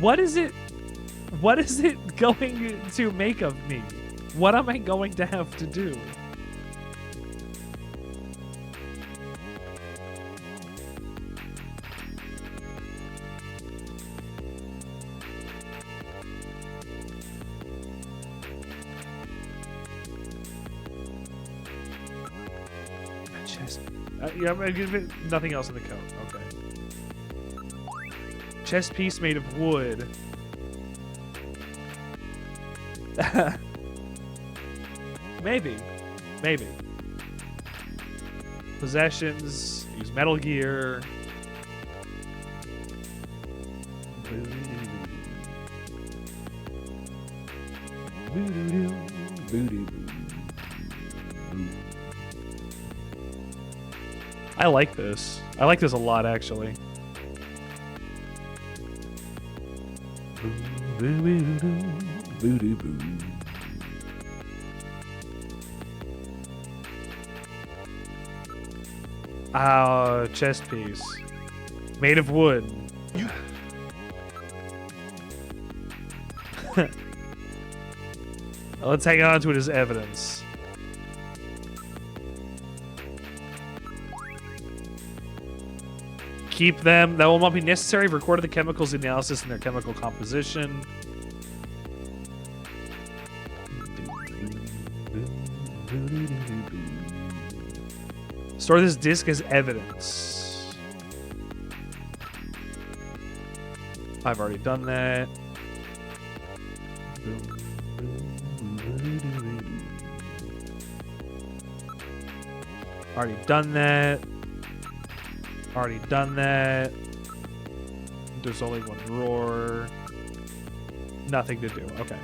What is it going to make of me? What am I going to have to do? Yeah, I'm gonna give it nothing else in the coat. Okay. Chest piece made of wood. Maybe. Possessions. Use Metal Gear. I like this. I like this a lot, actually. Chest piece. Made of wood. Let's hang on to it as evidence. Keep them. That will not be necessary. I've recorded the chemicals analysis and their chemical composition. Store this disc as evidence. I've already done that. Already done that. Already done that. There's only one drawer. Nothing to do. Okay.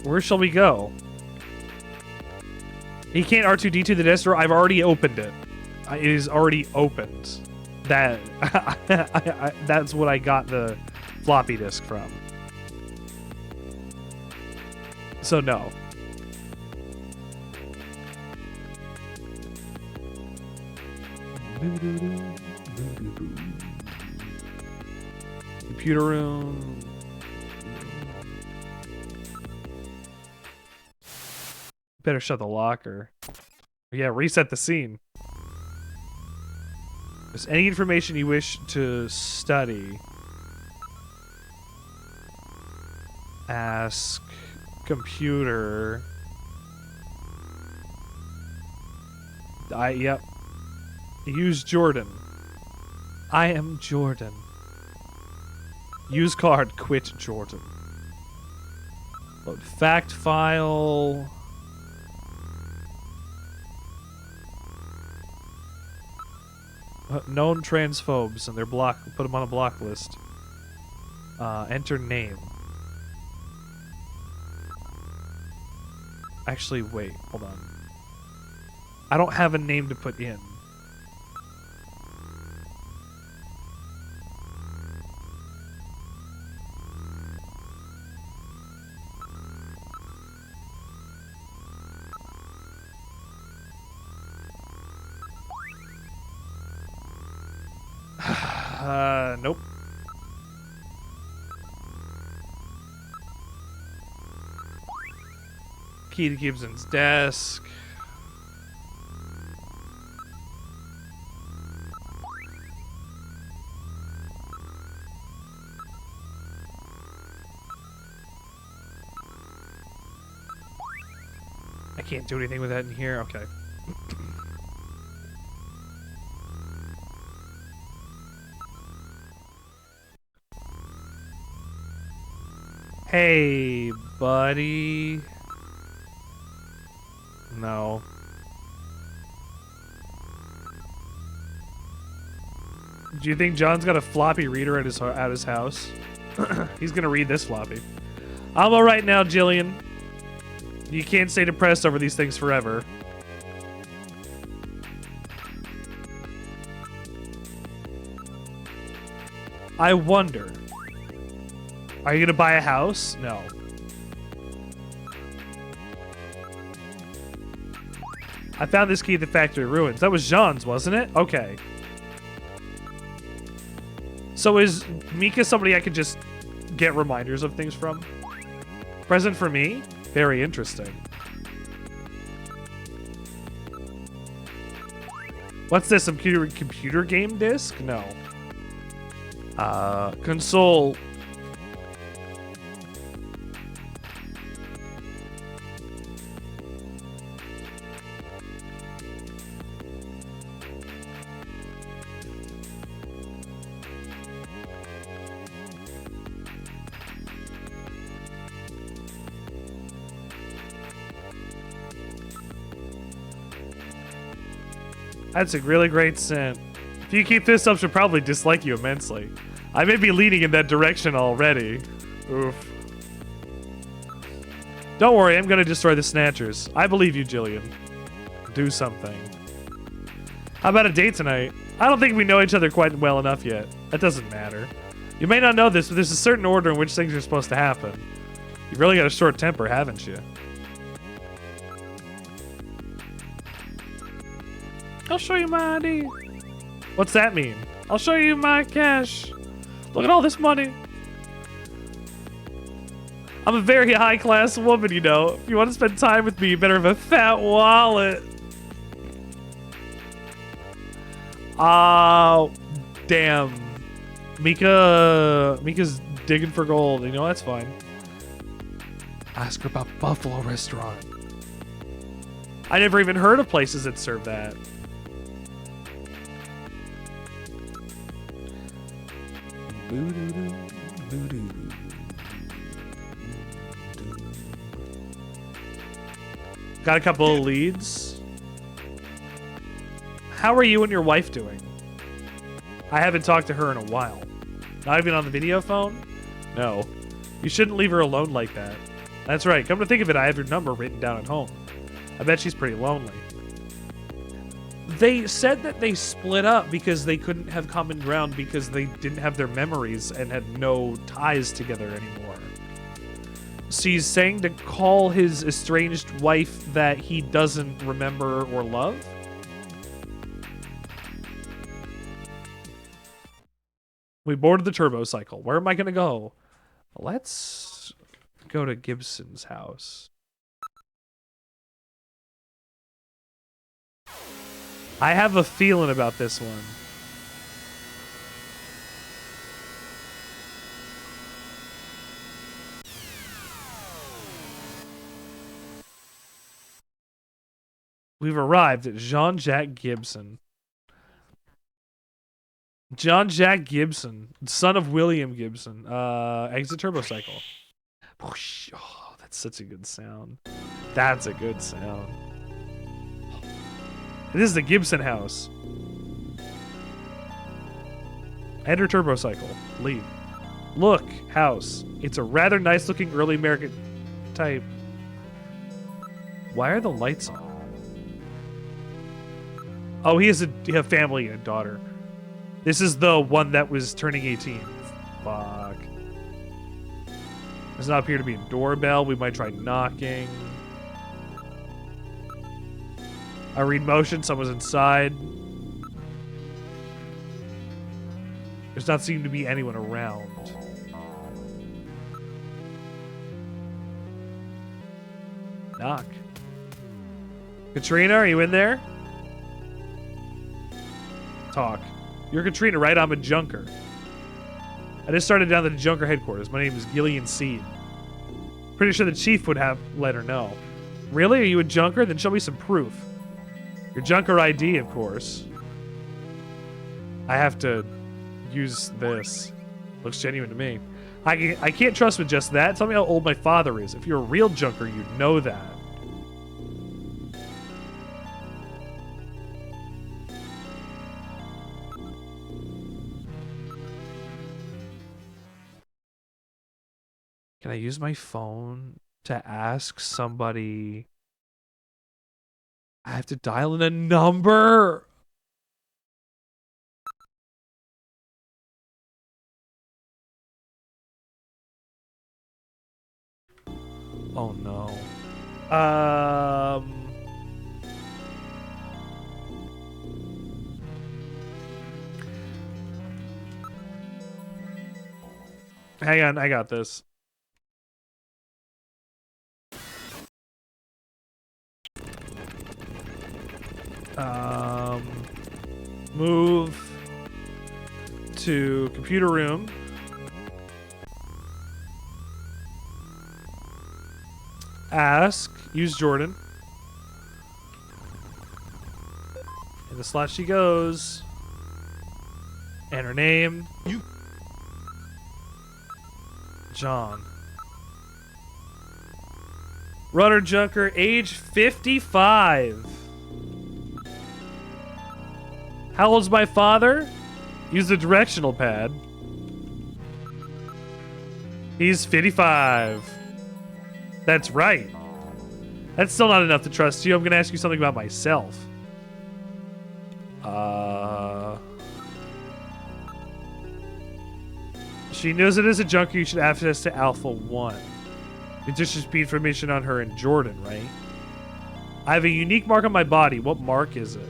Where shall we go? He can't R2-D2 the desk drawer. I've already opened it. It is already opened. That that's what I got the floppy disk from. So no. Computer room. Better shut the locker. Yeah, reset the scene. Is any information you wish to study? Ask computer. Yep. Use Jordan. I am Jordan. Use card. Quit Jordan. Load fact file. Known transphobes and their block. Put them on a block list. Enter name. Actually, wait. Hold on. I don't have a name to put in. Nope. Key to Gibson's desk. I can't do anything with that in here. Okay. Hey, buddy. No. Do you think John's got a floppy reader at his house? He's gonna read this floppy. I'm all right now, Jillian. You can't stay depressed over these things forever. I wonder. Are you gonna buy a house? No. I found this key at the factory ruins. That was Jean's, wasn't it? Okay. So is Mika somebody I could just get reminders of things from? Present for me? Very interesting. What's this? Some computer game disc? No. Console. That's a really great scent. If you keep this up, she'll probably dislike you immensely. I may be leaning in that direction already. Oof. Don't worry, I'm gonna destroy the Snatchers. I believe you, Jillian. Do something. How about a date tonight? I don't think we know each other quite well enough yet. That doesn't matter. You may not know this, but there's a certain order in which things are supposed to happen. You've really got a short temper, haven't you? I'll show you my ID. What's that mean? I'll show you my cash. Look at all this money. I'm a very high-class woman, you know. If you want to spend time with me, you better have a fat wallet. Oh, damn. Mika's digging for gold. You know, that's fine. Ask her about Buffalo Restaurant. I never even heard of places that serve that. Got a couple of leads. How are you and your wife doing? I haven't talked to her in a while. Not even on the video phone? No. You shouldn't leave her alone like that. That's right. Come to think of it, I have your number written down at home. I bet she's pretty lonely. They said that they split up because they couldn't have common ground because they didn't have their memories and had no ties together anymore. So he's saying to call his estranged wife that he doesn't remember or love? We boarded the turbo cycle. Where am I going to go? Let's go to Gibson's house. I have a feeling about this one. We've arrived at Jean-Jacques Gibson. John-Jack Gibson, son of William Gibson. Exit turbo cycle. Oh, that's such a good sound. That's a good sound. This is the Gibson house. Enter turbo cycle. Leave. Look, house. It's a rather nice looking early American type. Why are the lights on? Oh, he has a family and a daughter. This is the one that was turning 18. Fuck. Does not appear to be a doorbell. We might try knocking. I read motion. Someone's inside. There's not seem to be anyone around. Knock. Katrina, are you in there? Talk. You're Katrina, right? I'm a junker. I just started down to the junker headquarters. My name is Gillian Seed. Pretty sure the chief would have let her know. Really? Are you a junker? Then show me some proof. Your junker ID, of course. I have to use this. Looks genuine to me. I can't trust with just that. Tell me how old my father is. If you're a real junker, you'd know that. Can I use my phone to ask somebody? I have to dial in a number. Oh no. Hang on, I got this. Move to computer room. Ask, use Jordan. In the slot she goes. And her name. John. Runner junker, age 55. How old's my father? Use the directional pad. He's 55. That's right. That's still not enough to trust you. I'm going to ask you something about myself. She knows it is a junker. You should have access to Alpha 1. It's just speed information on her and Jordan, right? I have a unique mark on my body. What mark is it?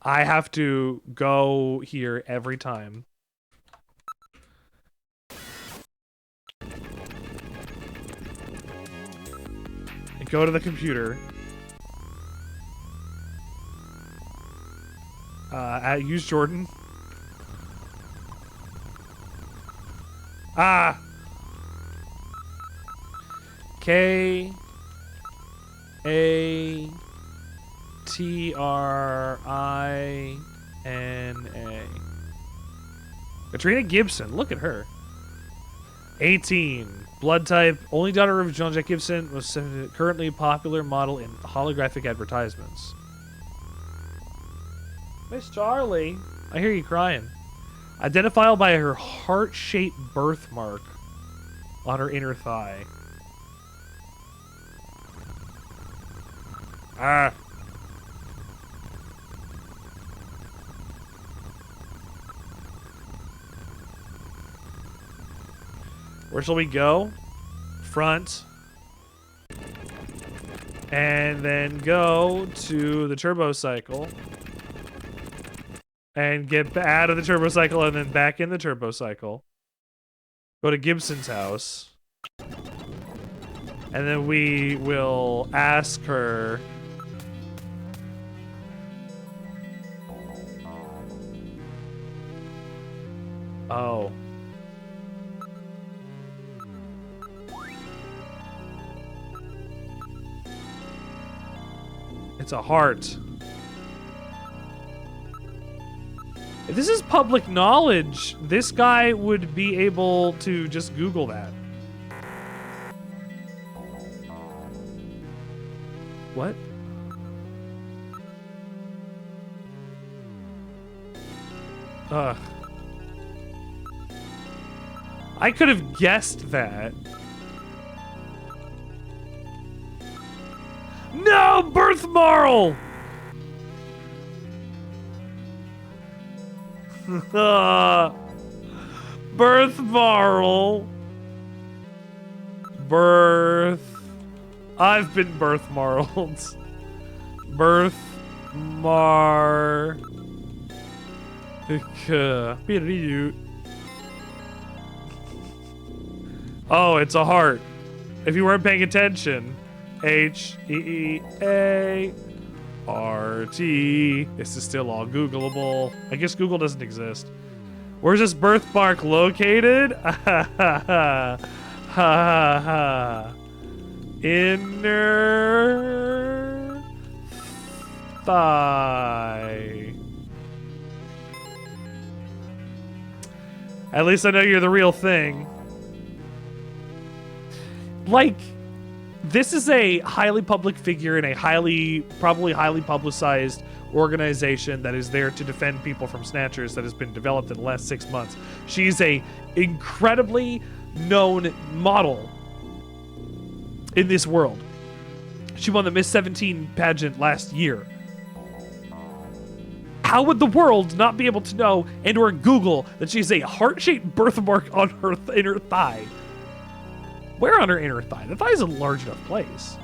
I have to go here every time. And go to the computer. Use Jordan. Ah! K A Trina. Katrina Gibson, look at her. 18. Blood type, only daughter of John Jack Gibson, was currently a popular model in holographic advertisements. Miss Charlie, I hear you crying. Identifiable by her heart-shaped birthmark on her inner thigh. Ah. Where shall we go? Front. And then go to the turbo cycle. And get out of the turbo cycle and then back in the turbo cycle. Go to Gibson's house. And then we will ask her. Oh. It's a heart. If this is public knowledge, this guy would be able to just Google that. What? Ugh. I could have guessed that. No! Birthmarl! Birthmarl. I've been birthmarled. Birthmar. Oh, it's a heart. If you weren't paying attention. H-E-E-A-R-T. This is still all Googleable. I guess Google doesn't exist. Where's this birthmark located? Inner thigh. At least I know you're the real thing. Like, this is a highly public figure in a probably highly publicized organization that is there to defend people from snatchers that has been developed in the last 6 months. She's a incredibly known model in this world. She won the Miss 17 pageant last year. How would the world not be able to know and or Google that she's a heart-shaped birthmark on her inner thigh? Where on her inner thigh? The thigh is a large enough place.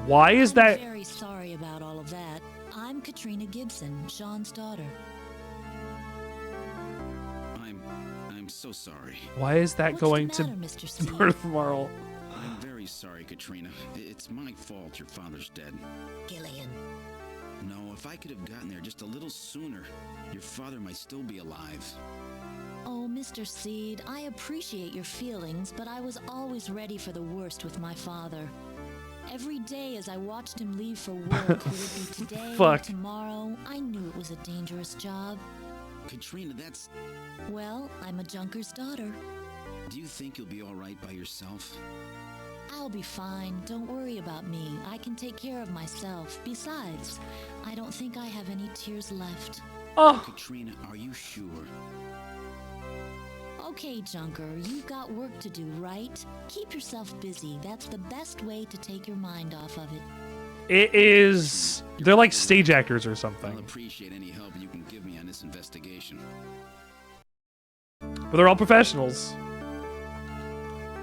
Why is that? I'm very sorry about all of that. I'm Katrina Gibson, Sean's daughter. I'm so sorry. Why is that going to birthmarl? I'm very sorry, Katrina. It's my fault your father's dead. Gillian. No, if I could have gotten there just a little sooner, your father might still be alive. Oh, Mr. Seed, I appreciate your feelings, but I was always ready for the worst with my father. Every day as I watched him leave for work, would it be today or tomorrow, I knew it was a dangerous job. Katrina, that's... Well, I'm a junker's daughter. Do you think you'll be all right by yourself? I'll be fine. Don't worry about me. I can take care of myself. Besides, I don't think I have any tears left. Oh. Katrina, are you sure? Okay, Junker, you've got work to do, right? Keep yourself busy. That's the best way to take your mind off of it. It is... They're like stage actors or something. I'll appreciate any help you can give me on this investigation. But they're all professionals.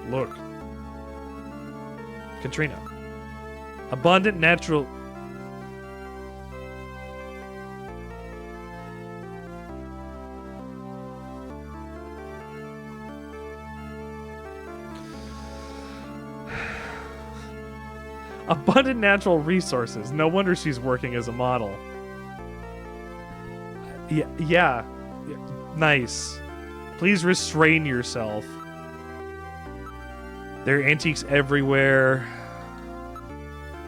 Look. Katrina. Abundant natural... Abundant natural resources. No wonder she's working as a model. Yeah. Nice. Please restrain yourself. There are antiques everywhere.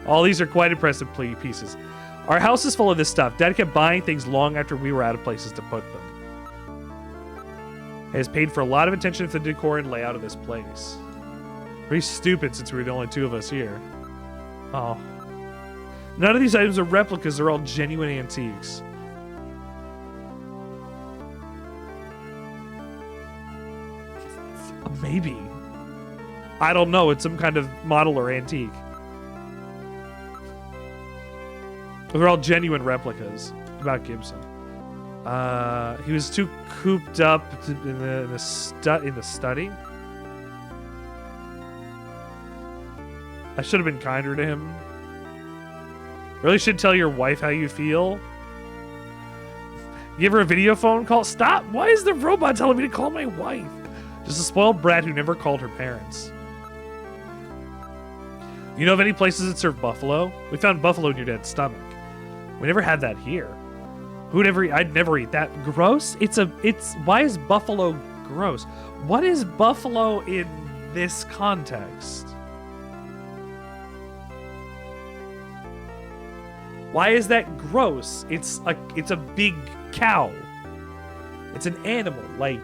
All these are quite impressive pieces. Our house is full of this stuff. Dad kept buying things long after we were out of places to put them. He has paid for a lot of attention to the decor and layout of this place. Pretty stupid since we were the only two of us here. Oh. None of these items are replicas. They're all genuine antiques. Maybe. I don't know. It's some kind of model or antique. They're all genuine replicas. About Gibson. He was too cooped up in the study. I should have been kinder to him. Really should tell your wife how you feel. Give her a video phone call. Stop! Why is the robot telling me to call my wife? Just a spoiled brat who never called her parents. You know of any places that serve buffalo? We found buffalo in your dad's stomach. We never had that here. I'd never eat that. Gross? Why is buffalo gross? What is buffalo in this context? Why is that gross? It's a big cow. It's an animal, like...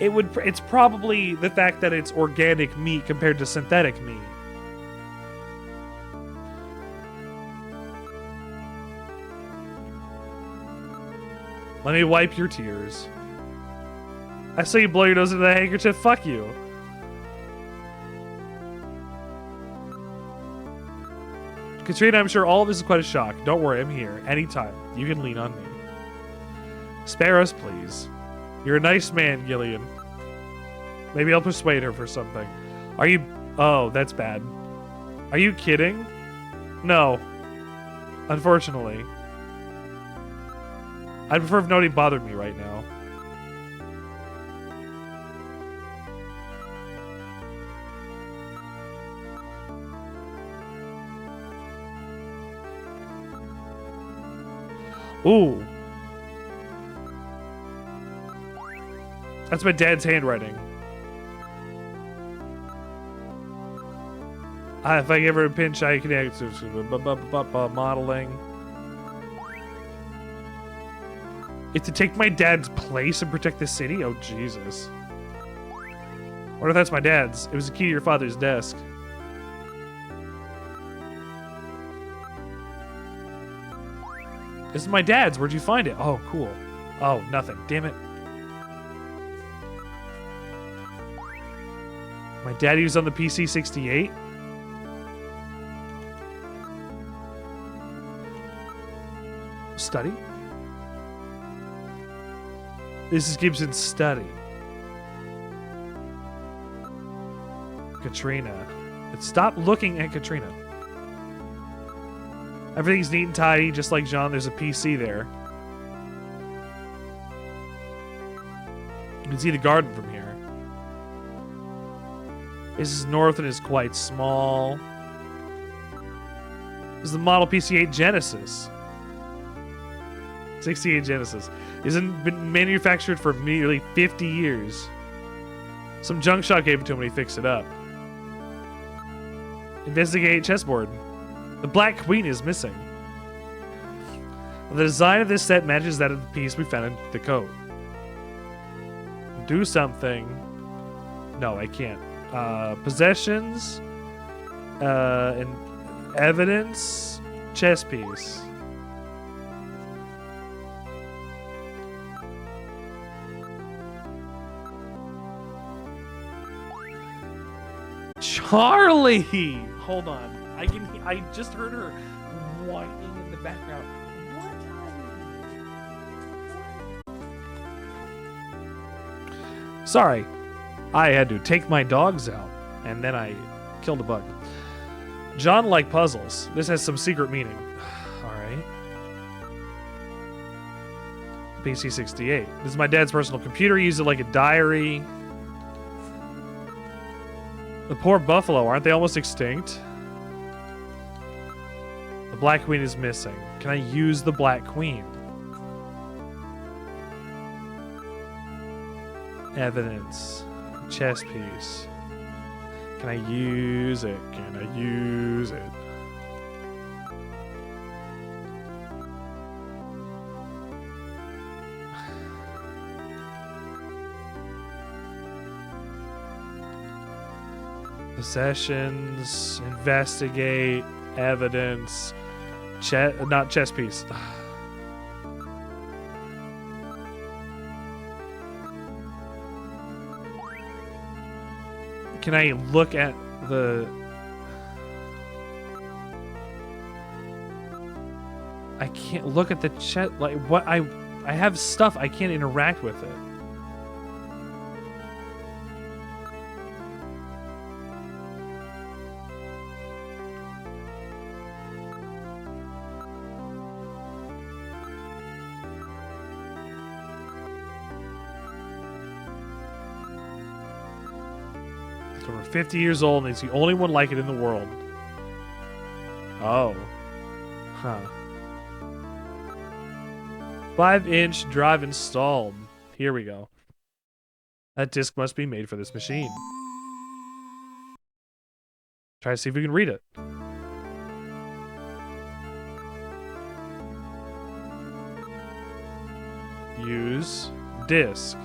It's probably the fact that it's organic meat compared to synthetic meat. Let me wipe your tears. I saw you blow your nose into the handkerchief. Fuck you. Katrina, I'm sure all of this is quite a shock. Don't worry, I'm here. Anytime. You can lean on me. Spare us, please. You're a nice man, Gillian. Maybe I'll persuade her for something. Are you... Oh, that's bad. Are you kidding? No. Unfortunately. I'd prefer if nobody bothered me right now. Ooh. That's my dad's handwriting. If I give her a pinch, I can act modeling. It's to take my dad's place and protect the city? Oh, Jesus. What if that's my dad's? It was the key to your father's desk. This is my dad's. Where'd you find it? Oh, cool. Oh, nothing. Damn it. My daddy was on the PC 68? Study? This is Gibson's study. Katrina. Stop looking at Katrina. Everything's neat and tidy, just like John. There's a PC there. You can see the garden from here. This is north and is quite small. This is the model PC-8 Genesis. 68 Genesis. Isn't been manufactured for nearly 50 years. Some junk shop gave it to him when he fixed it up. Investigate chessboard. The Black Queen is missing. The design of this set matches that of the piece we found in the coat. Do something. No, I can't. Possessions. And evidence. Chess piece. Charlie! Hold on. I just heard her whining in the background. Sorry. I had to take my dogs out, and then I killed a bug. John liked puzzles. This has some secret meaning. Alright. PC 68. This is my dad's personal computer. He used it like a diary. The poor buffalo, aren't they almost extinct? The Black Queen is missing. Can I use the Black Queen? Evidence. Chess piece. Can I use it? Can I use it? Possessions, investigate, evidence, not chess piece. Can I look at the... I can't look at the chess, like what I have stuff, I can't interact with it. Over 50 years old, and he's the only one like it in the world. Oh. Huh. 5-inch drive installed. Here we go. That disc must be made for this machine. Try to see if we can read it. Use disc.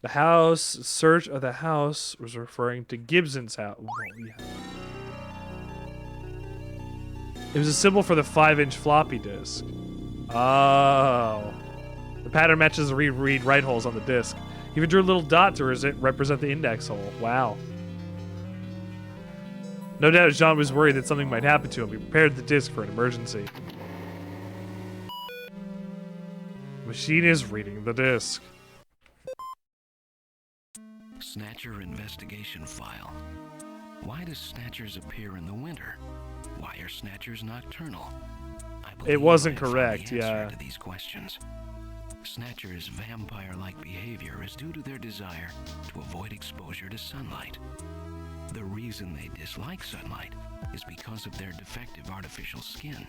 The house, search of the house was referring to Gibson's house. Oh, yeah. It was a symbol for the 5-inch floppy disk. Oh. The pattern matches the read write holes on the disk. Even drew a little dot to represent the index hole. Wow. No doubt Jean was worried that something might happen to him. He prepared the disk for an emergency. The machine is reading the disk. Snatcher investigation file. Why do snatchers appear in the winter? Why are snatchers nocturnal? It wasn't correct, yeah. To these questions. Snatchers' vampire-like behavior is due to their desire to avoid exposure to sunlight. The reason they dislike sunlight is because of their defective artificial skin.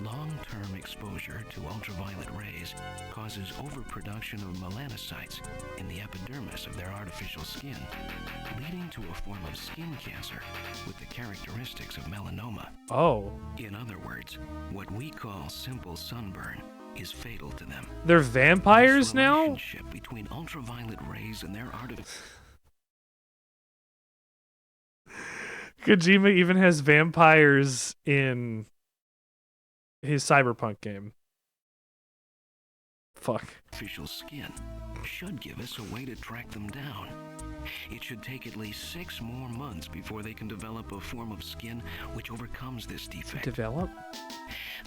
Long-term exposure to ultraviolet rays causes overproduction of melanocytes in the epidermis of their artificial skin, leading to a form of skin cancer with the characteristics of melanoma. Oh. In other words, what we call simple sunburn is fatal to them. They're vampires now? The relationship between ultraviolet rays and their artificial... Kojima even has vampires in his Cyberpunk game. Fuck. Artificial skin should give us a way to track them down. It should take at least 6 more months before they can develop a form of skin which overcomes this defect. Develop?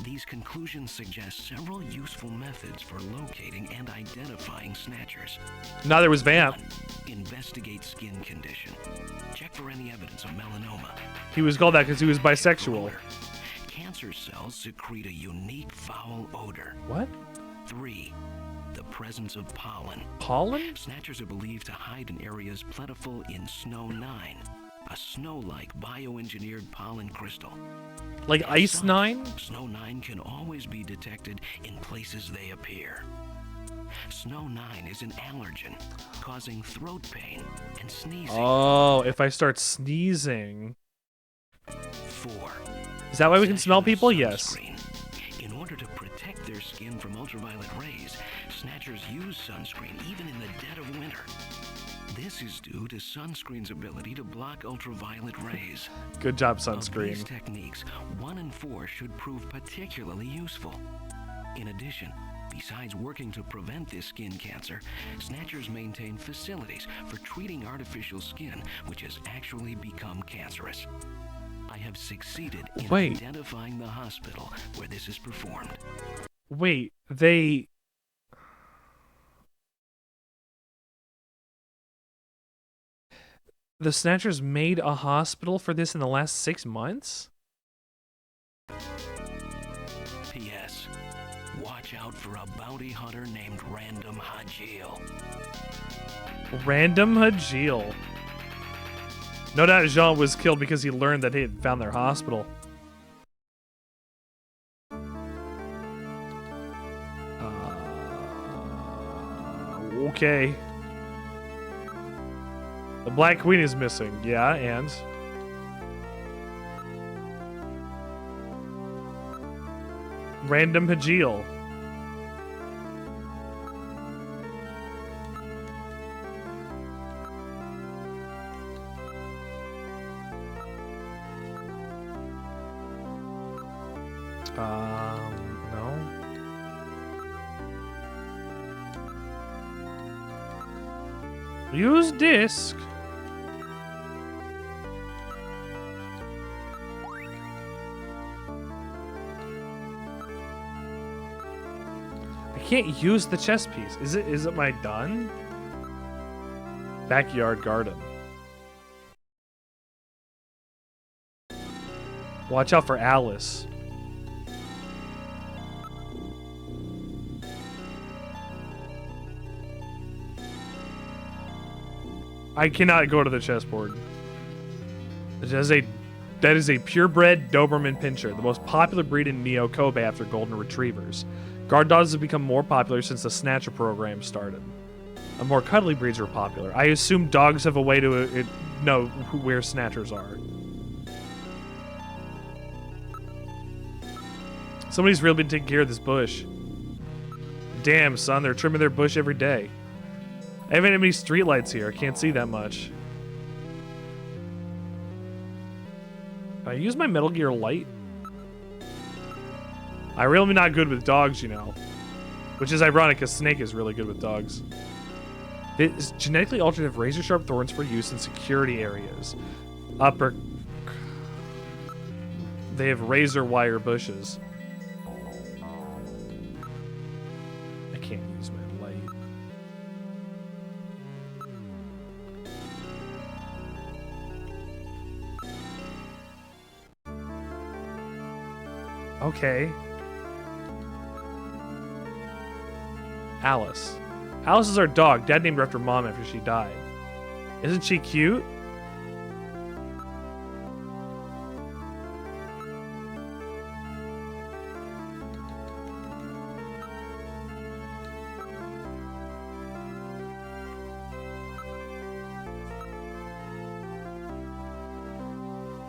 These conclusions suggest several useful methods for locating and identifying snatchers. Neither was Vamp. 1. Investigate skin condition. Check for any evidence of melanoma. He was called that because he was bisexual. Cancer cells secrete a unique foul odor. What? 3. The presence of pollen. Pollen? Snatchers are believed to hide in areas plentiful in Snow 9, a snow-like bioengineered pollen crystal. Like Ice 9? Snow 9 can always be detected in places they appear. Snow 9 is an allergen, causing throat pain and sneezing. Oh, if I start sneezing. 4. Is that why we can smell people? Yes. In order to protect their skin from ultraviolet rays, Snatchers use sunscreen even in the dead of winter. This is due to sunscreen's ability to block ultraviolet rays. Good job, Of sunscreen. these techniques, 1 and 4 should prove particularly useful. In addition, besides working to prevent this skin cancer, Snatchers maintain facilities for treating artificial skin which has actually become cancerous. I have succeeded in identifying the hospital where this is performed. Wait, they... The Snatchers made a hospital for this in the last 6 months? P.S. Watch out for a bounty hunter named Random Hajil. Random Hajil. No doubt Jean was killed because he learned that he had found their hospital. Okay. The Black Queen is missing. Yeah, and... Random Hajil. No. Use disk. I can't use the chess piece. Is it my done? Backyard garden. Watch out for Alice. I cannot go to the chessboard. That is a purebred Doberman Pinscher, the most popular breed in Neo Kobe after Golden Retrievers. Guard dogs have become more popular since the Snatcher program started. A more cuddly breeds are popular. I assume dogs have a way to know where Snatchers are. Somebody's really been taking care of this bush. Damn, son, they're trimming their bush every day. I haven't had any streetlights here. I can't see that much. I use my Metal Gear light. I'm really not good with dogs, you know. Which is ironic, because Snake is really good with dogs. It's genetically altered have razor-sharp thorns for use in security areas. They have razor wire bushes. I can't use my light. Okay. Alice. Alice is our dog. Dad named her after Mom after she died. Isn't she cute?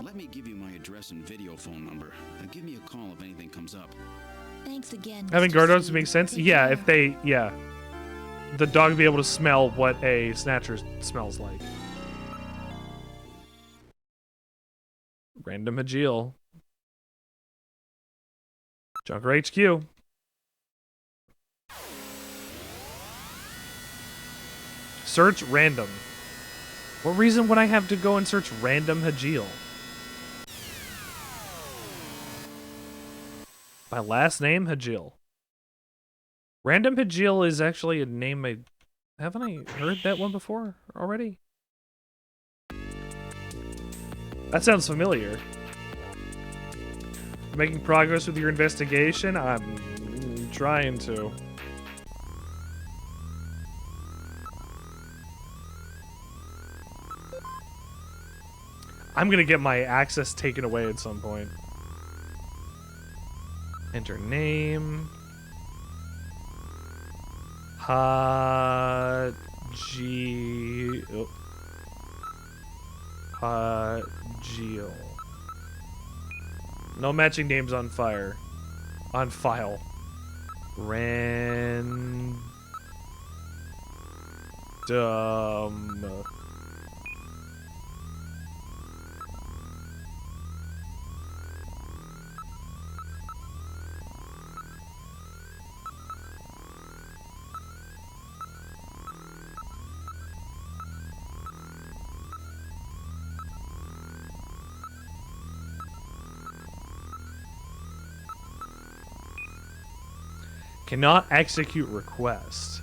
Let me give you my address and video phone number. And give me a call if anything comes up. Thanks again. Having Mr. guard dogs C. makes sense? Take Yeah, care. if they... Yeah. The dog would be able to smell what a Snatcher smells like. Random Hajil. Junker HQ. Search random. What reason would I have to go and search Random Hajil? My last name, Hajil. Random Hajil is actually a name I... Haven't I heard that one before already? That sounds familiar. Making progress with your investigation? I'm trying to. I'm gonna get my access taken away at some point. Enter name. Hajil. No matching names on file. Random. Cannot execute request.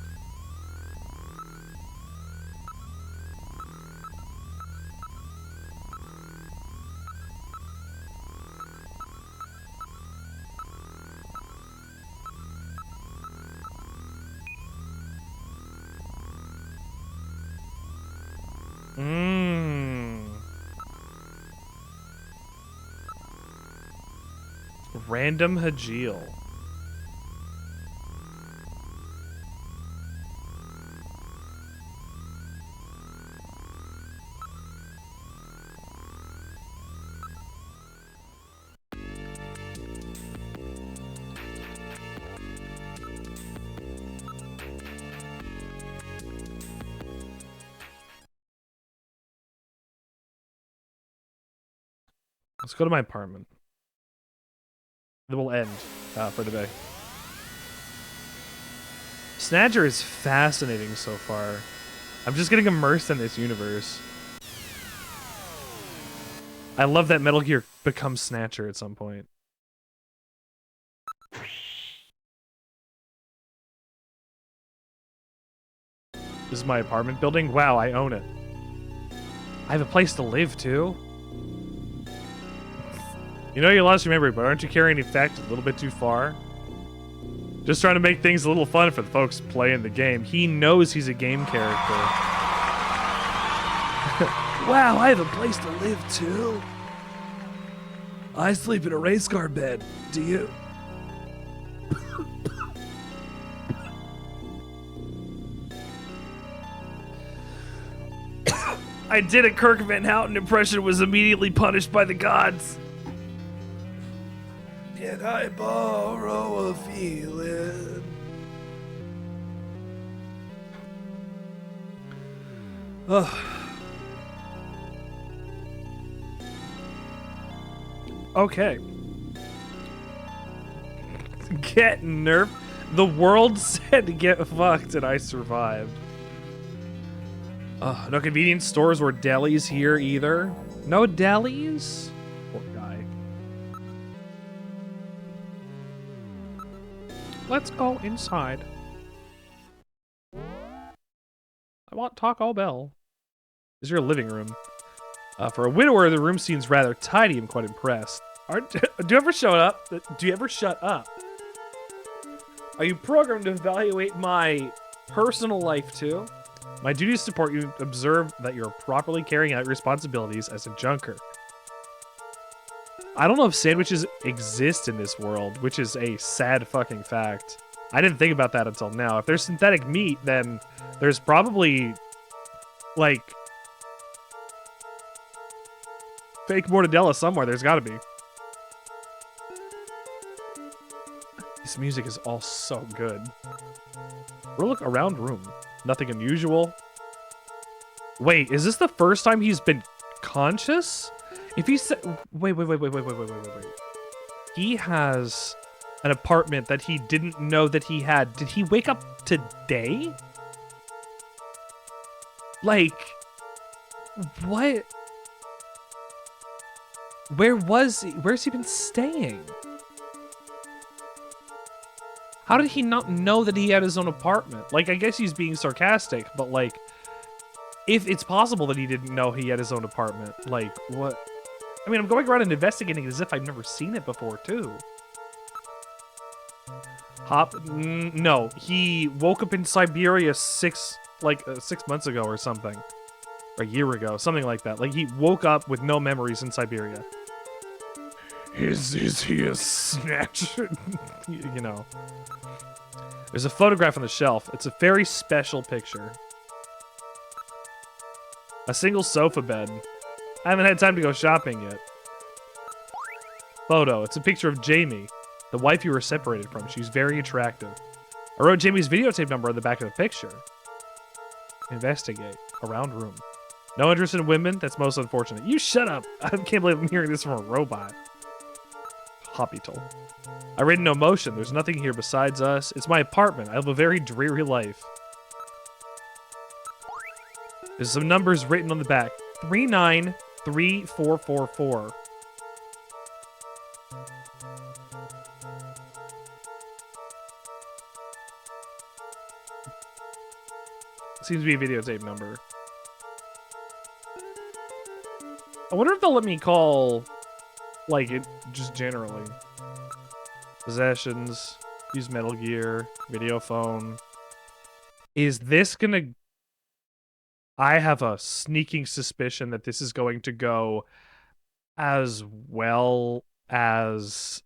Random Hajil. Let's go to my apartment. Then we'll end for today. Snatcher is fascinating so far. I'm just getting immersed in this universe. I love that Metal Gear becomes Snatcher at some point. This is my apartment building? Wow, I own it. I have a place to live, too. You know you lost your memory, but aren't you carrying the fact a little bit too far? Just trying to make things a little fun for the folks playing the game. He knows he's a game character. Wow, I have a place to live, too. I sleep in a race car bed. Do you? I did a Kirk Van Houten impression and was immediately punished by the gods. Can I borrow a feeling? Ugh. Okay. Get nerfed. The world said to get fucked and I survived. No convenience stores or delis here either. No delis? Poor guy. Let's go inside. I want Taco Bell. This is your living room. For a widower, the room seems rather tidy. I'm quite impressed. Do you ever shut up? Do you ever shut up? Are you programmed to evaluate my personal life too? My duty is to support you and observe that you're properly carrying out your responsibilities as a junker. I don't know if sandwiches exist in this world, which is a sad fucking fact. I didn't think about that until now. If there's synthetic meat, then there's probably, like, fake mortadella somewhere. There's gotta be. This music is all so good. We'll look around room. Nothing unusual. Wait, is this the first time he's been conscious? If he said, wait. He has an apartment that he didn't know that he had. Did he wake up today? Like, what? Where was he? Where's he been staying? How did he not know that he had his own apartment? Like, I guess he's being sarcastic, but like, if it's possible that he didn't know he had his own apartment, like, what? I mean, I'm going around and investigating as if I've never seen it before, too. No, he woke up in Siberia 6 months ago or something. Or a year ago, something like that. Like, he woke up with no memories in Siberia. Is he a snatcher? You know. There's a photograph on the shelf. It's a very special picture. A single sofa bed. I haven't had time to go shopping yet. Photo. It's a picture of Jamie. The wife you were separated from. She's very attractive. I wrote Jamie's videotape number on the back of the picture. Investigate. Around room. No interest in women? That's most unfortunate. You shut up! I can't believe I'm hearing this from a robot. Hospital. I read no motion. There's nothing here besides us. It's my apartment. I have a very dreary life. There's some numbers written on the back. 393444. Seems to be a videotape number. I wonder if they'll let me call, like, it just generally. Possessions, use Metal Gear, video phone. Is this gonna... I have a sneaking suspicion that this is going to go as well as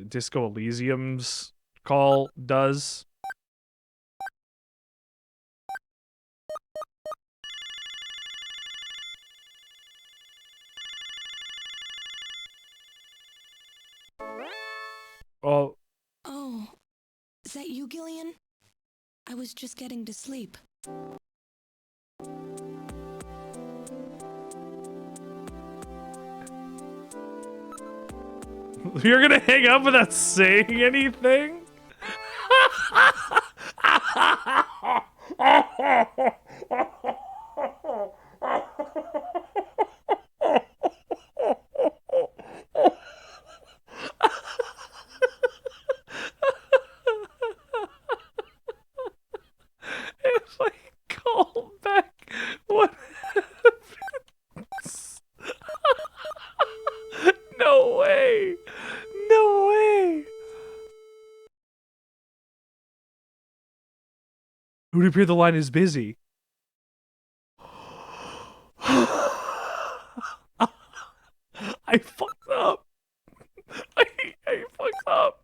Disco Elysium's call does. Oh. Oh, is that you, Gillian? I was just getting to sleep. You're gonna hang up without saying anything? If I call back, what happens? No way! No way! It would appear the line is busy. I fucked up. I fucked up.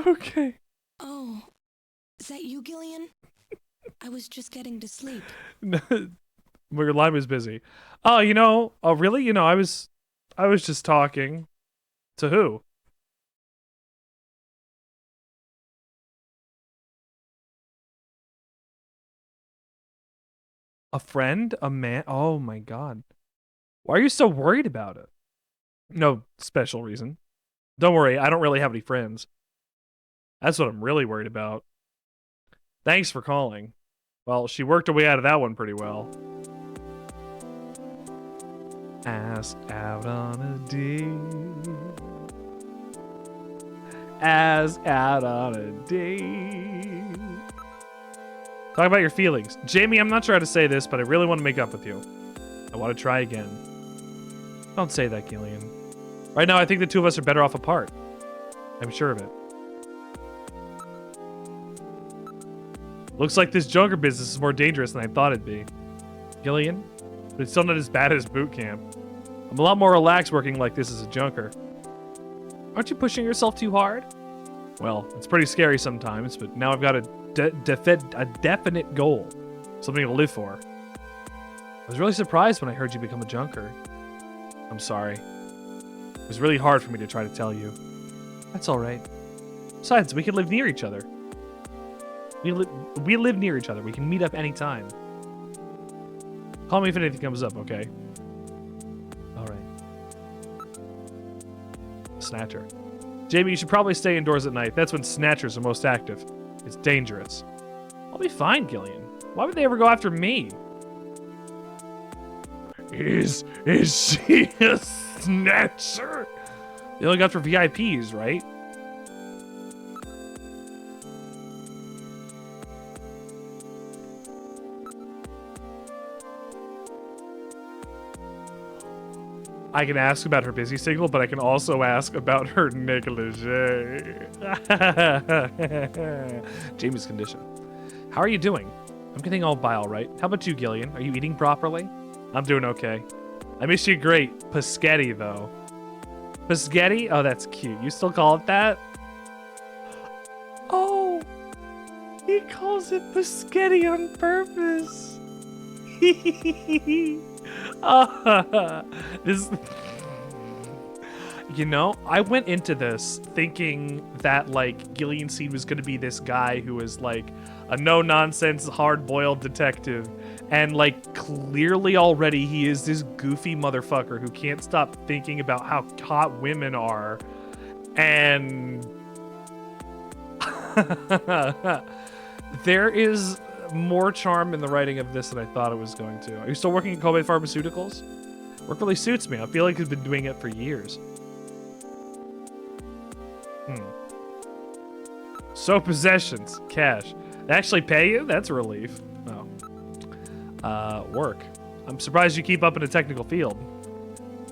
Okay. Oh, is that you, Gillian? I was just getting to sleep. Well, your line was busy. Oh, oh, really? I was just talking. To who? A friend? A man? Oh my god. Why are you so worried about it? No special reason. Don't worry, I don't really have any friends. That's what I'm really worried about. Thanks for calling. Well, she worked her way out of that one pretty well. Asked out on a date. Asked out on a date. Talk about your feelings. Jamie, I'm not sure how to say this, but I really want to make up with you. I want to try again. Don't say that, Gillian. Right now, I think the two of us are better off apart. I'm sure of it. Looks like this junker business is more dangerous than I thought it'd be. Gillian? But it's still not as bad as boot camp. I'm a lot more relaxed working like this as a junker. Aren't you pushing yourself too hard? Well, it's pretty scary sometimes, but now I've got a definite goal. Something to live for. I was really surprised when I heard you become a junker. I'm sorry. It was really hard for me to try to tell you. That's alright. Besides, we can live near each other. We live near each other. We can meet up anytime. Call me if anything comes up, okay? Alright. Snatcher. Jamie, you should probably stay indoors at night. That's when Snatchers are most active. It's dangerous. I'll be fine, Gillian. Why would they ever go after me? Is she a Snatcher? They only got for VIPs, right? I can ask about her busy signal, but I can also ask about her negligee. Jamie's condition. How are you doing? I'm getting all by all right. How about you, Gillian? Are you eating properly? I'm doing okay. I miss you great. Paschetti, though. Paschetti? Oh, that's cute. You still call it that? Oh! He calls it biscotti on purpose. This. You know, I went into this thinking that, like, Gillian Seed was going to be this guy who was, like, a no-nonsense, hard-boiled detective. And, like, clearly already he is this goofy motherfucker who can't stop thinking about how hot women are. And... there is more charm in the writing of this than I thought it was going to. Are you still working at Kobe Pharmaceuticals? Work really suits me. I feel like I've been doing it for years. So possessions, cash. They actually pay you? That's a relief. Oh. Work. I'm surprised you keep up in a technical field.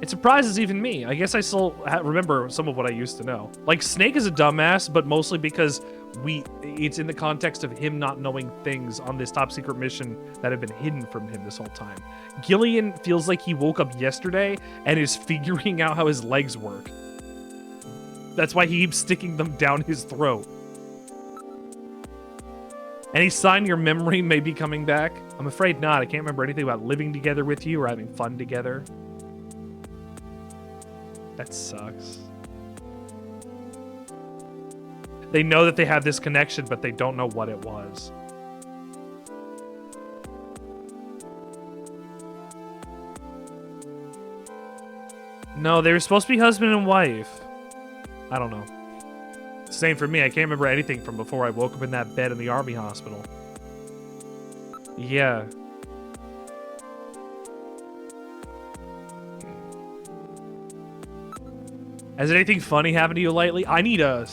It surprises even me. I guess I still remember some of what I used to know. Like, Snake is a dumbass, but mostly because it's in the context of him not knowing things on this top secret mission that have been hidden from him this whole time. Gillian feels like he woke up yesterday and is figuring out how his legs work. That's why he keeps sticking them down his throat. Any sign your memory may be coming back? I'm afraid not. I can't remember anything about living together with you or having fun together. That sucks. They know that they have this connection, but they don't know what it was. No, they were supposed to be husband and wife. I don't know. Same for me. I can't remember anything from before I woke up in that bed in the army hospital. Yeah. Has anything funny happened to you lately? I need a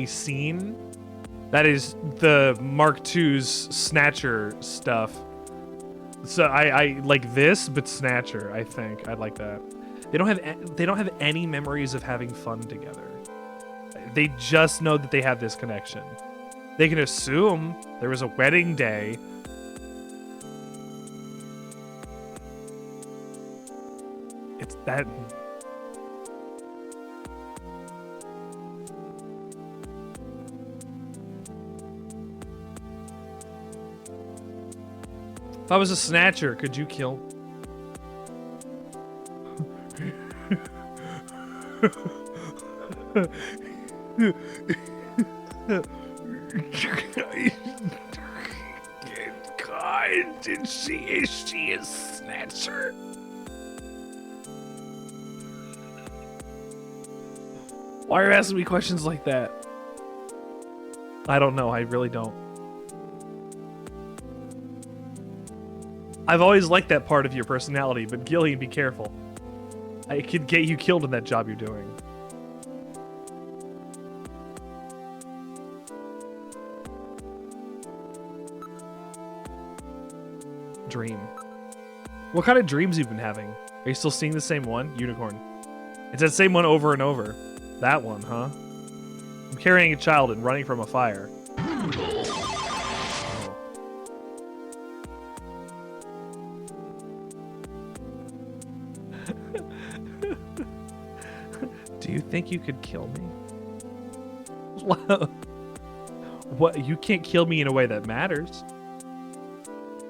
scene that is the Mark II's Snatcher stuff. So I like this, but Snatcher. I think I'd like that. They don't have any memories of having fun together. They just know that they have this connection. They can assume there was a wedding day. It's that. If I was a Snatcher, could you kill? God, is she a Snatcher? Why are you asking me questions like that? I don't know. I really don't. I've always liked that part of your personality, but Gillian, be careful. I could get you killed in that job you're doing. Dream. What kind of dreams you've been having? Are you still seeing the same one? Unicorn. It's that same one over and over. That one, huh? I'm carrying a child and running from a fire. Do you think you could kill me? What? You can't kill me in a way that matters.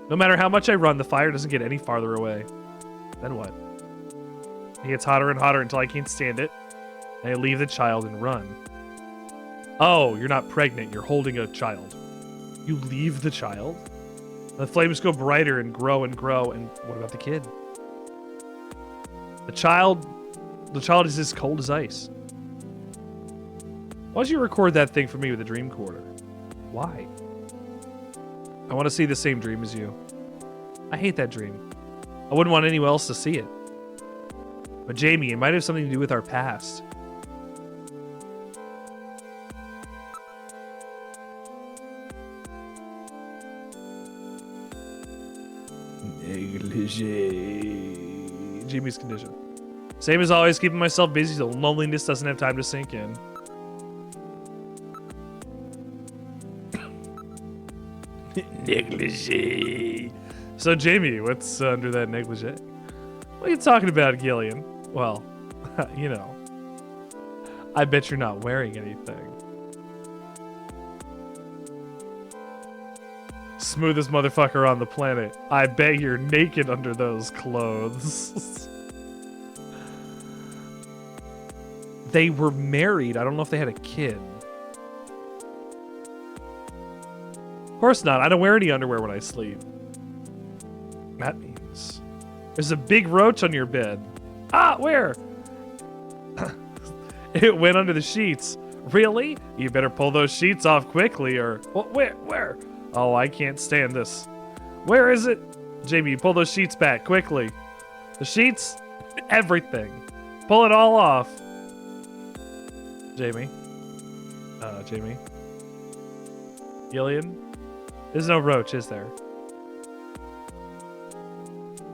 No matter how much I run, the fire doesn't get any farther away. Then what? It gets hotter and hotter until I can't stand it. And I leave the child and run. Oh, you're not pregnant. You're holding a child. You leave the child? The flames go brighter and grow and grow. And what about the kid? The child is as cold as ice. Why don't you record that thing for me with a dream recorder? Why? I want to see the same dream as you. I hate that dream. I wouldn't want anyone else to see it. But Jamie, it might have something to do with our past. Negligee. Jamie's condition. Same as always, keeping myself busy so loneliness doesn't have time to sink in. Negligee. So, Jamie, what's under that negligee? What are you talking about, Gillian? Well, you know. I bet you're not wearing anything. smoothest motherfucker on the planet. I bet you're naked under those clothes. They were married. I don't know if they had a kid. Of course not. I don't wear any underwear when I sleep. That means there's a big roach on your bed. Ah, where? It went under the sheets. Really? You better pull those sheets off quickly or... Where? Oh, I can't stand this. Where is it? Jamie, pull those sheets back quickly. The sheets? Everything. Pull it all off. Jamie? Jamie? Gillian? There's no roach, is there?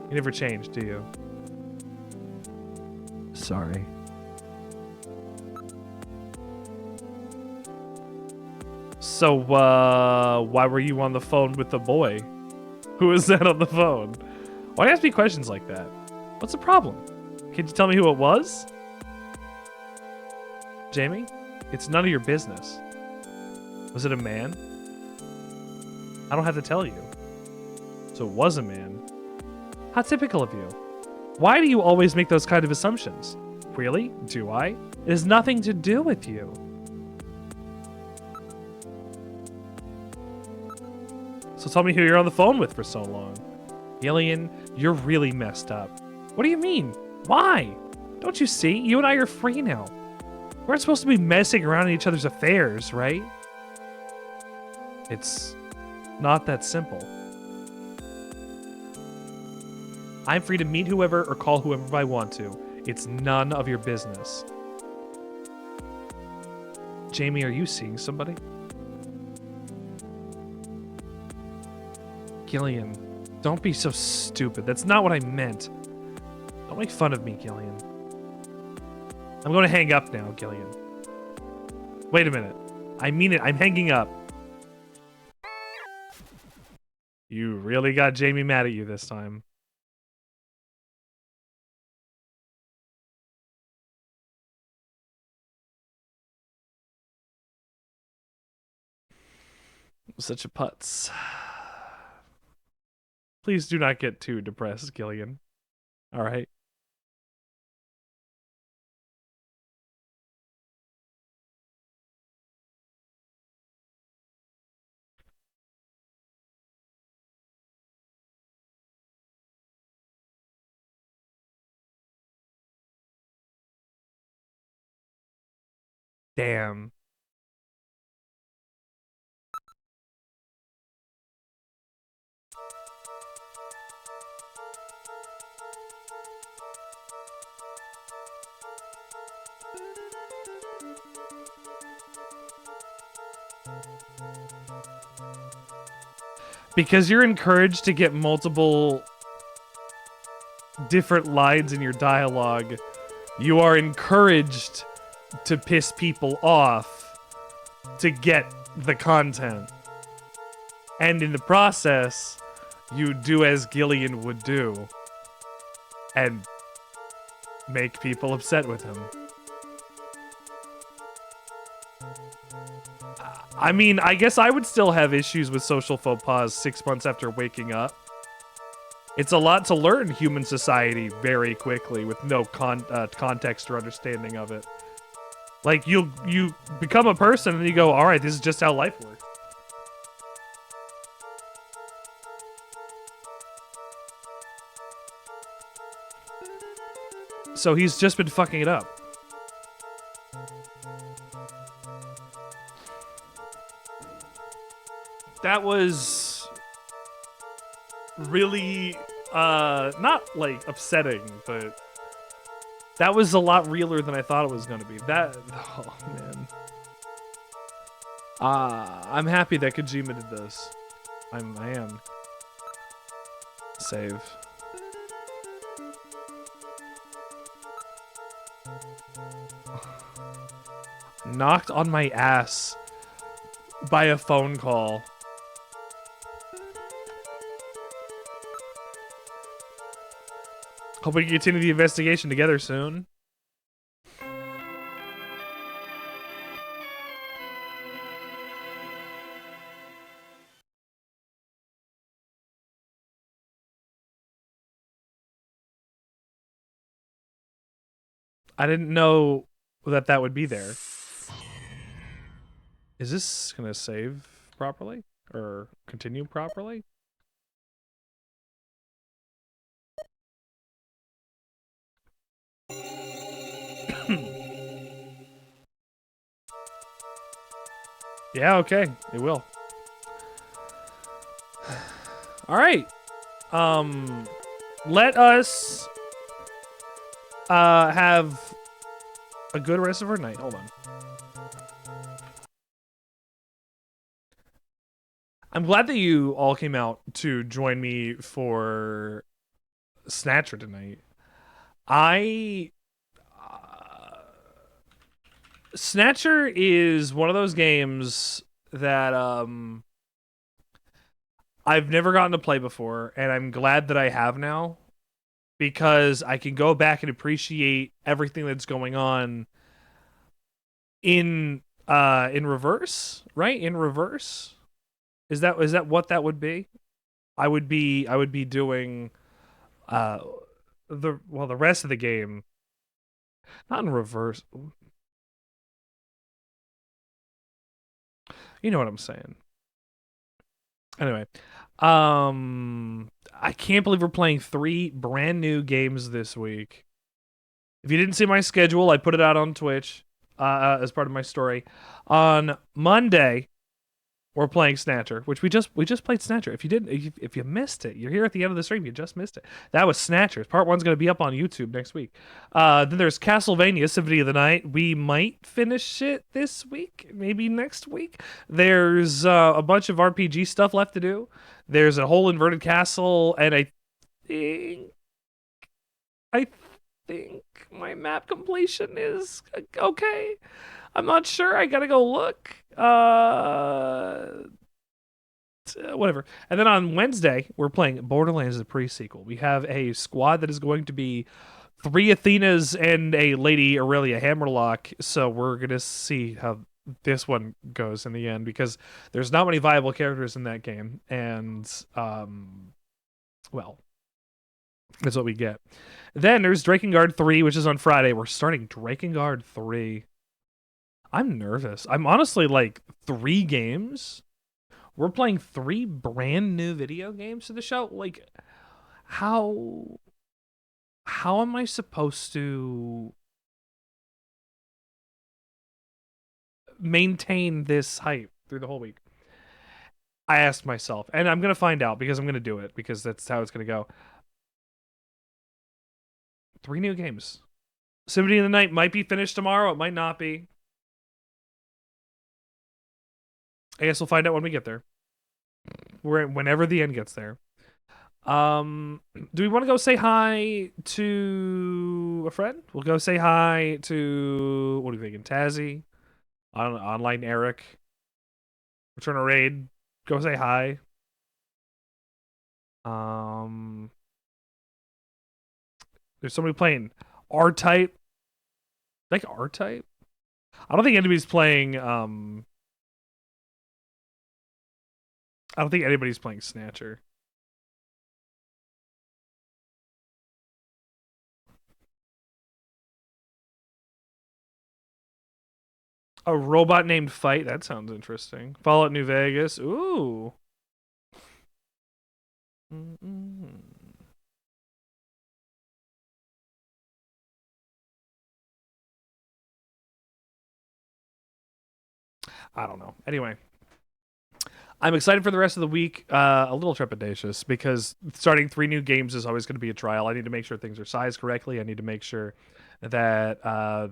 You never change, do you? Sorry. So, why were you on the phone with the boy? Who was that on the phone? Why ask me questions like that? What's the problem? Can you tell me who it was? Jamie? It's none of your business. Was it a man? I don't have to tell you. So it was a man. How typical of you. Why do you always make those kind of assumptions? Really? Do I? It has nothing to do with you. So tell me who you're on the phone with for so long. Gillian, you're really messed up. What do you mean? Why? Don't you see? You and I are free now. We're not supposed to be messing around in each other's affairs, right? It's not that simple. I'm free to meet whoever or call whoever I want to. It's none of your business. Jamie, are you seeing somebody? Gillian, don't be so stupid. That's not what I meant. Don't make fun of me, Gillian. I'm going to hang up now, Gillian. Wait a minute. I mean it. I'm hanging up. You really got Jamie mad at you this time. Such a putz. Please do not get too depressed, Gillian. All right. Damn. Because you're encouraged to get multiple different lines in your dialogue, you are encouraged to piss people off to get the content. And in the process, you do as Gillian would do and make people upset with him. I mean, I guess I would still have issues with social faux pas 6 months after waking up. It's a lot to learn human society very quickly with no context or understanding of it. Like, you become a person and you go, all right, this is just how life works. So he's just been fucking it up. That was really, not, like, upsetting, but that was a lot realer than I thought it was going to be. Oh, man. I'm happy that Kojima did this. I am. Save. Knocked on my ass by a phone call. Hope we can continue the investigation together soon. I didn't know that would be there. Is this gonna save properly or continue properly? Yeah, okay, it will. All right. Let us have a good rest of our night. Hold on. I'm glad that you all came out to join me for Snatcher tonight. Snatcher is one of those games that I've never gotten to play before, and I'm glad that I have now because I can go back and appreciate everything that's going on in reverse, right? In reverse. Is that what that would be? I would be doing the rest of the game not in reverse. You know what I'm saying. Anyway, I can't believe we're playing 3 brand new games this week. If you didn't see my schedule, I put it out on Twitch as part of my story. On Monday, we're playing Snatcher, which we just played Snatcher. If you missed it, you're here at the end of the stream. You just missed it. That was Snatcher. Part 1's going to be up on YouTube next week. Then there's Castlevania Symphony of the Night. We might finish it this week, maybe next week. There's a bunch of RPG stuff left to do. There's a whole inverted castle, and I think my map completion is okay. I'm not sure. I gotta go look. Whatever. And then on Wednesday, we're playing Borderlands the pre-sequel. We have a squad that is going to be 3 Athenas and a Lady Aurelia Hammerlock. So we're gonna see how this one goes in the end because there's not many viable characters in that game, and well, that's what we get. Then there's Drakengard 3, which is on Friday. We're starting Drakengard 3. I'm nervous. I'm honestly like 3 games. We're playing 3 brand new video games to the show. Like, how am I supposed to maintain this hype through the whole week? I asked myself, and I'm gonna find out because I'm gonna do it because that's how it's gonna go. 3 new games. Symphony of the Night might be finished tomorrow. It might not be. I guess we'll find out when we get there. Whenever the end gets there. Do we want to go say hi to a friend? We'll go say hi to, what are you thinking, Tazzy? Online Eric. Return a raid. Go say hi. There's somebody playing R-Type. Like R-Type? I don't think anybody's playing I don't think anybody's playing Snatcher. A robot named Fight? That sounds interesting. Fallout New Vegas? Ooh. I don't know. Anyway. I'm excited for the rest of the week. A little trepidatious because starting 3 new games is always going to be a trial. I need to make sure things are sized correctly. I need to make sure that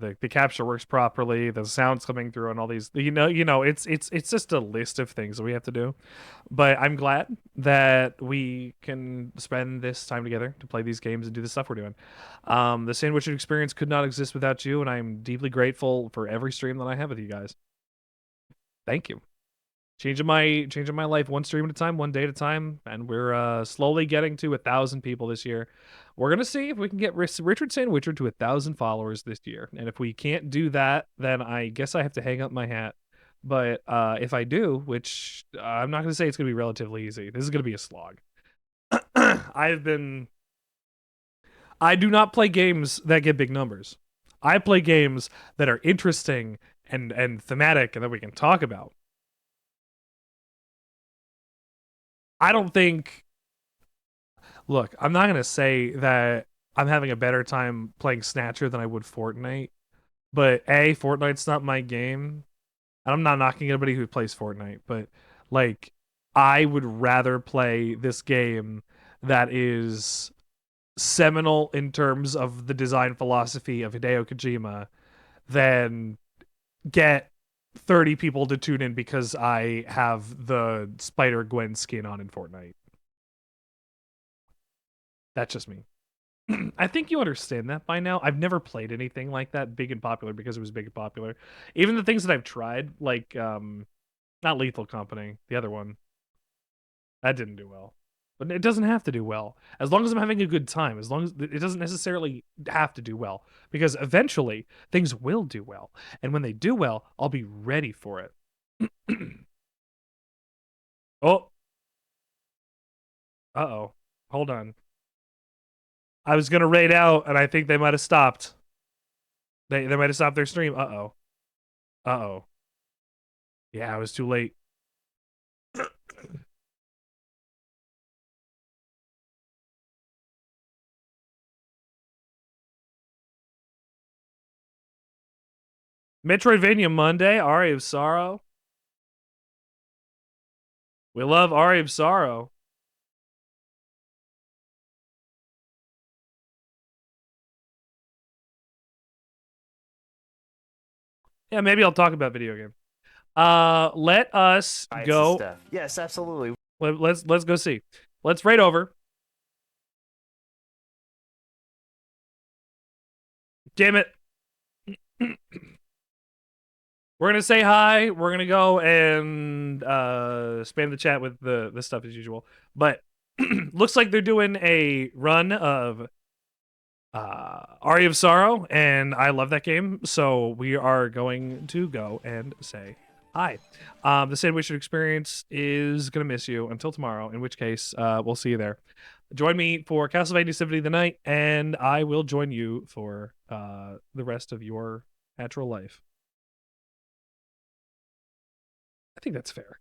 the capture works properly, the sound's coming through, and all these. You know, it's just a list of things that we have to do. But I'm glad that we can spend this time together to play these games and do the stuff we're doing. The Sandwichard experience could not exist without you, and I'm deeply grateful for every stream that I have with you guys. Thank you. Changing my life one stream at a time, one day at a time, and we're slowly getting to 1,000 people this year. We're gonna see if we can get Richard Sandwichard to 1,000 followers this year, and if we can't do that, then I guess I have to hang up my hat. But if I do, which I'm not gonna say it's gonna be relatively easy, this is gonna be a slog. I do not play games that get big numbers. I play games that are interesting and thematic and that we can talk about. I don't think. Look, I'm not gonna say that I'm having a better time playing Snatcher than I would Fortnite, but Fortnite's not my game. And I'm not knocking anybody who plays Fortnite, but like, I would rather play this game that is seminal in terms of the design philosophy of Hideo Kojima than get 30 people to tune in because I have the Spider-Gwen skin on in Fortnite. That's just me. I think you understand that by now. I've never played anything like that big and popular because it was big and popular. Even the things that I've tried, like not Lethal Company, the other one, that didn't do well. But it doesn't have to do well. As long as I'm having a good time, as long as it doesn't necessarily have to do well, because eventually things will do well. And when they do well, I'll be ready for it. Oh. Uh-oh. Hold on. I was going to raid out, and I think they might have stopped. They might have stopped their stream. Uh-oh. Uh-oh. Yeah, I was too late. Metroidvania Monday, Aria of Sorrow. We love Aria of Sorrow. Yeah, maybe I'll talk about video game. Let us go. Yes, absolutely. Let's go see. Let's raid over. Damn it. We're gonna say hi. We're gonna go and spam the chat with the stuff as usual. But looks like they're doing a run of Aria of Sorrow, and I love that game. So we are going to go and say hi. The Sandwichard experience is gonna miss you until tomorrow. In which case, we'll see you there. Join me for Castlevania Symphony of the Night, and I will join you for the rest of your natural life. I think that's fair.